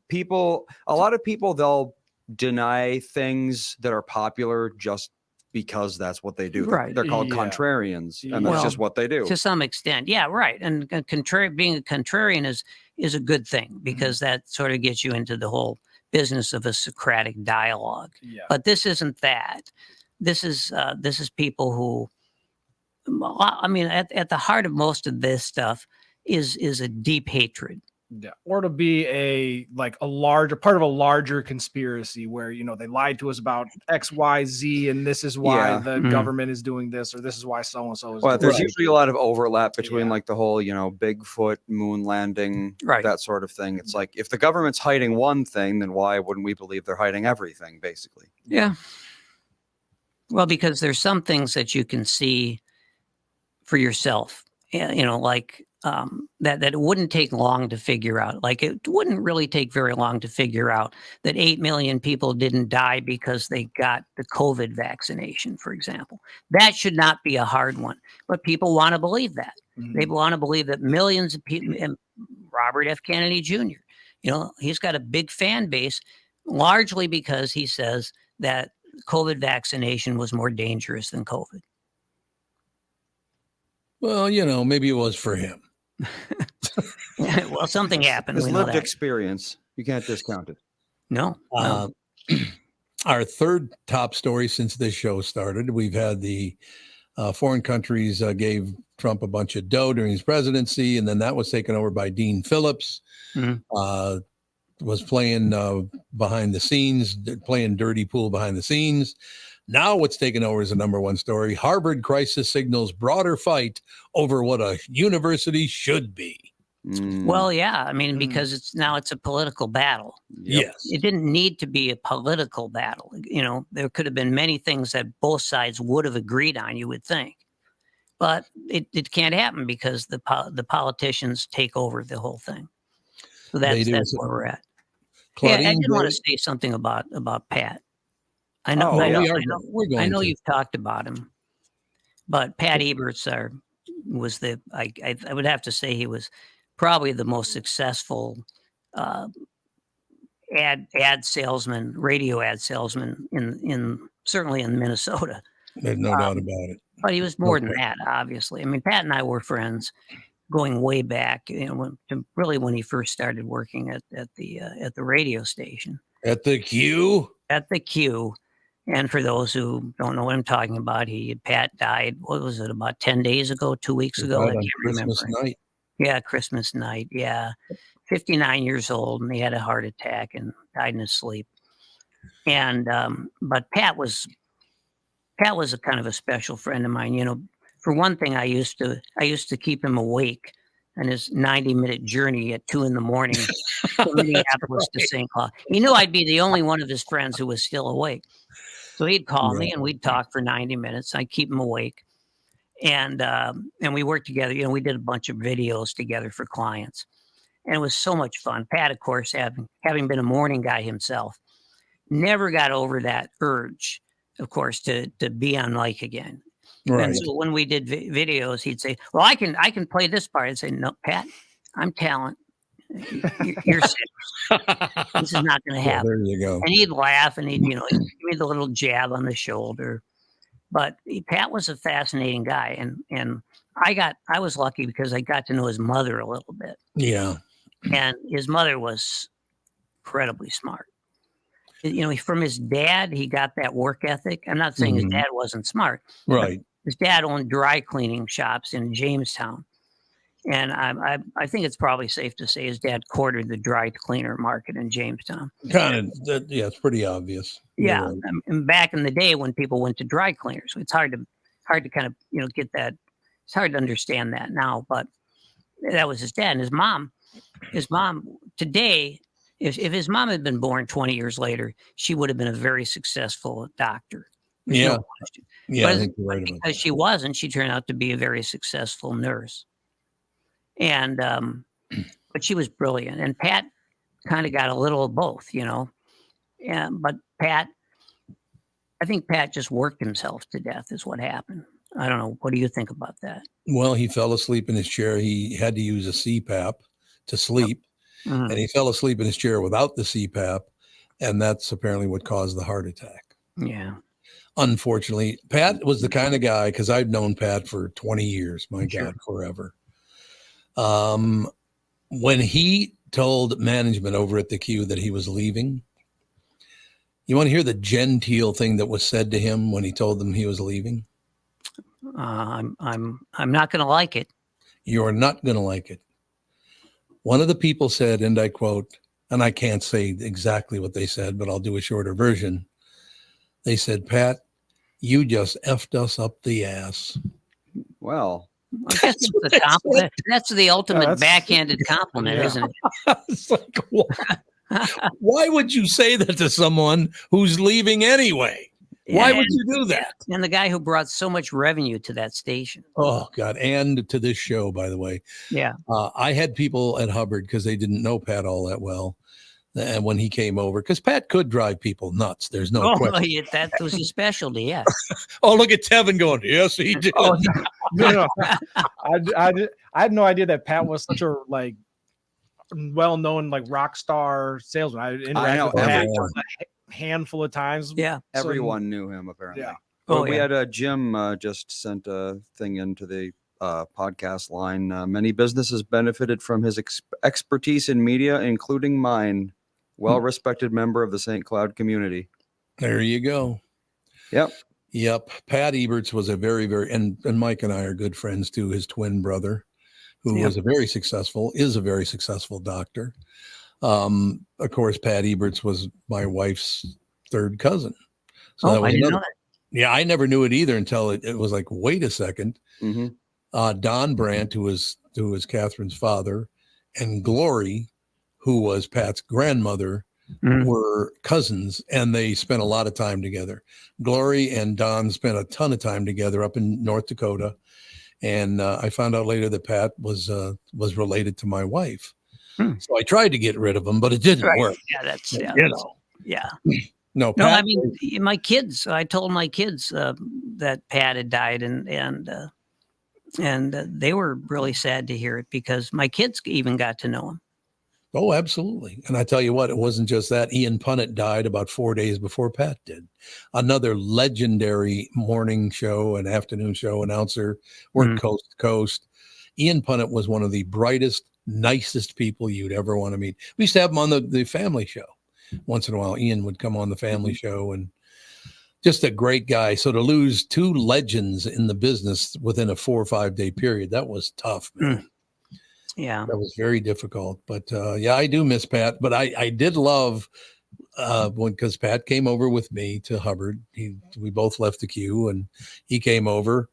a lot of people, they'll deny things that are popular just because that's what they do. Right. They're called contrarians, and that's just what they do. To some extent. Yeah, right. And being a contrarian is a good thing, because that sort of gets you into the whole business of a Socratic dialogue. Yeah. But this isn't that. This is people who, I mean, at the heart of most of this stuff is a deep hatred. Yeah. Or to be a part of a larger conspiracy where, you know, they lied to us about X, Y, Z, and this is why the government is doing this, or this is why so-and-so is Well, doing there's usually a lot of overlap between like the whole, you know, Bigfoot, moon landing, that sort of thing. It's like, if the government's hiding one thing, then why wouldn't we believe they're hiding everything, basically? Yeah. Well, because there's some things that you can see for yourself, you know, like that it wouldn't take long to figure out. Like, it wouldn't really take very long to figure out that 8 million people didn't die because they got the COVID vaccination, for example. That should not be a hard one, but people want to believe that. They want to believe that millions of people, and Robert F. Kennedy Jr., you know, he's got a big fan base, largely because he says that COVID vaccination was more dangerous than COVID. Well, you know, maybe it was for him. Well, something happened. His lived experience. You can't discount it. No. Our third top story since this show started, we've had the foreign countries gave Trump a bunch of dough during his presidency, and then that was taken over by Dean Phillips. Was playing behind the scenes, playing dirty pool behind the scenes. Now what's taken over is the number one story. Harvard crisis signals broader fight over what a university should be. Well, yeah. I mean, because it's a political battle. Yes. It didn't need to be a political battle. You know, there could have been many things that both sides would have agreed on, you would think. But it can't happen because the politicians take over the whole thing. So that's where we're at. Claudine, yeah, I did want to say something about Pat. I know, I know you've talked about him, but Pat Eberts I would have to say he was probably the most successful ad salesman, radio ad salesman in certainly in Minnesota. There's no doubt about it. But he was more than that, obviously. I mean, Pat and I were friends going way back, you know, when he first started working at the radio station. At the Q? At the Q. And for those who don't know what I'm talking about, Pat died, what was it, about 10 days ago, 2 weeks ago? I can't remember. Christmas night. Yeah, Christmas night. Yeah. 59 years old, and he had a heart attack and died in his sleep. And but Pat was a kind of a special friend of mine. You know, for one thing, I used to keep him awake on his 90-minute journey at 2 a.m. from Minneapolis to St. Cloud. He knew I'd be the only one of his friends who was still awake. So he'd call me and we'd talk for 90 minutes. I'd keep him awake. And we worked together. You know, we did a bunch of videos together for clients. And it was so much fun. Pat, of course, having been a morning guy himself, never got over that urge, of course, to be on mic again. Right. And so when we did videos, he'd say, well, I can play this part. I'd say, no, Pat, I'm talent. You're sick. This is not going to happen. Well, there you go. And he'd laugh and he'd give me the little jab on the shoulder. But Pat was a fascinating guy, and I was lucky because I got to know his mother a little bit. Yeah. And his mother was incredibly smart. You know, from his dad, he got that work ethic. I'm not saying his dad wasn't smart. Right. his dad owned dry cleaning shops in Jamestown. And I think it's probably safe to say his dad quartered the dry cleaner market in Jamestown. Kind of, yeah, it's pretty obvious. Yeah, and back in the day when people went to dry cleaners, it's hard to kind of get that. It's hard to understand that now, but that was his dad and his mom. His mom today, if his mom had been born 20 years later, she would have been a very successul doctor. There's Yeah, no question. yeah, But I think you're right about because she wasn't, she turned out to be a very successful nurse. And but she was brilliant, and Pat kind of got a little of both, but I think Pat just worked himself to death is what happened. I don't know. What do you think about that? Well, he fell asleep in his chair. He had to use a CPAP to sleep, Mhm. and he fell asleep in his chair without the CPAP, and that's apparently what caused the heart attack. Yeah. Unfortunately, Pat was the kind of guy, because I've known Pat for 20 years, my God, forever. When he told management over at the Q that he was leaving, you want to hear the genteel thing that was said to him when he told them he was leaving? I'm not going to like it. You're not going to like it. One of the people said, and I quote, and I can't say exactly what they said, but I'll do a shorter version. They said, "Pat, you just effed us up the ass." Well, I guess it's a compliment. That's the ultimate backhanded compliment, Yeah. isn't it? It's like, why would you say that to someone who's leaving anyway? Why would you do that? And the guy who brought so much revenue to that station. Oh, God. And to this show, by the way. Yeah. I had people at Hubbard, because they didn't know Pat all that well. And when he came over, because Pat could drive people nuts. There's no question. Yeah, that was his specialty, yeah. Oh, look at Tevin going, yes, he did. Oh, no. I had no idea that Pat was such a well-known rock star salesman. I interacted with Pat a handful of times. Yeah, everyone knew him apparently. Yeah. But we had Jim just sent a thing into the podcast line. Many businesses benefited from his expertise in media, including mine. Well-respected member of the St. Cloud community. There you go. Yep. Pat Eberts was a very, very, and Mike and I are good friends too. His twin brother, who is a very successful doctor. Of course, Pat Eberts was my wife's third cousin. So that was I didn't know that. Yeah, I never knew it either until it was like, wait a second. Don Brandt, who was Catherine's father, and Glory, who was Pat's grandmother, were cousins, and they spent a lot of time together. Glory and Don spent a ton of time together up in North Dakota, and I found out later that Pat was related to my wife. So I tried to get rid of him, but it didn't work. Yeah. No, Pat, no, I mean, my kids. I told my kids that Pat had died, and they were really sad to hear it, because my kids even got to know him. Oh, absolutely. And I tell you what, it wasn't just that. Ian Punnett died about 4 days before Pat did. Another legendary morning show and afternoon show announcer, worked coast to coast. Ian Punnett was one of the brightest, nicest people you'd ever want to meet. We used to have him on the family show. Once in a while, Ian would come on the family show, and just a great guy. So to lose two legends in the business within a 4 or 5 day period, that was tough, man. Yeah, that was very difficult. But yeah, I do miss Pat. But I did love because Pat came over with me to Hubbard. We both left the Q, and he came over,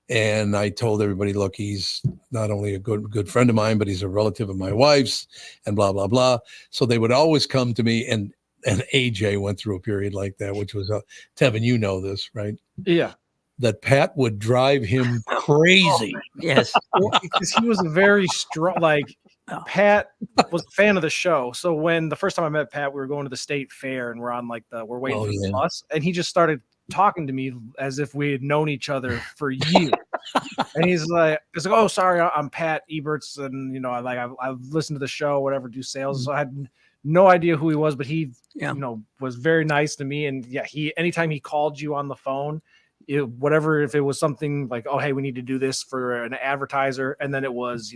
and I told everybody, look, he's not only a good friend of mine, but he's a relative of my wife's, and blah blah blah. So they would always come to me, and AJ went through a period like that, which was Tevin, you know this, right? Yeah. That Pat would drive him crazy. Yes. Because he was a very strong, Pat was a fan of the show. So when the first time I met Pat, we were going to the state fair, and we're on we're waiting for the bus, and he just started talking to me as if we had known each other for years. And he's like, "Oh, sorry, I'm Pat Eberts, and I've listened to the show, whatever, do sales." So I had no idea who he was, but he was very nice to me. And anytime he called you on the phone, if it was something like, "Oh, hey, we need to do this for an advertiser," and then it was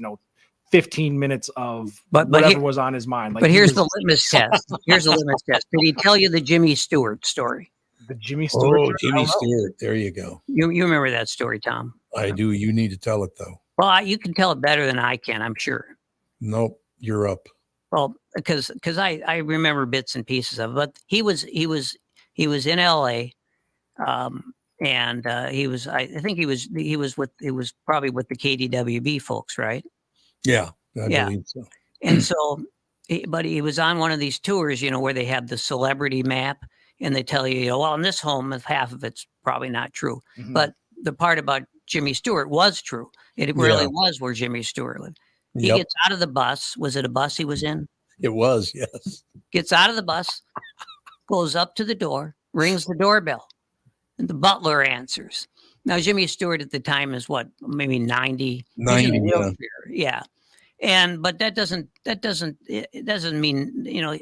15 minutes of whatever was on his mind. But here's the litmus test. Here's the litmus test. Did he tell you the Jimmy Stewart story? The Jimmy Stewart. Oh, Jimmy Stewart. There you go. You remember that story, Tom? I do. You need to tell it though. Well, you can tell it better than I can, I'm sure. Nope, you're up. Well, because I remember bits and pieces of it, but he was in LA, and I think he was probably with the KDWB folks, right? Yeah, I believe so. And so, but he was on one of these tours, where they have the celebrity map, and they tell you, well, in this home, half of it's probably not true, but the part about Jimmy Stewart was true. It really was where Jimmy Stewart lived. He gets out of the bus. Was it a bus he was in? It was, yes. Gets out of the bus, goes up to the door, rings the doorbell, and the butler answers. Now, Jimmy Stewart at the time is what, maybe 90? 90, yeah. But that doesn't mean,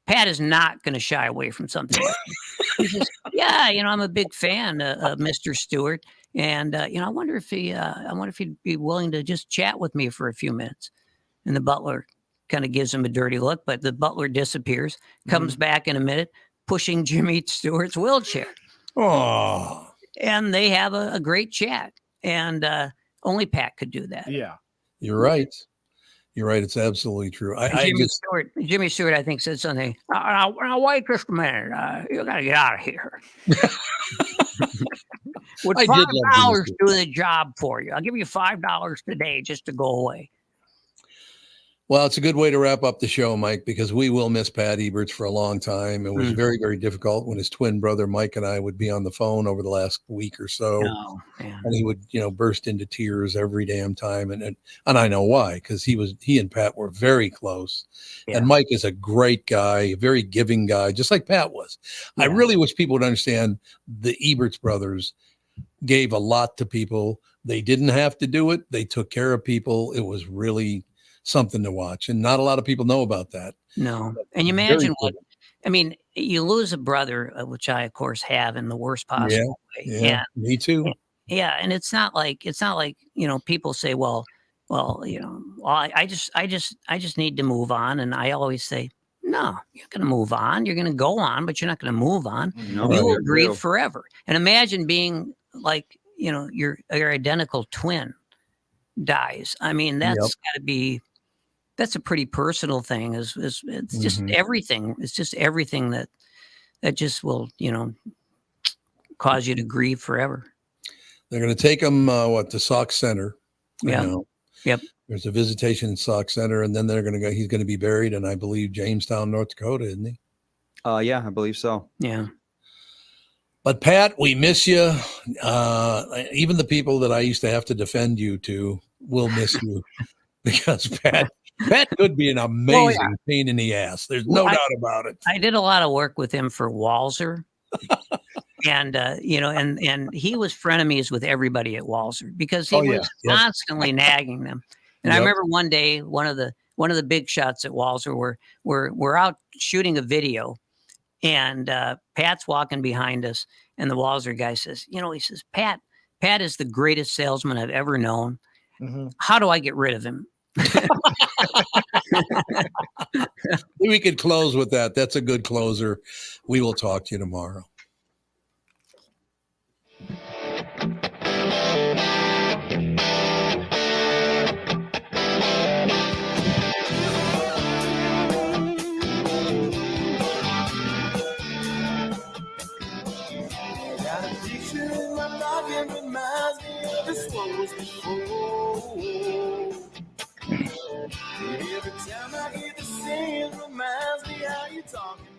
Pat is not going to shy away from something like that. He says, yeah, I'm a big fan of Mr. Stewart. And, I wonder if he'd be willing to just chat with me for a few minutes. And the butler kind of gives him a dirty look, but the butler disappears, comes back in a minute, pushing Jimmy Stewart's wheelchair. Oh. And they have a great chat. And only Pat could do that. Yeah. You're right. You're right. It's absolutely true. Jimmy Stewart, I think, said something. Now wait just a minute. You got to get out of here. Would $5 do the job for you? I'll give you $5 today just to go away. Well, it's a good way to wrap up the show, Mike, because we will miss Pat Eberts for a long time. It was very, very difficult when his twin brother, Mike, and I would be on the phone over the last week or so. And he would, burst into tears every damn time. And I know why, because he and Pat were very close. Yeah. And Mike is a great guy, a very giving guy, just like Pat was. Yeah. I really wish people would understand the Eberts brothers gave a lot to people. They didn't have to do it. They took care of people. It was really something to watch, and not a lot of people know about that. No. And you imagine you lose a brother, which I of course have in the worst possible way. Yeah, me too. Yeah. And it's not like, people say, I just need to move on. And I always say, no, you're going to move on. You're going to go on, but you're not going to move on. No, you will grieve forever. And imagine being like, your identical twin dies. I mean, that's got to be, that's a pretty personal thing. It's just everything. It's just everything that just will, cause you to grieve forever. They're going to take him, to Sauk Center. Yep. There's a visitation in Sauk Center, and then he's going to be buried in, I believe, Jamestown, North Dakota, isn't he? Yeah, I believe so. Yeah. But Pat, we miss you. Even the people that I used to have to defend you to will miss you because Pat could be an amazing pain in the ass. There's no doubt about it. I did a lot of work with him for Walser. And, and he was frenemies with everybody at Walser because he was constantly nagging them. And I remember one day, one of the big shots at Walser we're out shooting a video, and Pat's walking behind us, and the Walser guy says, he says, Pat is the greatest salesman I've ever known. How do I get rid of him? We could close with that. That's a good closer. We will talk to you tomorrow. Every time I hear the same reminds me how you talking.